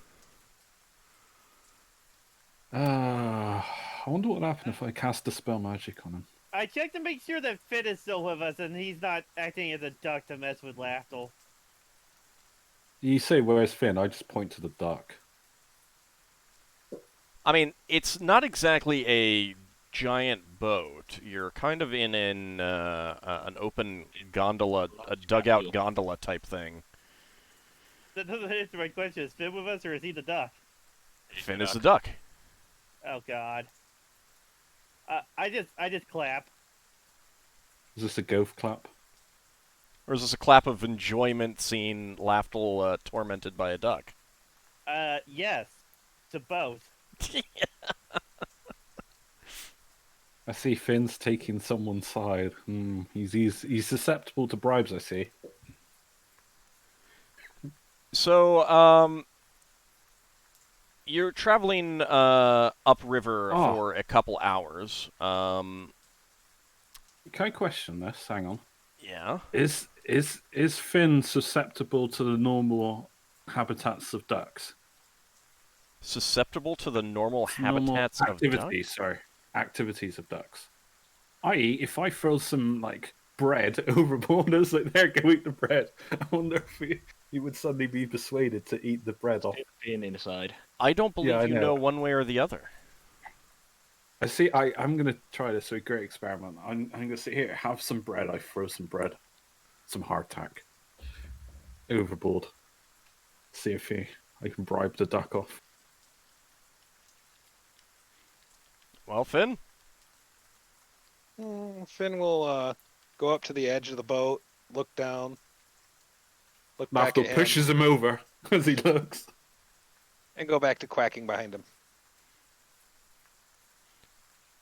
Speaker 3: I wonder what would happen if I cast Dispel Magic on him.
Speaker 5: I checked to make sure that Finn is still with us and he's not acting as a duck to mess with Lafdul.
Speaker 3: You say, where's Finn? I just point to the duck.
Speaker 1: I mean, it's not exactly a giant boat. You're kind of in an open gondola, a dugout gondola type thing.
Speaker 5: That doesn't answer my question. Is Finn with us or is he the duck?
Speaker 1: Finn is the duck.
Speaker 5: Oh God. I just clap.
Speaker 3: Is this a ghost clap?
Speaker 1: Or is this a clap of enjoyment seeing Lafdul tormented by a duck?
Speaker 5: Yes. To both.
Speaker 3: I see Finn's taking someone's side. He's susceptible to bribes, I see.
Speaker 1: So, you're traveling upriver
Speaker 3: Oh.
Speaker 1: for a couple hours.
Speaker 3: Can I question this? Hang on.
Speaker 1: Yeah.
Speaker 3: Is Finn susceptible to the normal habitats of ducks?
Speaker 1: Susceptible to the normal
Speaker 3: Normal
Speaker 1: habitats of
Speaker 3: activities,
Speaker 1: ducks?
Speaker 3: sorry. Activities of ducks. I.e., if I throw some, like, bread overboard, it's like, there, go eat the bread. I wonder if he would suddenly be persuaded to eat the bread off.
Speaker 2: Being inside.
Speaker 1: I don't believe
Speaker 3: Yeah, I
Speaker 1: you
Speaker 3: know.
Speaker 1: know one way or the other.
Speaker 3: I see. I'm gonna try this. A great experiment. I'm gonna sit here, have some bread. I throw some bread, some hardtack overboard. See if I can bribe the duck off.
Speaker 1: Well, Finn?
Speaker 7: Finn will go up to the edge of the boat, look down, look back
Speaker 3: Lafdul
Speaker 7: at him,
Speaker 3: pushes him over as he looks.
Speaker 7: and go back to quacking behind him.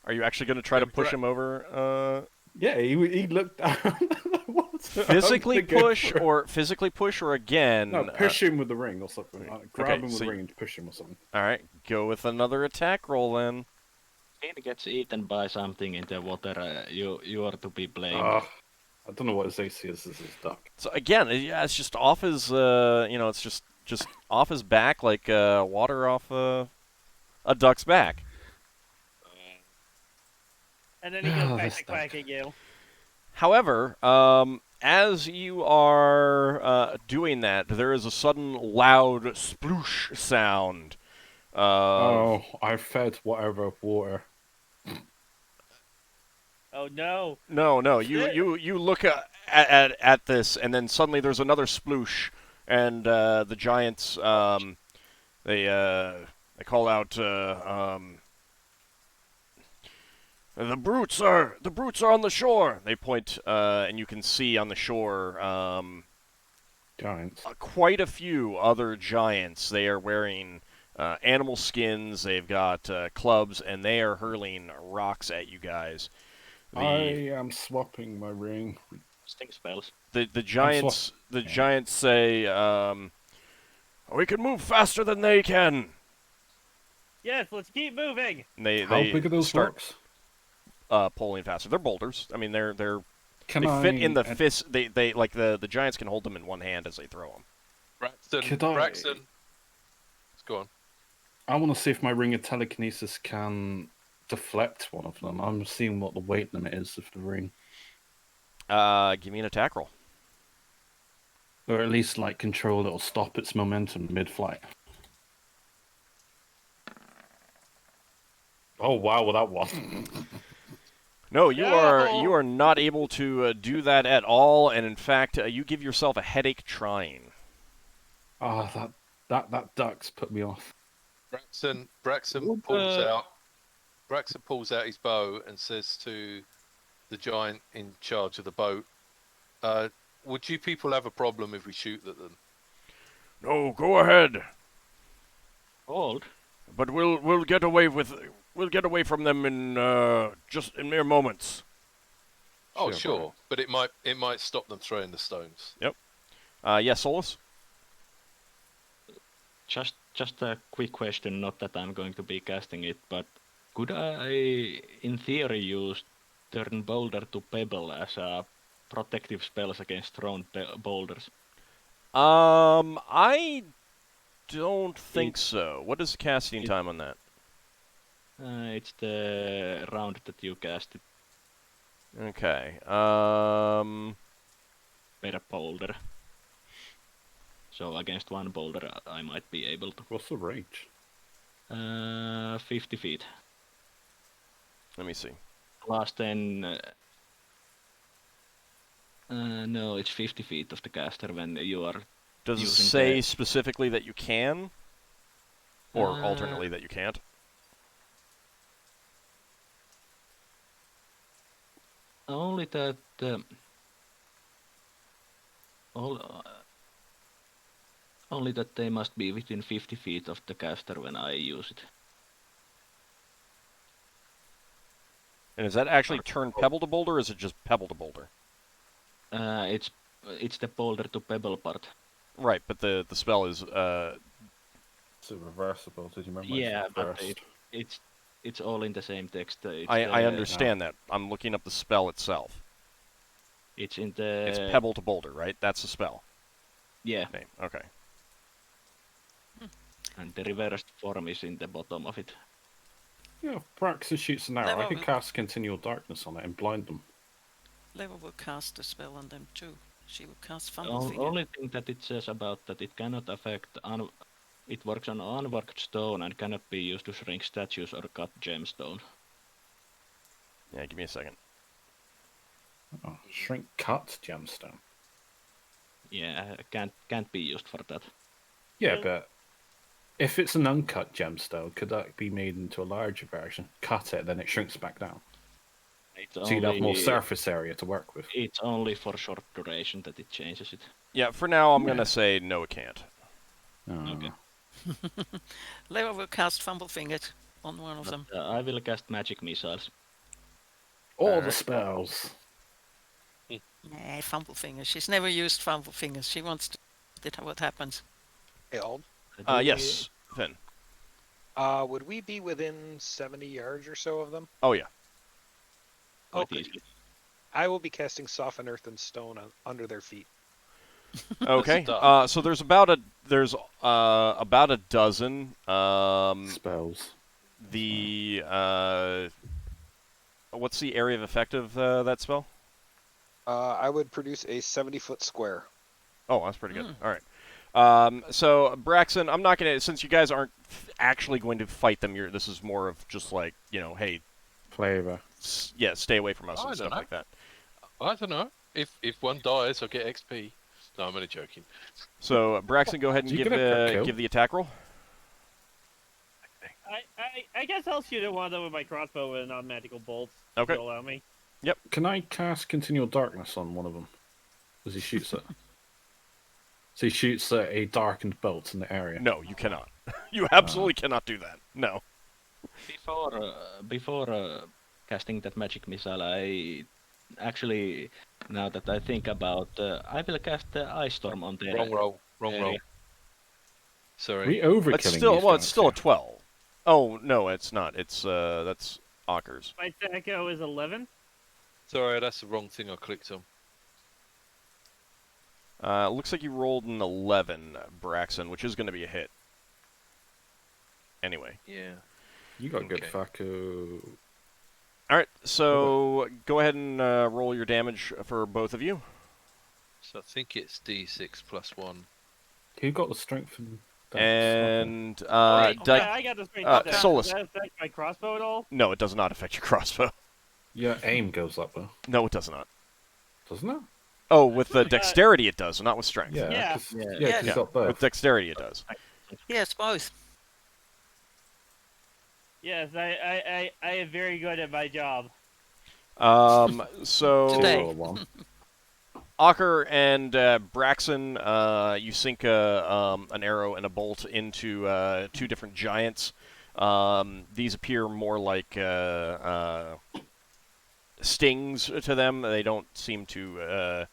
Speaker 1: Are you actually going to try to push him over?
Speaker 3: Yeah, he looked down.
Speaker 1: Physically push or again?
Speaker 3: No, push him with the ring or something. Grab him with
Speaker 1: so
Speaker 3: the ring and push him or something.
Speaker 1: All right, go with another attack roll then.
Speaker 2: If he gets eaten by something in the water, you are to be blamed.
Speaker 3: I don't know what his AC is. This is duck.
Speaker 1: So again, yeah, it's just off his, it's just off his back like water off a duck's back.
Speaker 5: And then he goes back to quacking you.
Speaker 1: However, as you are doing that, there is a sudden loud sploosh sound.
Speaker 3: I fed whatever water.
Speaker 5: Oh no!
Speaker 1: No. You look at this, and then suddenly there's another sploosh, and the giants they call out the brutes are on the shore. They point, and you can see on the shore
Speaker 3: Giants.
Speaker 1: quite a few other giants. They are wearing animal skins. They've got clubs, and they are hurling rocks at you guys.
Speaker 3: I am swapping my ring.
Speaker 2: Casting spells.
Speaker 1: The giants say, "We can move faster than they can."
Speaker 5: Yes, let's keep moving.
Speaker 1: And they
Speaker 3: How big are those
Speaker 1: start
Speaker 3: rocks?
Speaker 1: pulling faster. They're boulders. I mean, they
Speaker 3: Can
Speaker 1: fit in the
Speaker 3: I-
Speaker 1: fist. They like the giants can hold them in one hand as they throw them.
Speaker 6: Braxon. Let's go on.
Speaker 3: I want to see if my ring of telekinesis can deflect one of them. I'm seeing what the weight limit is of the ring.
Speaker 1: Give me an attack roll.
Speaker 3: Or at least, like, control it or stop its momentum mid-flight. Oh, wow, well, that wasn't.
Speaker 1: No, you are not able to do that at all, and in fact, you give yourself a headache trying.
Speaker 3: That duck's put me off.
Speaker 6: Braxon pulls out his bow and says to the giant in charge of the boat, would you people have a problem if we shoot at them?
Speaker 1: No, go ahead.
Speaker 2: Old.
Speaker 1: But we'll get away from them in just in mere moments.
Speaker 6: Oh, sure. But it might stop them throwing the stones.
Speaker 1: Yep. Yes, Solas?
Speaker 2: Just a quick question, not that I'm going to be casting it, but could I, in theory, use turn boulder to pebble as a protective spells against thrown boulders?
Speaker 1: I don't think so. What is the casting time on that?
Speaker 2: It's the round that you cast it
Speaker 1: Okay.
Speaker 2: per boulder. So against one boulder, I might be able to.
Speaker 3: What's the range?
Speaker 2: 50 feet.
Speaker 1: Let me see.
Speaker 2: Plus 10. No, it's 50 feet of the caster when you are.
Speaker 1: Does it
Speaker 2: using
Speaker 1: say
Speaker 2: the-
Speaker 1: specifically that you can? Or alternately that you can't?
Speaker 2: Only that. Only that they must be within 50 feet of the caster when I use it.
Speaker 1: And is that actually turn pebble to boulder, or is it just pebble to boulder?
Speaker 2: It's the boulder to pebble part.
Speaker 1: Right, but the spell is
Speaker 3: It's reversible. Did you remember?
Speaker 2: Yeah, but
Speaker 3: first?
Speaker 2: it's all in the same text. It's
Speaker 1: I understand that. I'm looking up the spell itself.
Speaker 2: It's in the.
Speaker 1: It's Pebble to Boulder, right? That's the spell
Speaker 2: Yeah,
Speaker 1: name. Okay.
Speaker 2: and the reversed form is in the bottom of it.
Speaker 3: Yeah, if Braxon shoots an arrow, I
Speaker 4: Never
Speaker 3: could
Speaker 4: will.
Speaker 3: cast Continual Darkness on it and blind them.
Speaker 4: Leva will cast a spell on them too. She will cast
Speaker 2: The
Speaker 4: Fumble Finger.
Speaker 2: only thing that it says about that it cannot affect. It works on unworked stone and cannot be used to shrink statues or cut gemstone.
Speaker 1: Yeah, give me a second.
Speaker 3: Oh, shrink cut gemstone.
Speaker 2: Yeah, can't be used for that.
Speaker 3: Yeah, but if it's an uncut gemstone, could that be made into a larger version? Cut it, then it shrinks back down.
Speaker 2: It's
Speaker 3: So you'd have more surface area to work with.
Speaker 2: It's only for short duration that it changes it.
Speaker 1: Yeah, for now I'm gonna say no, it can't.
Speaker 2: Okay.
Speaker 4: Leva will cast Fumble Finger on one of them.
Speaker 2: I will cast magic missiles.
Speaker 3: All the spells.
Speaker 4: Nah, Fumble Finger. She's never used Fumble Fingers. She wants to see what happens.
Speaker 7: Hey, Ald,
Speaker 1: Yes, Finn.
Speaker 7: would we be within 70 yards or so of them?
Speaker 1: Oh yeah.
Speaker 2: Quite
Speaker 7: Okay.
Speaker 2: easily.
Speaker 7: I will be casting Soften Earth and Stone under their feet.
Speaker 1: Okay.
Speaker 6: That's
Speaker 1: So there's about a dozen.
Speaker 3: Spells.
Speaker 1: What's the area of effect of that spell?
Speaker 7: I would produce a 70-foot square.
Speaker 1: Oh, that's pretty good. All right. So Braxon, I'm not gonna, since you guys aren't actually going to fight them. This is more of just like, hey,
Speaker 3: Flavor.
Speaker 1: yeah, stay away from us
Speaker 6: I
Speaker 1: and
Speaker 6: don't
Speaker 1: stuff
Speaker 6: know.
Speaker 1: like that.
Speaker 6: I don't know. If one dies, I'll get XP. No, I'm only joking.
Speaker 1: So Braxon, go ahead and
Speaker 3: So you
Speaker 1: give
Speaker 3: get a crit kill.
Speaker 1: give the attack roll.
Speaker 5: I guess I'll shoot at one of them with my crossbow with non-magical bolts.
Speaker 1: Okay.
Speaker 5: If you'll allow me.
Speaker 3: Can I cast Continual Darkness on one of them? As he shoots it. So he shoots a darkened bolt in the area.
Speaker 1: No, you cannot. You absolutely cannot do that. No.
Speaker 2: Before casting that magic missile, I actually, now that I think about, I will cast the Ice Storm on the
Speaker 6: Wrong roll. Wrong roll.
Speaker 2: area.
Speaker 6: Sorry.
Speaker 3: We overkilling
Speaker 1: It's still
Speaker 3: these
Speaker 1: well. It's
Speaker 3: guys
Speaker 1: still a
Speaker 3: here.
Speaker 1: 12. Oh no, it's not. It's that's Ockar's.
Speaker 5: My echo is 11.
Speaker 6: Sorry, that's the wrong thing I clicked on.
Speaker 1: Looks like you rolled an 11, Braxon, which is going to be a hit. Anyway.
Speaker 6: Yeah.
Speaker 3: You got good
Speaker 6: Okay.
Speaker 3: Faku.
Speaker 1: All right. So go ahead and roll your damage for both of you.
Speaker 6: So I think it's D6 plus 1.
Speaker 3: Who got the strength and dex?
Speaker 1: And
Speaker 5: Wait,
Speaker 1: Di-
Speaker 5: I got this great.
Speaker 1: Solas.
Speaker 5: Does that affect my crossbow at all?
Speaker 1: no, it does not affect your crossbow.
Speaker 3: Your aim goes up though,
Speaker 1: No, it does not.
Speaker 3: doesn't it?
Speaker 1: Oh, with the dexterity it does, not with strength.
Speaker 3: Yeah.
Speaker 5: Yeah.
Speaker 3: 'Cause-
Speaker 2: Yeah.
Speaker 3: yeah, 'cause
Speaker 1: Yeah,
Speaker 3: you got both.
Speaker 1: with dexterity it does.
Speaker 4: Yes, both.
Speaker 5: Yes, I am very good at my job.
Speaker 1: So
Speaker 4: Today.
Speaker 3: Roll a one.
Speaker 1: Ockar and Braxon, you sink an arrow and a bolt into two different giants. These appear more like stings to them. They don't seem to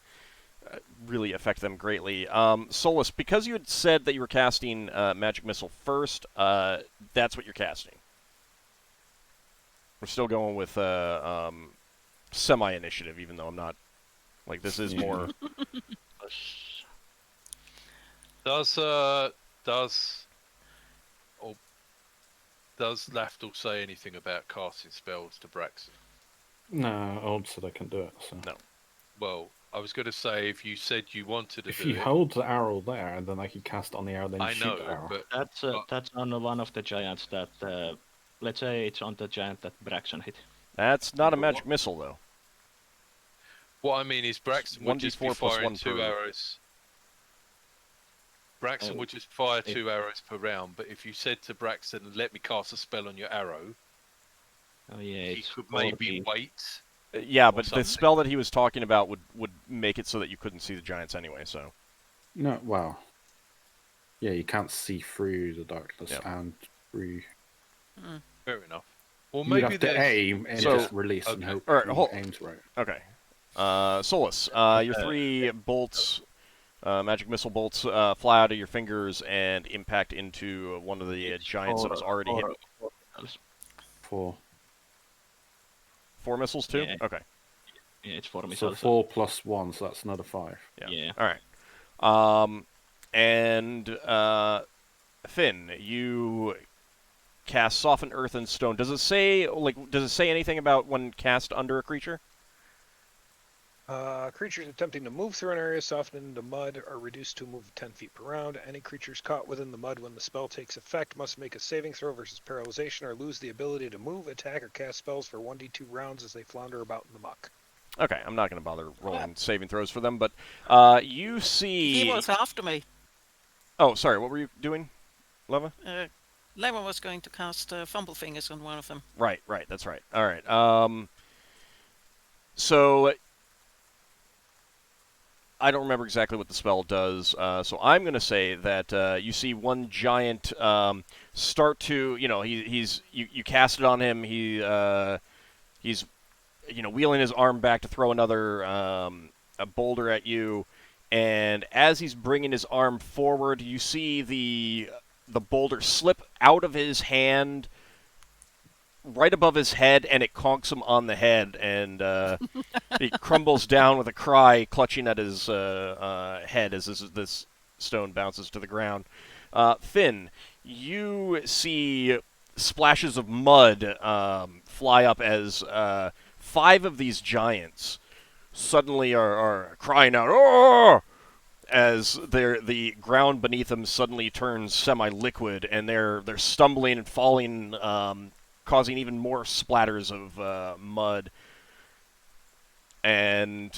Speaker 1: really affect them greatly. Solas, because you had said that you were casting Magic Missile first, that's what you're casting. We're still going with semi-initiative, even though I'm not. Like, this is more.
Speaker 6: Does Lafdul say anything about casting spells to Braxon?
Speaker 3: No, Old said I can do it. So.
Speaker 1: No.
Speaker 6: Well, I was going to say if you said you wanted to
Speaker 3: If
Speaker 6: do
Speaker 3: you
Speaker 6: it,
Speaker 3: hold the arrow there, then I can cast on the arrow, then
Speaker 6: I
Speaker 3: shoot
Speaker 6: know,
Speaker 3: the arrow.
Speaker 6: but
Speaker 2: That's on one of the giants that, let's say it's on the giant that Braxon hit.
Speaker 1: That's not a magic missile, though.
Speaker 6: what I mean is Braxon would just be
Speaker 1: 1d4 plus
Speaker 6: firing
Speaker 1: 1
Speaker 6: two
Speaker 1: per-
Speaker 6: arrows. Braxon
Speaker 2: Oh.
Speaker 6: would just fire
Speaker 2: If-
Speaker 6: 2 arrows per round, but if you said to Braxton, "Let me cast a spell on your arrow,"
Speaker 2: Oh yeah,
Speaker 6: he
Speaker 2: it's
Speaker 6: could maybe
Speaker 2: 40.
Speaker 6: wait.
Speaker 1: Yeah,
Speaker 6: Or
Speaker 1: but the
Speaker 6: something.
Speaker 1: spell that he was talking about would make it so that you couldn't see the giants anyway, so.
Speaker 3: No, well. Yeah, you can't see through the darkness
Speaker 1: Yeah.
Speaker 3: and through.
Speaker 6: Fair enough. Well,
Speaker 3: You'd
Speaker 6: maybe
Speaker 3: have to
Speaker 6: there's.
Speaker 3: aim and
Speaker 1: So-
Speaker 3: just release and
Speaker 6: okay.
Speaker 3: hope
Speaker 1: Alright,
Speaker 3: you
Speaker 1: hold-
Speaker 3: aims right.
Speaker 1: Okay. Solas, your 3 bolts Magic missile bolts fly out of your fingers and impact into one of the giants that was already hit.
Speaker 2: 4 missiles.
Speaker 3: 4.
Speaker 1: 4 missiles too?
Speaker 2: Yeah.
Speaker 1: Okay.
Speaker 2: Yeah, it's 4
Speaker 3: So
Speaker 2: missiles.
Speaker 3: 4 plus 1, so that's another 5.
Speaker 2: Yeah.
Speaker 1: All right. And Finn, you cast Soften Earth and Stone. Does it say anything about when cast under a creature?
Speaker 7: Creatures attempting to move through an area softened into mud are reduced to a move of 10 feet per round. Any creatures caught within the mud when the spell takes effect must make a saving throw versus paralyzation or lose the ability to move, attack, or cast spells for 1d2 rounds as they flounder about in the muck.
Speaker 1: Okay, I'm not going to bother rolling saving throws for them, but you see...
Speaker 4: He was after me.
Speaker 1: Oh, sorry, what were you doing, Leva?
Speaker 4: Leva was going to cast Fumble Fingers on one of them.
Speaker 1: Right, that's right. All right. So I don't remember exactly what the spell does, so I'm going to say that you see one giant start to, you cast it on him. He's wheeling his arm back to throw another a boulder at you, and as he's bringing his arm forward, you see the boulder slip out of his hand right above his head, and it conks him on the head, and he crumbles down with a cry, clutching at his head as this stone bounces to the ground. Finn, you see splashes of mud fly up as 5 of these giants suddenly are crying out, "Oh!" as the ground beneath them suddenly turns semi-liquid, and they're stumbling and falling, causing even more splatters of mud. And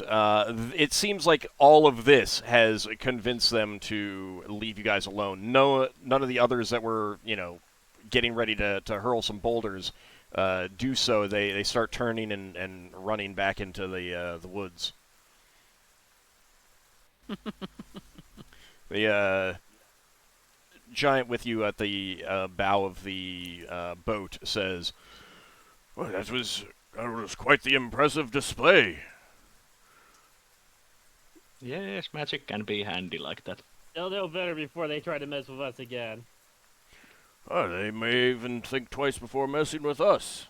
Speaker 1: it seems like all of this has convinced them to leave you guys alone. None of the others that were, getting ready to hurl some boulders do so. They start turning and running back into the woods. The giant with you at the bow of the boat says, "Well, that was quite the impressive display."
Speaker 2: Yes, magic can be handy like that.
Speaker 5: They'll know better before they try to mess with us again.
Speaker 1: Oh, they may even think twice before messing with us.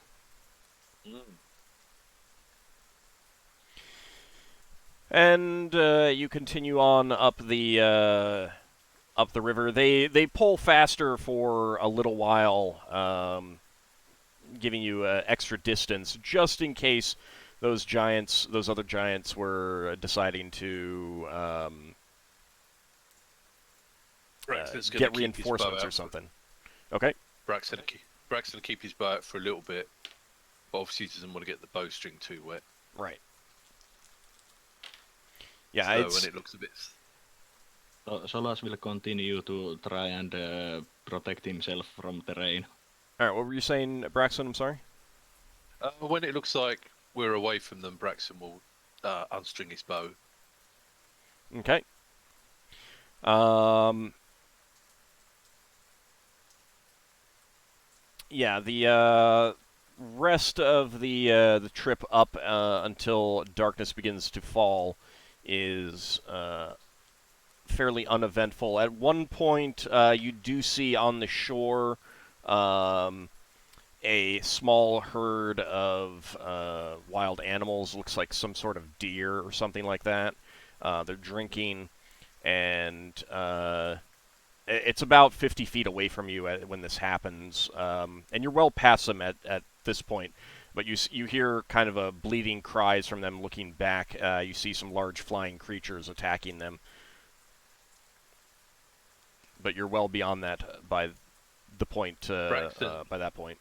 Speaker 1: And you continue on up the river. They pull faster for a little while, giving you extra distance, just in case those other giants, were deciding to get reinforcements or something. Okay.
Speaker 6: Braxon keep his bow out for a little bit, but obviously he doesn't want to get the bowstring too wet.
Speaker 1: Right. Yeah,
Speaker 6: so when it looks a bit...
Speaker 2: Solas will continue to try and protect himself from the rain.
Speaker 1: All right, what were you saying, Braxon? I'm sorry?
Speaker 6: When it looks like we're away from them, Braxon will unstring his bow.
Speaker 1: Okay. Yeah, the rest of the trip up until darkness begins to fall is fairly uneventful. At one point, you do see on the shore a small herd of wild animals. Looks like some sort of deer or something like that. They're drinking, and it's about 50 feet away from you when this happens, and you're well past them at this point. But you hear kind of a bleeding cries from them looking back. You see some large flying creatures attacking them. But you're well beyond that by the point. By that point,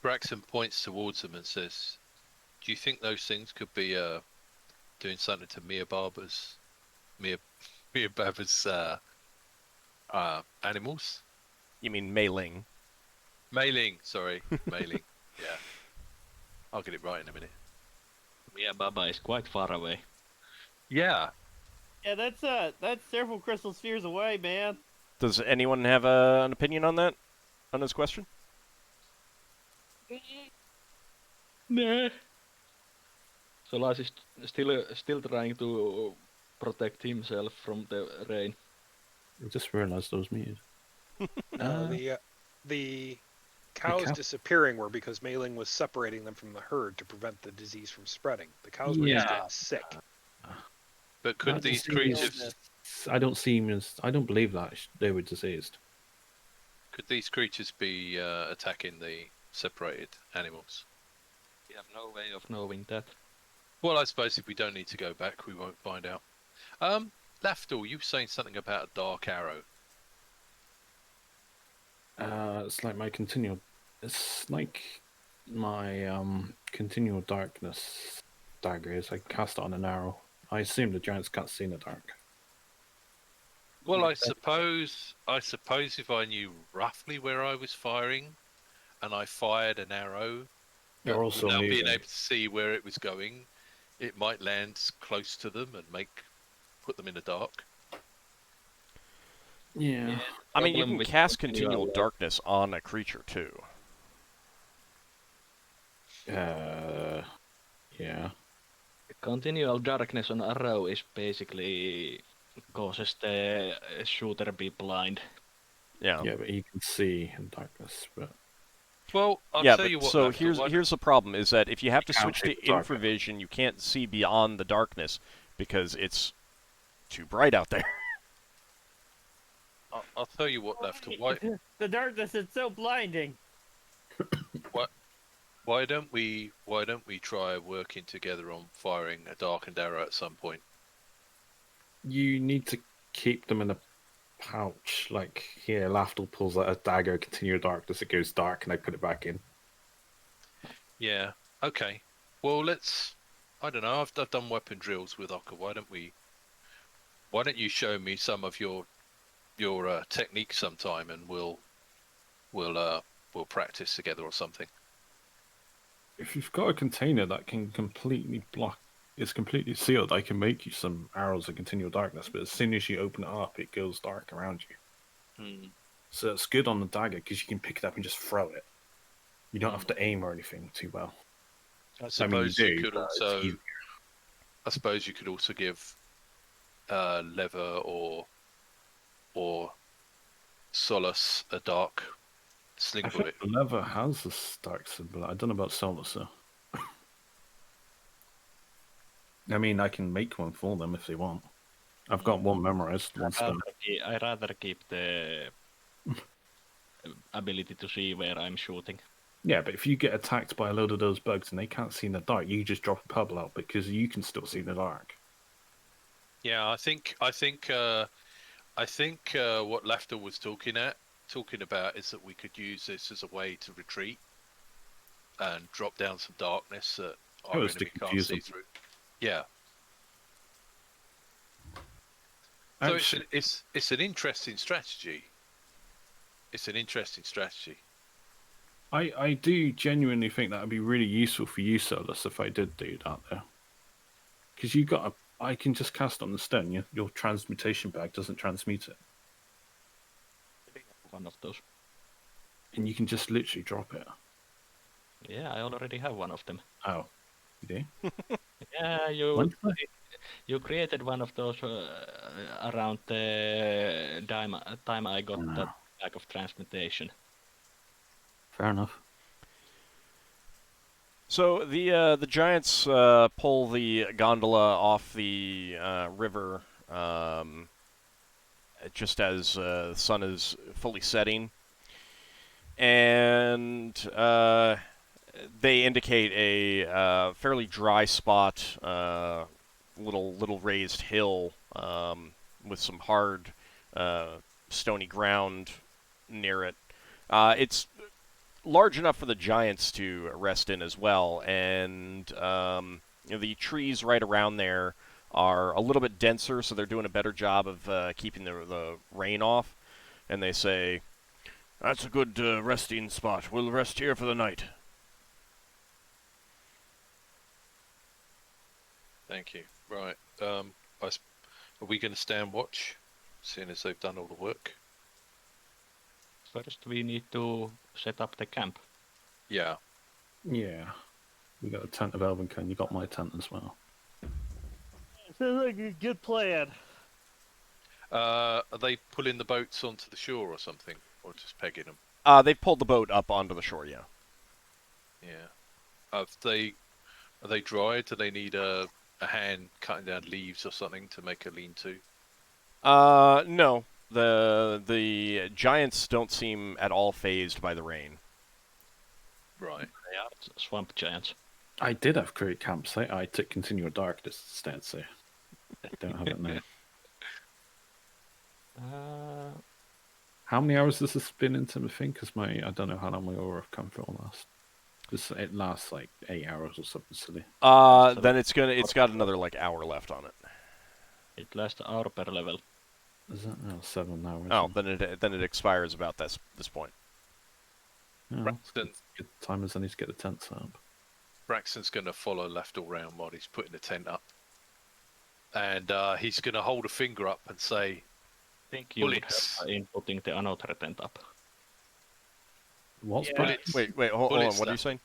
Speaker 6: Braxon points towards them and says, "Do you think those things could be doing something to Miababa's animals?"
Speaker 1: You mean Mei-Ling?
Speaker 6: Mei-Ling, sorry, Mei-Ling. Yeah, I'll get it right in a minute.
Speaker 2: Miababa is quite far away.
Speaker 6: Yeah.
Speaker 5: Yeah, that's several crystal spheres away, man.
Speaker 1: Does anyone have an opinion on that? On this question?
Speaker 2: Nah. Solas is still trying to protect himself from the rain.
Speaker 3: I just realised I was muted.
Speaker 7: No, the cows
Speaker 3: cow-
Speaker 7: disappearing were because Mailing was separating them from the herd to prevent the disease from spreading. The cows were just getting sick.
Speaker 6: But could
Speaker 3: That
Speaker 6: these
Speaker 3: disease-
Speaker 6: creatures
Speaker 3: I don't see him as. I don't believe that they were diseased.
Speaker 6: could these creatures be attacking the separated animals?
Speaker 2: We have no way of knowing that.
Speaker 6: Well, I suppose if we don't need to go back, we won't find out. Lafdul, you were saying something about a dark arrow.
Speaker 3: It's like my continual. It's like my continual darkness dagger is. I cast it on an arrow. I assume the giants can't see in the dark.
Speaker 6: Well, I suppose if I knew roughly where I was firing, and I fired an arrow,
Speaker 3: You're also
Speaker 6: without being
Speaker 3: moving.
Speaker 6: able to see where it was going, it might land close to them and put them in the dark.
Speaker 3: Yeah.
Speaker 1: I mean, you
Speaker 2: Problem
Speaker 1: can
Speaker 2: with
Speaker 1: cast
Speaker 2: continual
Speaker 1: continual darkness on a creature too.
Speaker 3: Yeah.
Speaker 2: Continual darkness on arrow is basically causes the shooter be blind.
Speaker 1: Yeah.
Speaker 3: Yeah, but you can see in darkness. But
Speaker 6: Well, I'll
Speaker 1: yeah,
Speaker 6: tell
Speaker 1: but
Speaker 6: you what.
Speaker 1: so
Speaker 6: Lafdul,
Speaker 1: here's the problem: is that if you have to
Speaker 3: can't
Speaker 1: switch to
Speaker 3: see the darkness.
Speaker 1: infravision, you can't see beyond the darkness because it's too bright out there.
Speaker 6: I'll tell you what, Lafdul. Why
Speaker 5: The darkness is so blinding.
Speaker 6: why don't we try working together on firing a darkened arrow at some point?
Speaker 3: you need to keep them in a pouch. Like here, Lafdul pulls out a dagger, continual darkness, it goes dark, and I put it back in.
Speaker 6: Yeah. Okay. Well, let's. I don't know. I've done weapon drills with Ockar. Why don't you show me some of your technique sometime, and we'll practice together or something.
Speaker 3: If you've got a container that can completely block, it's completely sealed, I can make you some arrows of continual darkness, but as soon as you open it up, it goes dark around you. So it's good on the dagger because you can pick it up and just throw it. You don't have to aim or anything too well.
Speaker 6: I suppose
Speaker 3: you
Speaker 6: you
Speaker 3: do,
Speaker 6: could
Speaker 3: but it's
Speaker 6: also.
Speaker 3: easier.
Speaker 6: I suppose you could also give Lever or Solas a dark sling
Speaker 3: I
Speaker 6: bullet.
Speaker 3: think Lever has a dark symbol. I don't know about Solas though. I mean, I can make one for them if they want. I've got one memorized. One spell.
Speaker 2: I rather keep the ability to see where I'm shooting.
Speaker 3: Yeah, but if you get attacked by a load of those bugs and they can't see in the dark, you just drop a pebble out because you can still see in the dark.
Speaker 6: Yeah, I think what Lafdul was talking about is that we could use this as a way to retreat and drop down some darkness that our
Speaker 3: was to
Speaker 6: enemy can't
Speaker 3: confuse
Speaker 6: see
Speaker 3: them.
Speaker 6: through. Yeah. So it's an interesting strategy.
Speaker 3: I do genuinely think that would be really useful for you, Solas, if I did do that though. Because I can just cast on the stone. Your transmutation bag doesn't transmute it.
Speaker 2: One of those.
Speaker 3: And you can just literally drop it.
Speaker 2: Yeah, I already have one of them.
Speaker 3: Oh, you do?
Speaker 2: Yeah, you created one of those around the time I got that bag of transmutation.
Speaker 3: Fair enough.
Speaker 1: So the giants pull the gondola off the river just as the sun is fully setting, and they indicate a fairly dry spot, little raised hill with some hard stony ground near it. It's large enough for the giants to rest in as well, and the trees right around there are a little bit denser, so they're doing a better job of keeping the rain off. And they say, "That's a good resting spot. We'll rest here for the night."
Speaker 6: Thank you. Right. Are we going to stand watch, seeing as they've done all the work?
Speaker 2: First, we need to set up the camp.
Speaker 6: Yeah.
Speaker 3: Yeah. We got a tent of Elven Ken. You got my tent as well.
Speaker 5: Sounds like a good plan.
Speaker 6: Are they pulling the boats onto the shore or something, or just pegging them?
Speaker 1: They've pulled the boat up onto the shore, yeah.
Speaker 6: Yeah. Are they dry? Do they need a hand cutting down leaves or something to make a lean-to?
Speaker 1: No. The giants don't seem at all phased by the rain.
Speaker 6: Right.
Speaker 2: They are swamp giants.
Speaker 3: I did have Cleric campsite. I took Continual Darkness instead, so I don't have it now. How many hours has this been into the thing? Because I don't know how long my aura of comfort will last. It lasts like 8 hours or something silly.
Speaker 1: Then it's got another like hour left on it.
Speaker 2: It lasts an hour per level.
Speaker 3: Is that 7 hours?
Speaker 1: Oh, then it expires about this point.
Speaker 3: Oh,
Speaker 6: Braxton,
Speaker 3: good time as I need to get the tent set up.
Speaker 6: Braxton's going to follow Lafdul round while he's putting the tent up. And he's going to hold a finger up and say,
Speaker 2: I think you would
Speaker 6: bullets.
Speaker 2: help in putting the another tent up.
Speaker 3: What's
Speaker 5: Yeah.
Speaker 3: Braxton?
Speaker 1: Wait, hold on.
Speaker 6: Bullets,
Speaker 1: What are you saying?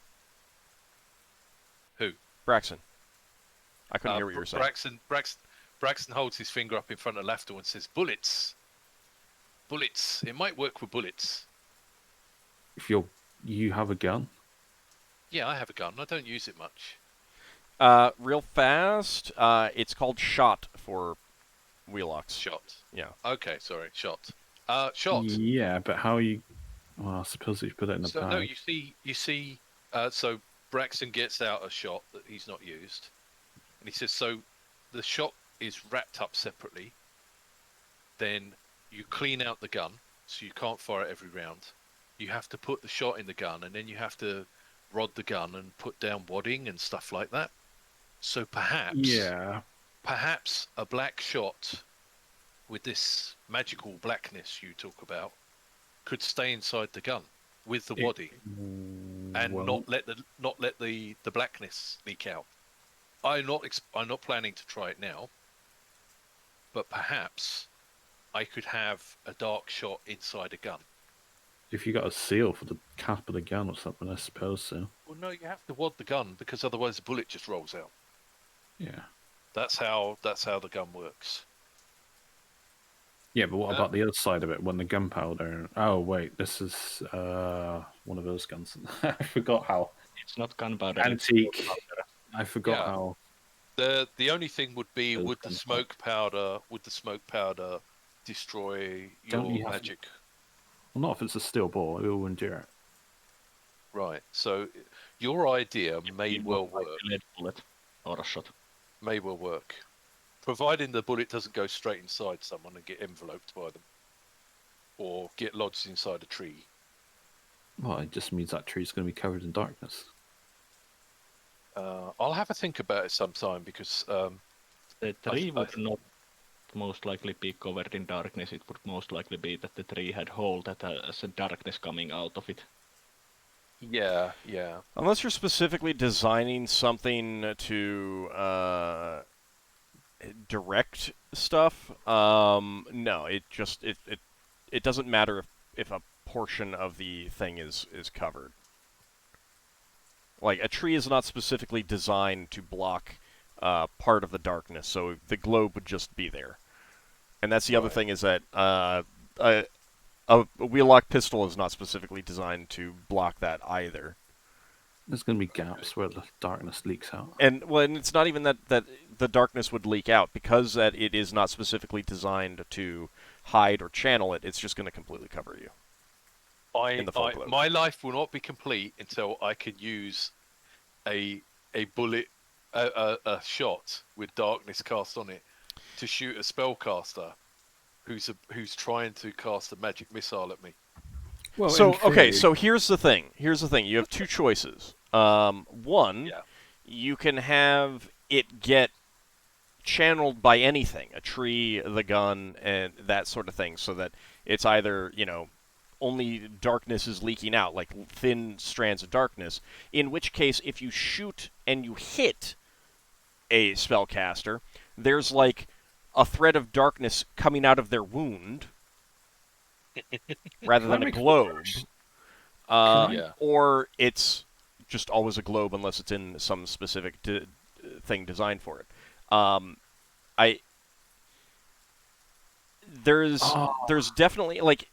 Speaker 6: Who?
Speaker 1: Braxton. I couldn't hear what you were saying.
Speaker 6: Braxton holds his finger up in front of Lafdul and says, bullets. Bullets. It might work with bullets.
Speaker 3: If you have a gun?
Speaker 6: Yeah, I have a gun. I don't use it much.
Speaker 1: Real fast. It's called shot for wheelocks.
Speaker 6: Shot.
Speaker 1: Yeah.
Speaker 6: Okay, sorry. Shot. Shot.
Speaker 3: Yeah, but how are you... Well, I suppose you put it in a bag.
Speaker 6: No, you see. So Braxton gets out a shot that he's not used, and he says, "So the shot is wrapped up separately. Then you clean out the gun, so you can't fire it every round. You have to put the shot in the gun, and then you have to rod the gun and put down wadding and stuff like that. So perhaps a black shot with this magical blackness you talk about could stay inside the gun with the wadding and not let the blackness leak out. I'm not planning to try it now, but perhaps I could have a dark shot inside a gun.
Speaker 3: If you got a seal for the cap of the gun or something, I suppose so.
Speaker 6: Well, no, you have to wad the gun because otherwise the bullet just rolls out.
Speaker 3: Yeah.
Speaker 6: That's how the gun works.
Speaker 3: Yeah, but what about the other side of it when the gunpowder? Oh wait, this is one of those guns. I forgot how
Speaker 2: It's not gunpowder.
Speaker 3: antique. I forgot how.
Speaker 6: The only thing would be
Speaker 3: Those
Speaker 6: would the smoke powder destroy
Speaker 3: Don't
Speaker 6: your
Speaker 3: you have-
Speaker 6: magic?
Speaker 3: Well, not if it's a steel ball. It will endure it.
Speaker 6: Right. So your idea may well work.
Speaker 2: Lead bullet or a shot.
Speaker 6: May well work. Providing the bullet doesn't go straight inside someone and get enveloped by them. Or get lodged inside a tree.
Speaker 3: Well, it just means that tree's going to be covered in darkness.
Speaker 6: I'll have a think about it sometime because
Speaker 2: The tree would not most likely be covered in darkness. It would most likely be that the tree had hole that has a darkness coming out of it.
Speaker 6: yeah.
Speaker 1: Unless you're specifically designing something to direct stuff, no, it doesn't matter if a portion of the thing is covered. Like, a tree is not specifically designed to block part of the darkness, so the globe would just be there. And that's the other thing, is that a wheellock pistol is not specifically designed to block that either.
Speaker 3: There's going to be gaps where the darkness leaks out.
Speaker 1: And it's not even that the darkness would leak out, because that it is not specifically designed to hide or channel it. It's just going to completely cover you.
Speaker 6: My life will not be complete until I can use a bullet, a shot with darkness cast on it to shoot a spellcaster who's trying to cast a magic missile at me.
Speaker 3: Well,
Speaker 1: So here's the thing. You have two choices. One, you can have it get channeled by anything, a tree, the gun, and that sort of thing, so that it's either, only darkness is leaking out, like thin strands of darkness, in which case, if you shoot and you hit a spellcaster, there's like a thread of darkness coming out of their wound, rather than a globe. Or it's just always a globe unless it's in some specific thing designed for it. there's definitely like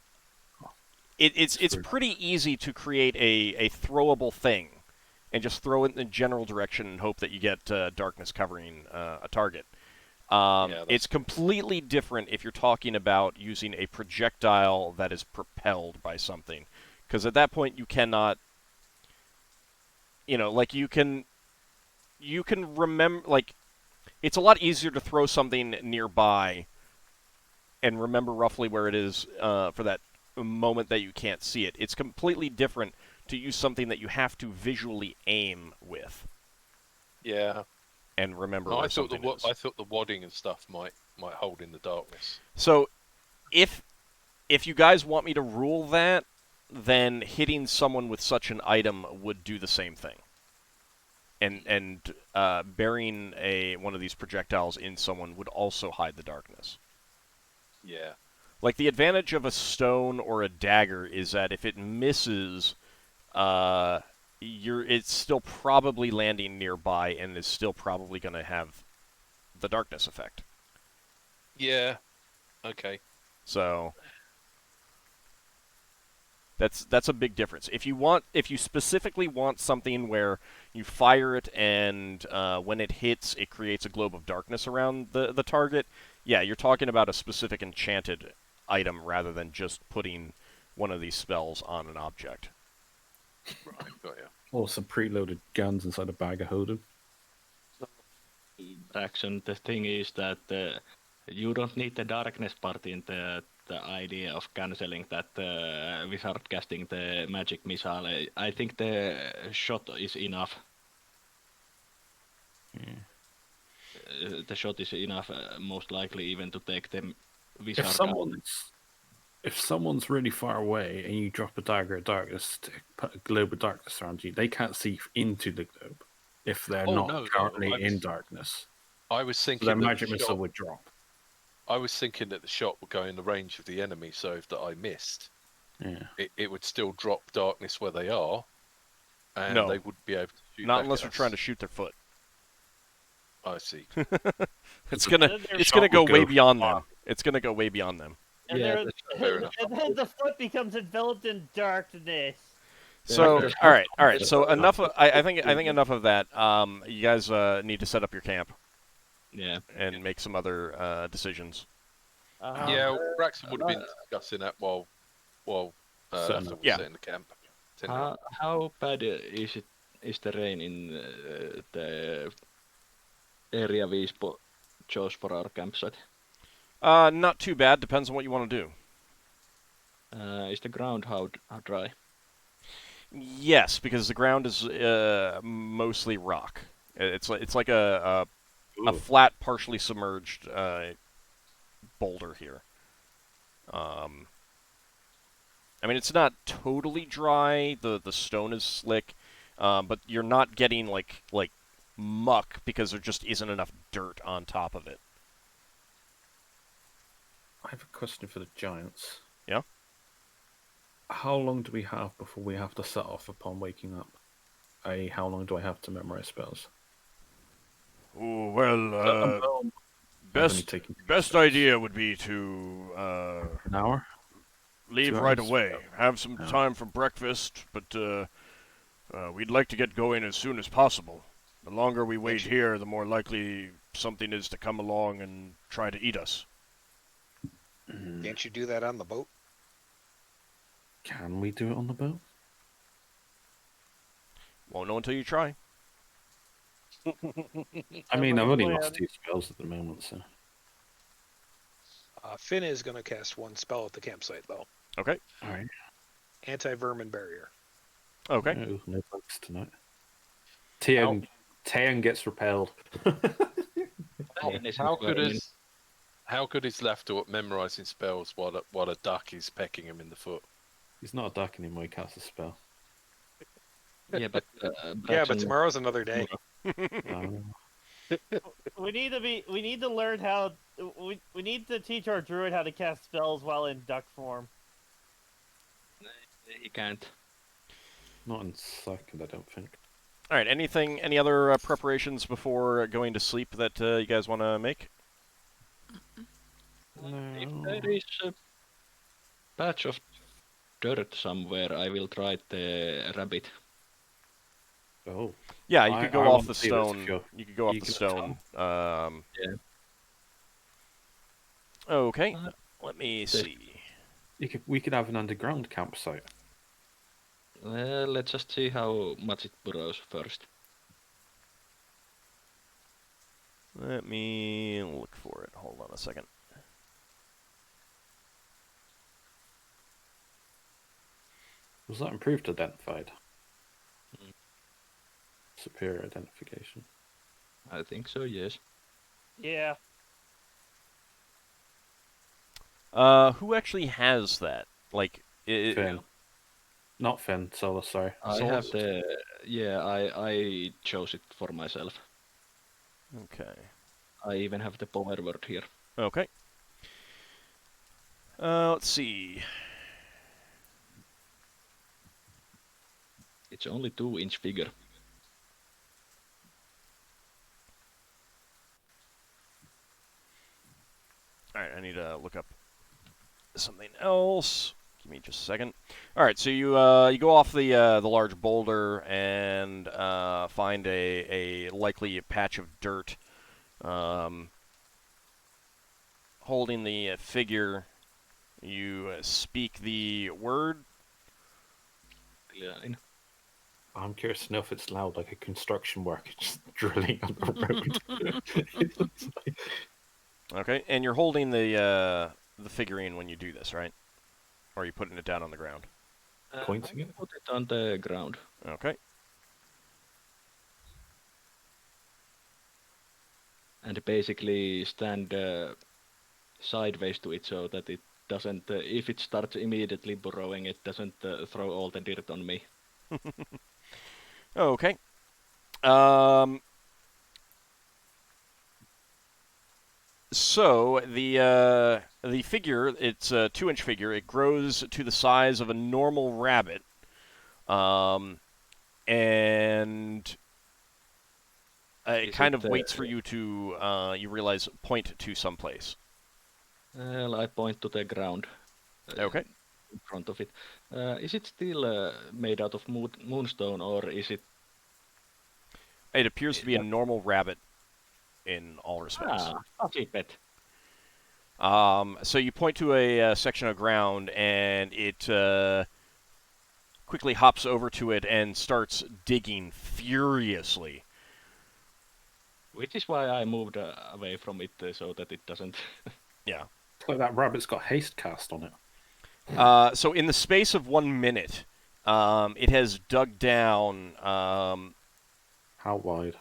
Speaker 1: it's pretty easy to create a throwable thing and just throw it in the general direction and hope that you get darkness covering a target. It's completely different if you're talking about using a projectile that is propelled by something, because at that point you cannot, like you can remember, like it's a lot easier to throw something nearby and remember roughly where it is for that moment that you can't see it. It's completely different to use something that you have to visually aim with.
Speaker 6: Yeah.
Speaker 1: And remember
Speaker 6: I
Speaker 1: where
Speaker 6: thought
Speaker 1: something is.
Speaker 6: I thought the wadding and stuff might hold in the darkness.
Speaker 1: So, if you guys want me to rule that, then hitting someone with such an item would do the same thing. And burying one of these projectiles in someone would also hide the darkness.
Speaker 6: Yeah.
Speaker 1: Like, the advantage of a stone or a dagger is that if it misses, it's still probably landing nearby and is still probably going to have the darkness effect.
Speaker 6: Yeah. Okay.
Speaker 1: So that's a big difference. If you specifically want something where you fire it and when it hits, it creates a globe of darkness around the target, yeah, you're talking about a specific enchanted item rather than just putting one of these spells on an object.
Speaker 6: Right, got you.
Speaker 3: Or some preloaded guns inside a bag of holding.
Speaker 2: Braxon, the thing is that you don't need the darkness part in the idea of cancelling that wizard casting the magic missile. I think the shot is enough. The shot is enough, most likely even to take them wizard out.
Speaker 3: If someone's really far away and you drop a dagger of darkness to put a globe of darkness around you, they can't see into the globe if they're currently in darkness.
Speaker 6: I was thinking
Speaker 3: so their magic missile would drop.
Speaker 6: I was thinking that the shot would go in the range of the enemy, so if I missed, it would still drop darkness where they are, and they wouldn't be able to shoot.
Speaker 1: Not unless you're trying to shoot their foot.
Speaker 6: I see.
Speaker 1: It's gonna go way beyond them. It's gonna go way beyond them.
Speaker 5: And, and then the foot becomes enveloped in darkness.
Speaker 1: So, all right. So enough. I think enough of that. You guys need to set up your camp.
Speaker 2: Yeah.
Speaker 1: And make some other decisions.
Speaker 6: Yeah, Braxon would have been discussing that while setting the camp.
Speaker 2: How bad is the rain in the area we chose for our campsite?
Speaker 1: Not too bad. Depends on what you want to do.
Speaker 2: Is the ground how dry?
Speaker 1: Yes, because the ground is mostly rock. It's like a flat, partially submerged boulder here. I mean, it's not totally dry. The stone is slick, but you're not getting like muck because there just isn't enough dirt on top of it.
Speaker 3: I have a question for the giants.
Speaker 1: Yeah?
Speaker 3: How long do we have before we have to set off upon waking up? How long do I have to memorize spells?
Speaker 1: Oh, well, best idea would be to
Speaker 3: an hour?
Speaker 1: Leave right away. Have some time for breakfast, but we'd like to get going as soon as possible. The longer we wait here, the more likely something is to come along and try to eat us.
Speaker 7: Can't you do that on the boat?
Speaker 3: Can we do it on the boat?
Speaker 1: Won't know until you try.
Speaker 3: I mean, I've only lost 2 spells at the moment, so...
Speaker 7: Finn is going to cast 1 spell at the campsite, though.
Speaker 1: Okay.
Speaker 3: All right.
Speaker 7: Anti-vermin barrier.
Speaker 1: Okay.
Speaker 3: No thanks tonight. Tian gets repelled.
Speaker 6: How good is Lafdul at memorizing spells while a duck is pecking him in the foot?
Speaker 3: He's not a duck anymore. He casts a spell.
Speaker 2: Yeah, but
Speaker 7: tomorrow's another day.
Speaker 5: We need to learn how. We need to teach our druid how to cast spells while in duck form.
Speaker 2: He can't.
Speaker 3: Not in second, I don't think.
Speaker 1: All right. Any other preparations before going to sleep that you guys want to make?
Speaker 2: If
Speaker 3: No.
Speaker 2: there is a patch of dirt somewhere, I will try the rabbit.
Speaker 3: Oh.
Speaker 1: Yeah, you could go
Speaker 3: I
Speaker 1: off
Speaker 3: want
Speaker 1: the
Speaker 3: to see this if
Speaker 1: stone.
Speaker 3: you're
Speaker 1: You could go off the
Speaker 3: eager to
Speaker 1: stone.
Speaker 2: Yeah.
Speaker 1: Okay,
Speaker 2: Uh,
Speaker 1: let me
Speaker 2: this-
Speaker 1: see.
Speaker 3: We could have an underground campsite.
Speaker 2: Well, let's just see how much it burrows first.
Speaker 1: Let me look for it. Hold on a second.
Speaker 3: Was that improved identified?
Speaker 2: Mm.
Speaker 3: Superior identification.
Speaker 2: I think so, yes.
Speaker 5: Yeah.
Speaker 1: Who actually has that? Like,
Speaker 3: Finn. Not Finn, Solas, sorry.
Speaker 2: I have the... Yeah, I chose it for myself.
Speaker 1: Okay.
Speaker 2: I even have the power word here.
Speaker 1: Okay. Let's see.
Speaker 2: It's only 2-inch figure.
Speaker 1: Alright, I need to look up something else. Give me just a second. Alright, so you go off the large boulder and find a likely patch of dirt. Holding the figure, you speak the word.
Speaker 2: Line.
Speaker 3: I'm curious to know if it's loud like a construction worker just drilling on the road.
Speaker 1: Okay, and you're holding the figurine when you do this, right? Or are you putting it down on the ground?
Speaker 3: Pointing it?
Speaker 2: Put it on the ground.
Speaker 1: Okay.
Speaker 2: And basically stand sideways to it so that it doesn't, if it starts immediately burrowing, it doesn't throw all the dirt on me.
Speaker 1: Okay. So the figure, it's a 2-inch figure. It grows to the size of a normal rabbit, and it kind of waits for you to you realize point to someplace.
Speaker 2: Well, I point to the ground.
Speaker 1: Okay.
Speaker 2: In front of it. Is it still made out of moonstone, or is it?
Speaker 1: It appears to be a normal rabbit in all respects.
Speaker 2: Fuzzy pet.
Speaker 1: So you point to a section of ground, and it quickly hops over to it and starts digging furiously.
Speaker 2: Which is why I moved away from it so that it doesn't.
Speaker 1: Yeah.
Speaker 3: It's like that rabbit's got haste cast on it.
Speaker 1: So in the space of 1 minute, it has dug down
Speaker 3: How wide?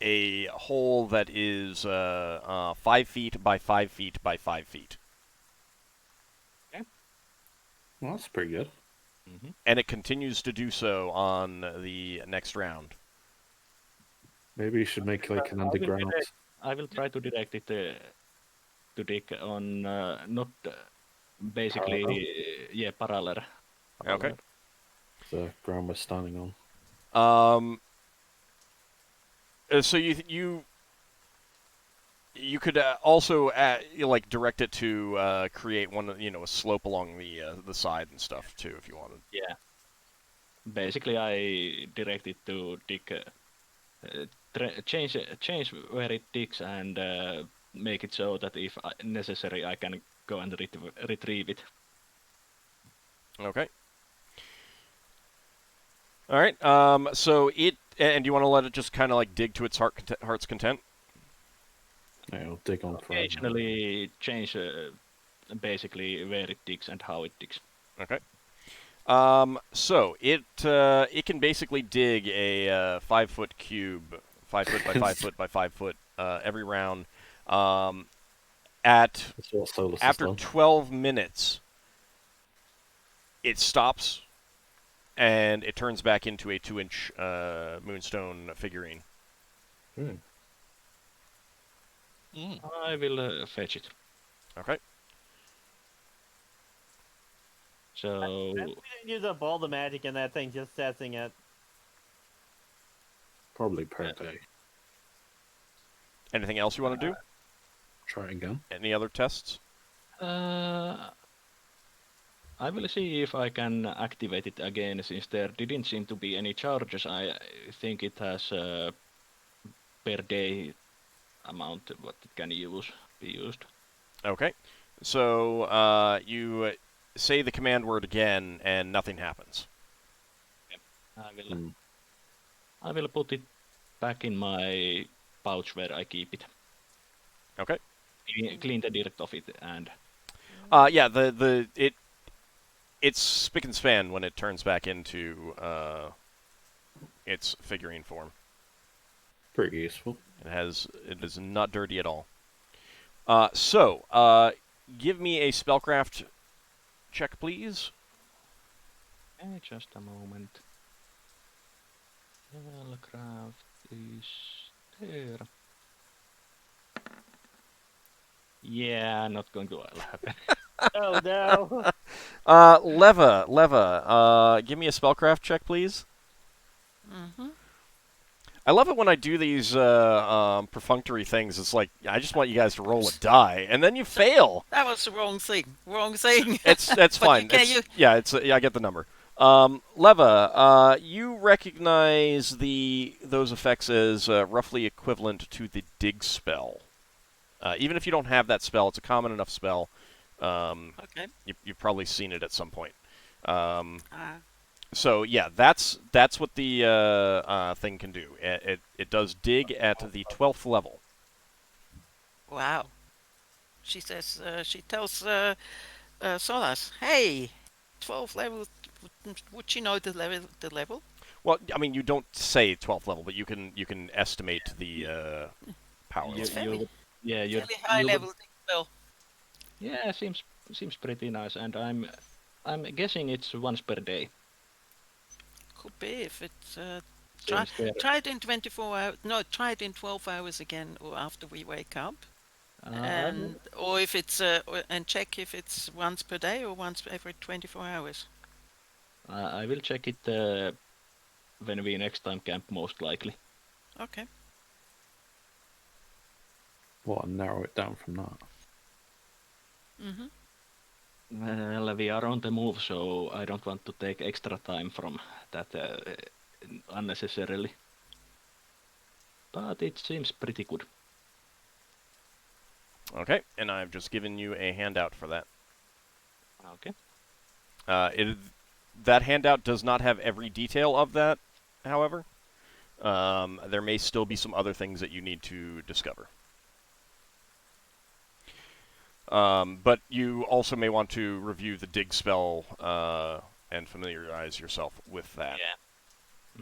Speaker 1: a hole that is 5 feet by 5 feet by 5 feet.
Speaker 3: Well, that's pretty good.
Speaker 2: Mm-hmm.
Speaker 1: And it continues to do so on the next round.
Speaker 3: Maybe you should make like an underground.
Speaker 2: I will try to direct it to dig on not basically parallel.
Speaker 1: Okay.
Speaker 3: The ground we're standing on.
Speaker 1: So you could also like direct it to create one, a slope along the side and stuff too, if you wanted.
Speaker 2: Yeah. Basically, I direct it to dig, change where it digs, and make it so that if necessary, I can go and retrieve it.
Speaker 1: Okay. All right. So do you want to let it just kind of like dig to its heart's content?
Speaker 3: Yeah, I'll dig on forever.
Speaker 2: Occasionally change basically where it digs and how it digs.
Speaker 1: Okay. So it can basically dig a 5-foot cube, 5 foot by 5 foot by 5 foot every round. After
Speaker 3: That's what Solas has done.
Speaker 1: 12 minutes, it stops, and it turns back into a 2-inch moonstone figurine.
Speaker 2: I will fetch it.
Speaker 1: Okay.
Speaker 2: So
Speaker 5: We didn't use up all the magic in that thing just testing it.
Speaker 3: Probably per day.
Speaker 1: Anything else you want to do?
Speaker 3: Try it again.
Speaker 1: Any other tests?
Speaker 2: I will see if I can activate it again, since there didn't seem to be any charges. I think it has per day amount what it can be used.
Speaker 1: Okay. So you say the command word again, and nothing happens.
Speaker 2: I will put it back in my pouch where I keep it.
Speaker 1: Okay.
Speaker 2: Clean the dirt off it and.
Speaker 1: Yeah. It's spick and span when it turns back into its figurine form.
Speaker 3: Pretty useful.
Speaker 1: It is not dirty at all. Give me a spellcraft check, please.
Speaker 2: Okay, just a moment. Spellcraft is there. Yeah, not going to happen.
Speaker 5: Oh no.
Speaker 1: Leva, give me a spellcraft check, please.
Speaker 4: Mm-hmm.
Speaker 1: I love it when I do these perfunctory things. It's like, I just want you guys to roll a die, and then you fail.
Speaker 4: That was the wrong thing. Wrong thing.
Speaker 1: That's fine. I get the number. Leva, you recognize those effects as roughly equivalent to the dig spell. Even if you don't have that spell, it's a common enough spell.
Speaker 4: Okay.
Speaker 1: You've probably seen it at some point. So yeah, that's what the thing can do. It does dig at the 12th level.
Speaker 4: Wow. She says. She tells Solas, "Hey, 12th level. Would she know the level?
Speaker 1: Well, I mean, you don't say 12th level, but you can estimate the power.
Speaker 4: It's
Speaker 1: level.
Speaker 2: You're
Speaker 4: fairly high level spell.
Speaker 2: Yeah, seems pretty nice, and I'm guessing it's once per day.
Speaker 4: Could be if it's try it in 24 hours. No, try it in 12 hours again, or after we wake up, or if it's and check if it's once per day or once every 24 hours.
Speaker 2: I will check it when we next time camp, most likely.
Speaker 4: Okay.
Speaker 3: Well, I'll narrow it down from that.
Speaker 4: Mhm.
Speaker 2: Well, we are on the move, so I don't want to take extra time from that unnecessarily. But it seems pretty good.
Speaker 1: Okay, and I've just given you a handout for that.
Speaker 2: Okay.
Speaker 1: That handout does not have every detail of that, however. There may still be some other things that you need to discover. But you also may want to review the dig spell and familiarize yourself with that.
Speaker 2: Yeah.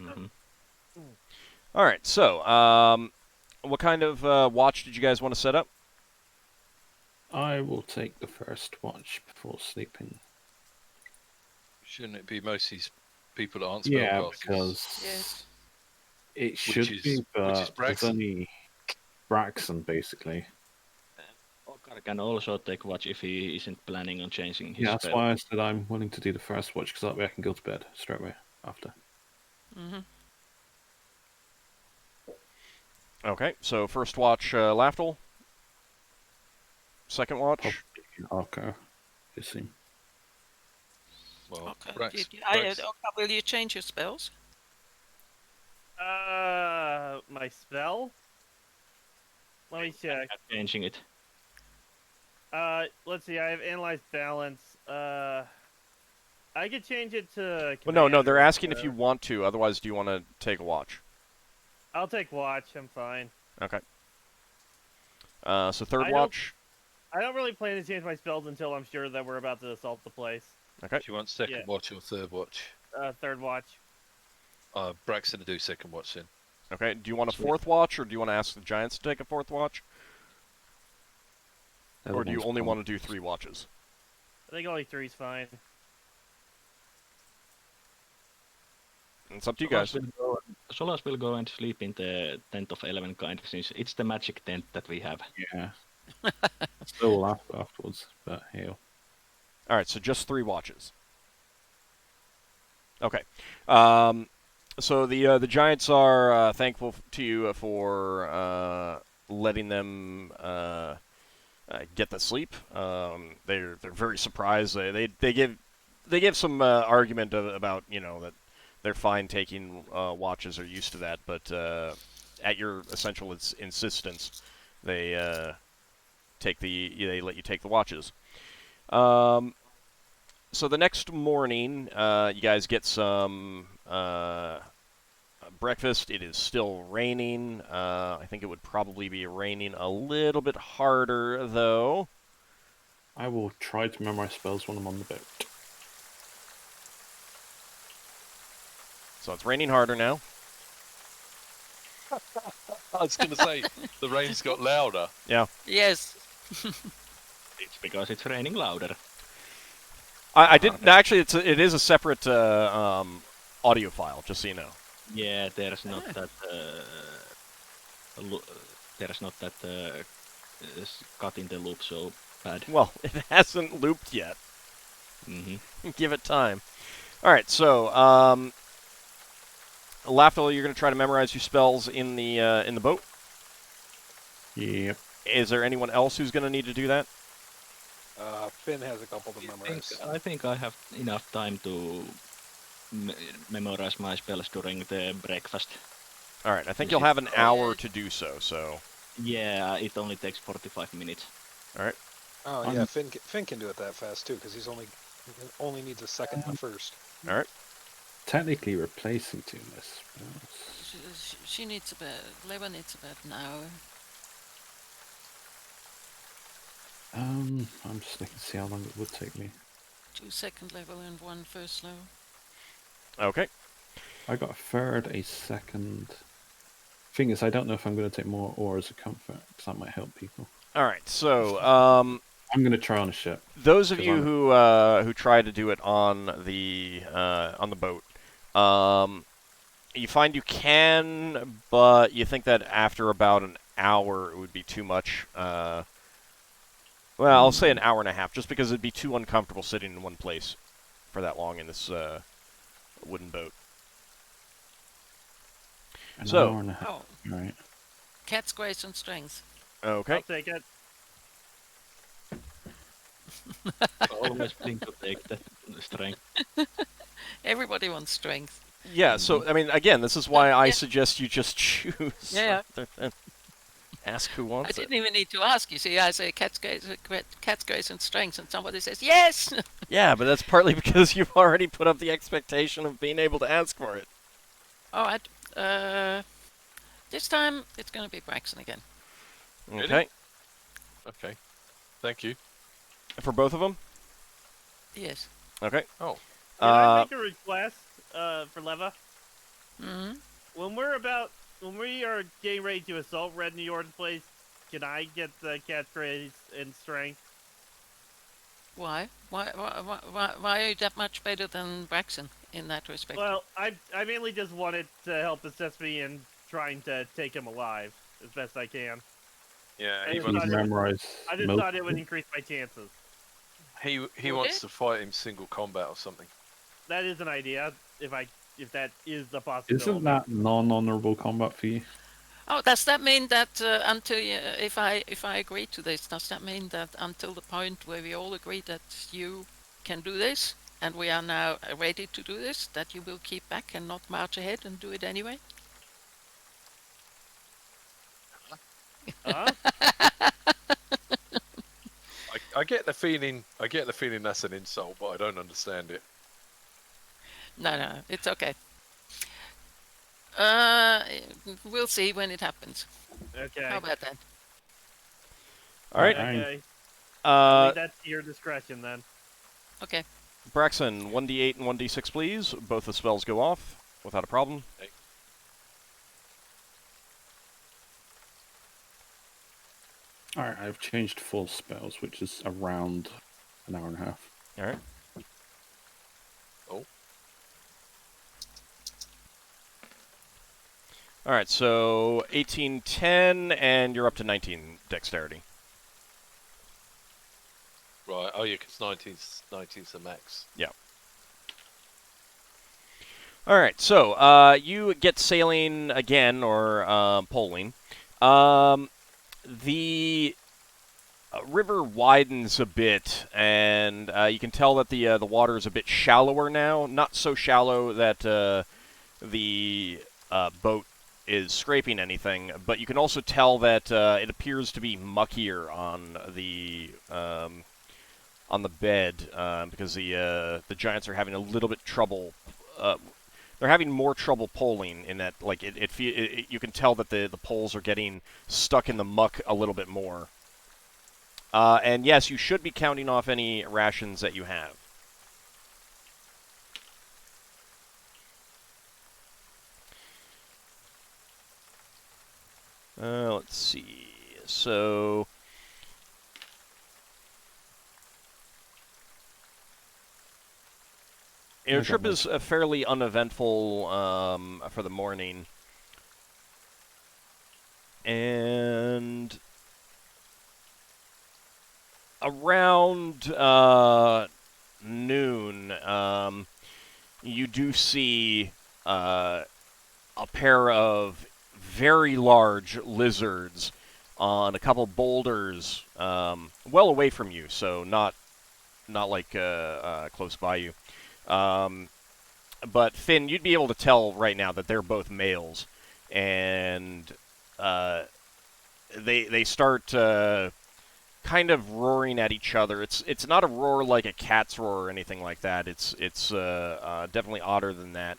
Speaker 2: Mm-hmm.
Speaker 1: All right, so what kind of watch did you guys want to set up?
Speaker 3: I will take the first watch before sleeping.
Speaker 6: Shouldn't it be mostly people that aren't spellcasters?
Speaker 3: Yeah, because
Speaker 4: Yes.
Speaker 3: it should be, but there's only Braxon, basically.
Speaker 2: Ockar can also take watch if he isn't planning on changing his
Speaker 3: Yeah, that's
Speaker 2: spell.
Speaker 3: why I said I'm willing to do the first watch, because that way I can go to bed straight away after.
Speaker 4: Mhm.
Speaker 1: Okay, so first watch, Lafdul. Second watch?
Speaker 3: Okay, you see.
Speaker 6: Well,
Speaker 4: Okay.
Speaker 6: Brax.
Speaker 4: Ockar, will you change your spells?
Speaker 5: My spell? Let me check.
Speaker 2: I'm changing it.
Speaker 5: Let's see. I have analyze balance. I could change it to.
Speaker 1: Well, no, they're
Speaker 5: commander,
Speaker 1: asking if
Speaker 5: so-
Speaker 1: you want to. Otherwise, do you want to take a watch?
Speaker 5: I'll take watch. I'm fine.
Speaker 1: Okay. So third
Speaker 5: I don't-
Speaker 1: watch.
Speaker 5: I don't really plan to change my spells until I'm sure that we're about to assault the place.
Speaker 1: Okay.
Speaker 6: Do you want second
Speaker 5: Yeah.
Speaker 6: watch or third watch?
Speaker 5: Third watch.
Speaker 6: Braxton to do second watch then.
Speaker 1: Okay. Do you want a
Speaker 2: Sweet.
Speaker 1: fourth watch, or do you want to ask the Giants to take a fourth watch? Or do you only want to do 3 watches?
Speaker 5: I think only 3's fine.
Speaker 1: It's up to you guys.
Speaker 2: Solas will go and sleep in the tent of 11 kind, since it's the magic tent that we have.
Speaker 3: Yeah. Still laugh afterwards, but hell.
Speaker 1: All right, so just 3 watches. Okay. So the Giants are thankful to you for letting them get the sleep. They're very surprised. They give some argument about that they're fine taking watches, are used to that, but at your essential insistence, they they let you take the watches. So the next morning, you guys get some breakfast. It is still raining. I think it would probably be raining a little bit harder, though.
Speaker 3: I will try to memorize spells when I'm on the boat.
Speaker 1: So it's raining harder now.
Speaker 6: I was going to say, the rain's got louder.
Speaker 1: Yeah.
Speaker 4: Yes.
Speaker 2: It's because it's raining louder.
Speaker 1: I didn't actually. It is a separate audio file, just so you know.
Speaker 2: Yeah, there's not that. There's not that cut in the loop so bad.
Speaker 1: Well, it hasn't looped yet.
Speaker 2: Mm-hmm.
Speaker 1: Give it time. All right, so Lafdul, you're going to try to memorize your spells in the boat.
Speaker 3: Yep.
Speaker 1: Is there anyone else who's going to need to do that?
Speaker 7: Finn has a couple to memorize.
Speaker 2: I think I have enough time to memorize my spells during the breakfast.
Speaker 1: All right, I think you'll have an hour to do so. So.
Speaker 2: Yeah, it only takes 45 minutes.
Speaker 1: All right.
Speaker 7: Oh yeah, Finn can do it that fast too, because he only needs a second and a first.
Speaker 1: All right.
Speaker 3: Technically replacing two miss spells.
Speaker 4: She needs about. Leva needs about an hour.
Speaker 3: I'm just looking to see how long it would take me.
Speaker 4: 2 second level and 1 first level.
Speaker 1: Okay.
Speaker 3: I got a third, a second. Thing is, I don't know if I'm going to take more or as a comfort, because that might help people.
Speaker 1: All right. So
Speaker 3: I'm going to try on a ship.
Speaker 1: those of you who try to do it on the boat, you find you can, but you think that after about an hour it would be too much. Well, I'll say an hour and a half, just because it'd be too uncomfortable sitting in one place for that long in this wooden boat.
Speaker 3: An
Speaker 1: So-
Speaker 3: hour and a half.
Speaker 4: Oh,
Speaker 3: Right.
Speaker 4: cat's grace and strength.
Speaker 1: Okay.
Speaker 5: I'll take it.
Speaker 2: Always think to take the strength.
Speaker 4: Everybody wants strength.
Speaker 1: Yeah. So I mean, again, this is why I suggest you just choose.
Speaker 4: Yeah.
Speaker 1: Ask who
Speaker 4: I
Speaker 1: wants it.
Speaker 4: didn't even need to ask. You see, I say cat's grace and strength, and somebody says yes.
Speaker 1: Yeah, but that's partly because you've already put up the expectation of being able to ask for it.
Speaker 4: All right. This time it's going to be Braxon again.
Speaker 1: Okay.
Speaker 6: Really? Okay. Thank you.
Speaker 1: For both of them.
Speaker 4: Yes.
Speaker 1: Okay.
Speaker 6: Oh.
Speaker 5: Can I make a request for Leva?
Speaker 4: Hmm.
Speaker 5: When we are getting ready to assault Red Njord's place, can I get the cat's grace and strength?
Speaker 4: Why? Why are you that much better than Braxon in that respect?
Speaker 5: Well, I mainly just wanted to help assist me in trying to take him alive as best I can.
Speaker 8: Yeah,
Speaker 5: I
Speaker 8: he
Speaker 5: just
Speaker 3: You
Speaker 5: thought
Speaker 8: wants,
Speaker 5: it-
Speaker 3: memorize.
Speaker 5: I just
Speaker 3: most
Speaker 5: thought it
Speaker 3: of
Speaker 5: would increase my chances.
Speaker 8: he wants to fight him single combat or something.
Speaker 5: That is an idea. If that is the possibility.
Speaker 3: Isn't that non-honorable combat for you?
Speaker 4: Oh, does that mean that if I agree to this, does that mean that until the point where we all agree that you can do this, and we are now ready to do this, that you will keep back and not march ahead and do it anyway?
Speaker 5: Huh?
Speaker 6: I get the feeling that's an insult, but I don't understand it.
Speaker 4: No, it's okay. We'll see when it happens.
Speaker 5: Okay.
Speaker 4: How about that?
Speaker 1: All right.
Speaker 5: Okay.
Speaker 1: Uh,
Speaker 5: That's your discretion then.
Speaker 4: Okay.
Speaker 1: Braxon, 1d8 and 1d6, please. Both the spells go off without a problem.
Speaker 6: Okay.
Speaker 3: Alright, I've changed full spells, which is around an hour and a half.
Speaker 1: All right.
Speaker 6: Oh.
Speaker 1: All right, so 18, 10, and you're up to 19 dexterity.
Speaker 6: Right. Oh yeah, because 19's the max.
Speaker 1: All right, so you get sailing again, or poling. The river widens a bit, and you can tell that the water is a bit shallower now. Not so shallow that the boat is scraping anything, but you can also tell that it appears to be muckier on the bed because the giants are having a little bit trouble. They're having more trouble poling in that, like you can tell that the poles are getting stuck in the muck a little bit more. And yes, you should be counting off any rations that you have. Let's see. So your trip is fairly uneventful for the morning. And around noon, you do see a pair of very large lizards on a couple boulders well away from you, so not like close by you. But Finn, you'd be able to tell right now that they're both males, and they start kind of roaring at each other. It's not a roar like a cat's roar or anything like that. It's definitely odder than that.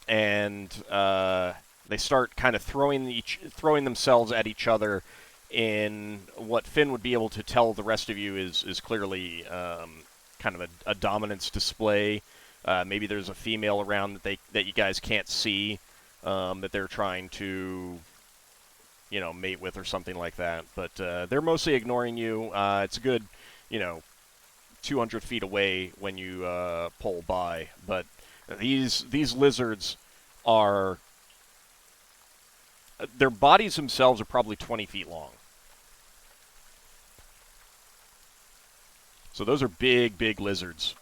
Speaker 1: And they start kind of throwing themselves at each other in what Finn would be able to tell the rest of you is clearly kind of a dominance display. Maybe there's a female around that you guys can't see that they're trying to, mate with or something like that. But they're mostly ignoring you. It's a good, 200 feet away when you pull by. But these lizards are... Their bodies themselves are probably 20 feet long. So those are big, big lizards.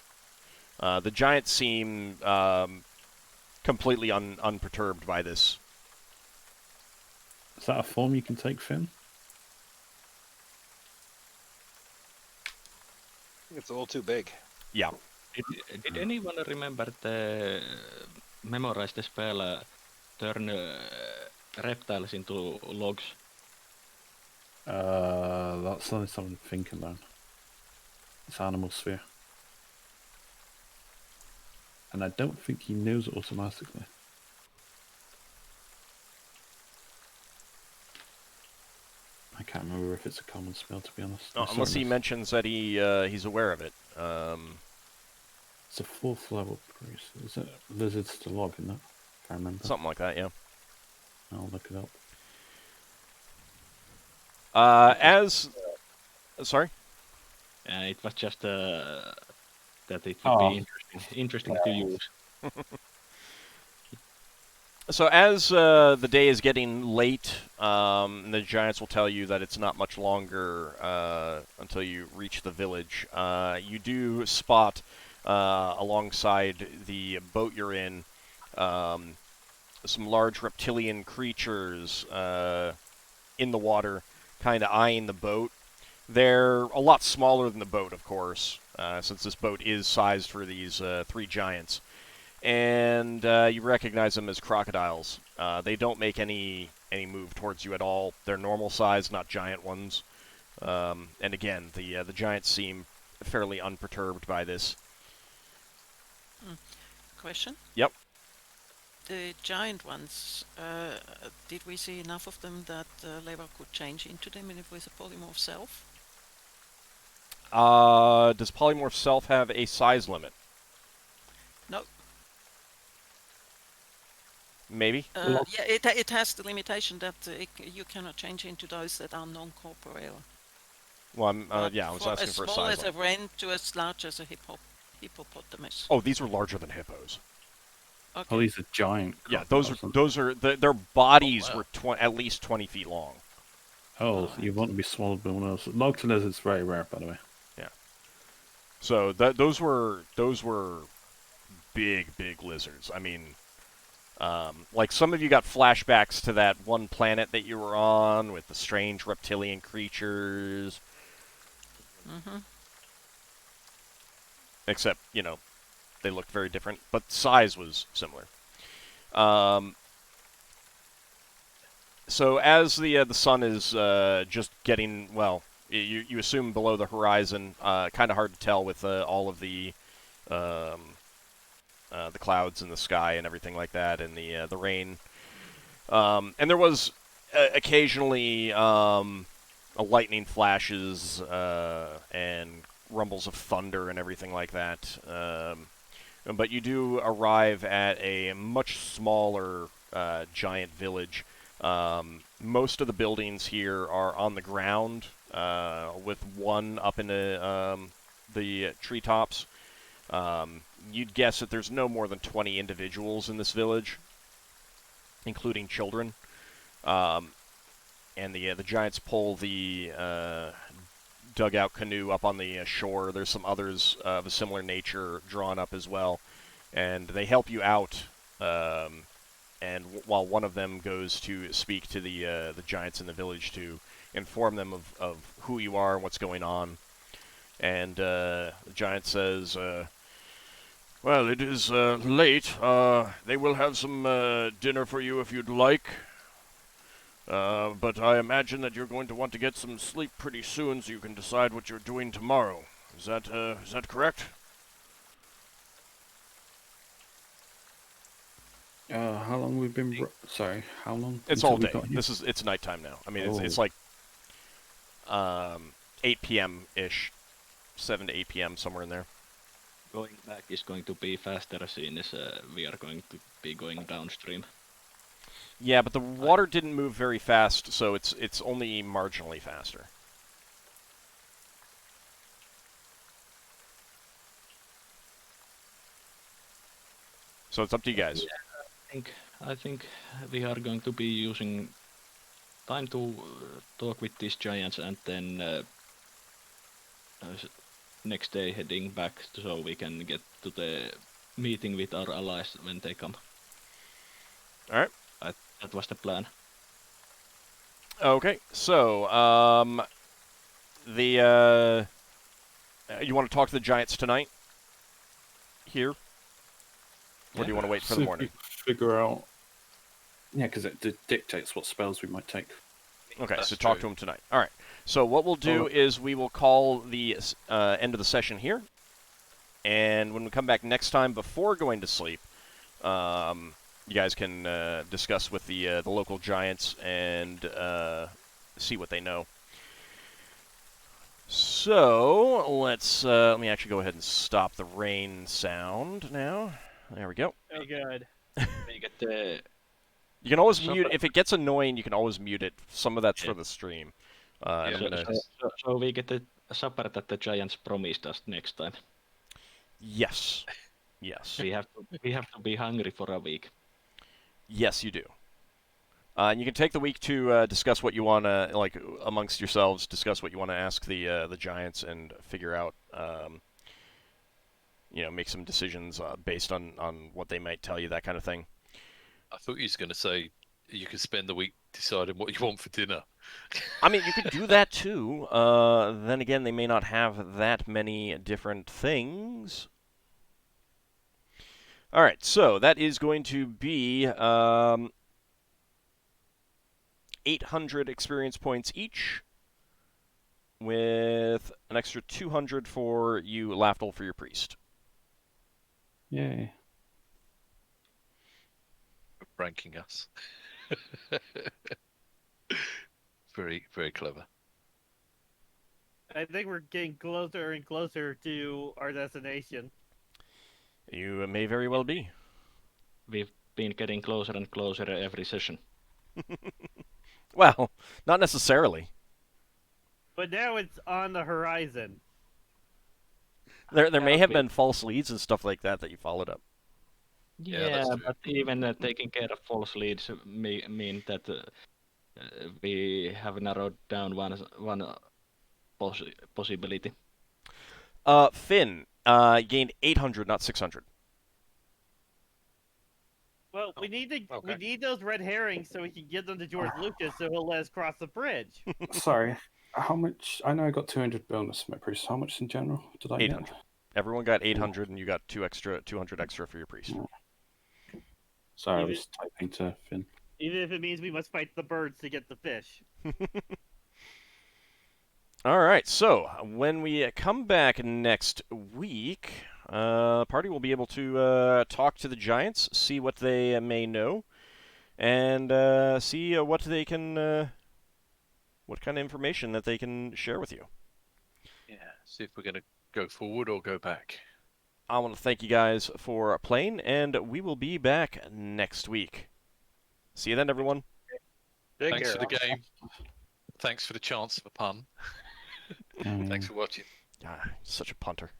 Speaker 1: The giants seem completely unperturbed by this.
Speaker 3: Is that a form you can take, Finn?
Speaker 7: It's a little too big.
Speaker 1: Yeah.
Speaker 2: Did anyone remember memorize the spell turn reptiles into logs?
Speaker 3: That's only something to think about. It's animal sphere. And I don't think he knows it automatically. I can't remember if it's a common spell, to be honest.
Speaker 1: No, unless he mentions that he's aware of it.
Speaker 3: It's a 4th level priest. Is it lizards to log in that? If I remember.
Speaker 1: Something like that, yeah.
Speaker 3: I'll look it up.
Speaker 1: Sorry?
Speaker 2: It was just that it would be interesting to use.
Speaker 1: So as the day is getting late, the giants will tell you that it's not much longer until you reach the village. You do spot alongside the boat you're in some large reptilian creatures in the water, kind of eyeing the boat. They're a lot smaller than the boat, of course, since this boat is sized for these 3 giants. And you recognize them as crocodiles. They don't make any move towards you at all. They're normal size, not giant ones. And again, the giants seem fairly unperturbed by this.
Speaker 4: Question?
Speaker 1: Yep.
Speaker 4: The giant ones, did we see enough of them that Leva could change into them with a polymorph self?
Speaker 1: Does polymorph self have a size limit?
Speaker 4: No.
Speaker 1: Maybe?
Speaker 4: Yeah, it has the limitation that you cannot change into those that are non-corporeal.
Speaker 1: Well, I was asking for a size
Speaker 4: as small as
Speaker 1: limit.
Speaker 4: a wren to as large as a hippopotamus.
Speaker 1: Oh, these were larger than hippos.
Speaker 4: Okay.
Speaker 3: Oh, these are giant.
Speaker 1: Yeah, those are their bodies were at least 20 feet long.
Speaker 3: Oh, you want to be swallowed by one of those. Log to lizards very rare, by the way.
Speaker 1: Yeah. So those were big lizards. I mean, Like some of you got flashbacks to that one planet that you were on with the strange reptilian creatures.
Speaker 4: Mm-hmm.
Speaker 1: Except, they looked very different, but size was similar. So as the sun is just getting, well, you assume below the horizon, kind of hard to tell with all of the clouds in the sky and everything like that, and the rain. And there was occasionally lightning flashes and rumbles of thunder and everything like that. But you do arrive at a much smaller giant village. Most of the buildings here are on the ground, with one up in the treetops. You'd guess that there's no more than 20 individuals in this village, including children. And the giants pull the dugout canoe up on the shore. There's some others of a similar nature drawn up as well, and they help you out. And while one of them goes to speak to the giants in the village to inform them of who you are and what's going on, and the giant says, "Well, it is late. They will have some dinner for you if you'd like. But I imagine that you're going to want to get some sleep pretty soon so you can decide what you're doing tomorrow. Is that correct?"
Speaker 3: How long we've been? Sorry, how long?
Speaker 1: It's
Speaker 3: until
Speaker 1: all
Speaker 3: we
Speaker 1: day.
Speaker 3: got here?
Speaker 1: It's nighttime now. I mean,
Speaker 3: Oh.
Speaker 1: it's like 8 p.m. ish, 7 to 8 p.m. somewhere in there.
Speaker 2: Going back is going to be faster since we are going to be going downstream.
Speaker 1: Yeah, but the water didn't move very fast, so it's only marginally faster. So it's up to you guys.
Speaker 2: Yeah, I think we are going to be using time to talk with these giants, and then next day heading back so we can get to the meeting with our allies when they come.
Speaker 1: All right.
Speaker 2: That was the plan.
Speaker 1: Okay, so you want to talk to the giants tonight? Here? Or do you want to wait for the morning?
Speaker 3: Figure out. Yeah, because it dictates what spells we might take.
Speaker 1: Okay,
Speaker 6: That's
Speaker 1: so talk
Speaker 6: true.
Speaker 1: to him tonight. All right. So what we'll do is we will call the end of the session here, and when we come back next time before going to sleep, you guys can discuss with the local giants and see what they know. So let me actually go ahead and stop the rain sound now. There we go.
Speaker 5: Very good.
Speaker 2: We get the
Speaker 1: You can always
Speaker 2: So-
Speaker 1: mute if it gets annoying. You can always mute it. Some of that's
Speaker 2: Yeah.
Speaker 1: for the stream.
Speaker 6: Yeah,
Speaker 1: And I'm gonna,
Speaker 2: so we get the supper that the giants promised us next time.
Speaker 1: yes.
Speaker 2: We have to be hungry for a week.
Speaker 1: Yes, you do. And you can take the week to discuss what you want to, like, amongst yourselves, discuss what you want to ask the giants and figure out, make some decisions based on what they might tell you, that kind of thing.
Speaker 6: I thought you was going to say you could spend the week deciding what you want for dinner.
Speaker 1: I mean, you could do that too. Then again, they may not have that many different things. All right, so that is going to be 800 experience points each, with an extra 200 for you, Lafdul, for your priest.
Speaker 3: Yay.
Speaker 6: Ranking us. Very, very clever.
Speaker 5: I think we're getting closer and closer to our destination.
Speaker 1: You may very well be.
Speaker 2: We've been getting closer and closer every session.
Speaker 1: Well, not necessarily.
Speaker 5: But now it's on the horizon.
Speaker 1: There may have
Speaker 2: Okay.
Speaker 1: been false leads and stuff like that you followed up.
Speaker 6: Yeah, that's true.
Speaker 2: But even taking care of false leads mean that we have narrowed down one possibility.
Speaker 1: Finn, gained 800, not 600.
Speaker 5: Well, we need to. We
Speaker 7: okay.
Speaker 5: need those red herrings so we can give them to George Lucas, so he'll let us cross the bridge.
Speaker 3: Sorry, how much? I know I got 200 bonus from my priest. How much in general did I get?
Speaker 9: 800. Everyone got 800, and you got 200 extra for your priest.
Speaker 3: Sorry, I
Speaker 5: Even-
Speaker 3: was typing to Finn.
Speaker 5: Even if it means we must fight the birds to get the fish.
Speaker 9: All right, so when we come back next week, party will be able to talk to the giants, see what they may know, and see what they can, what kind of information that they can share with you.
Speaker 6: Yeah. See if we're gonna go forward or go back.
Speaker 9: I want to thank you guys for playing, and we will be back next week. See you then, everyone.
Speaker 7: Take
Speaker 6: Thanks
Speaker 7: care.
Speaker 6: for the game. Thanks for the chance of a pun. Thanks for watching.
Speaker 9: Ah, such a punter.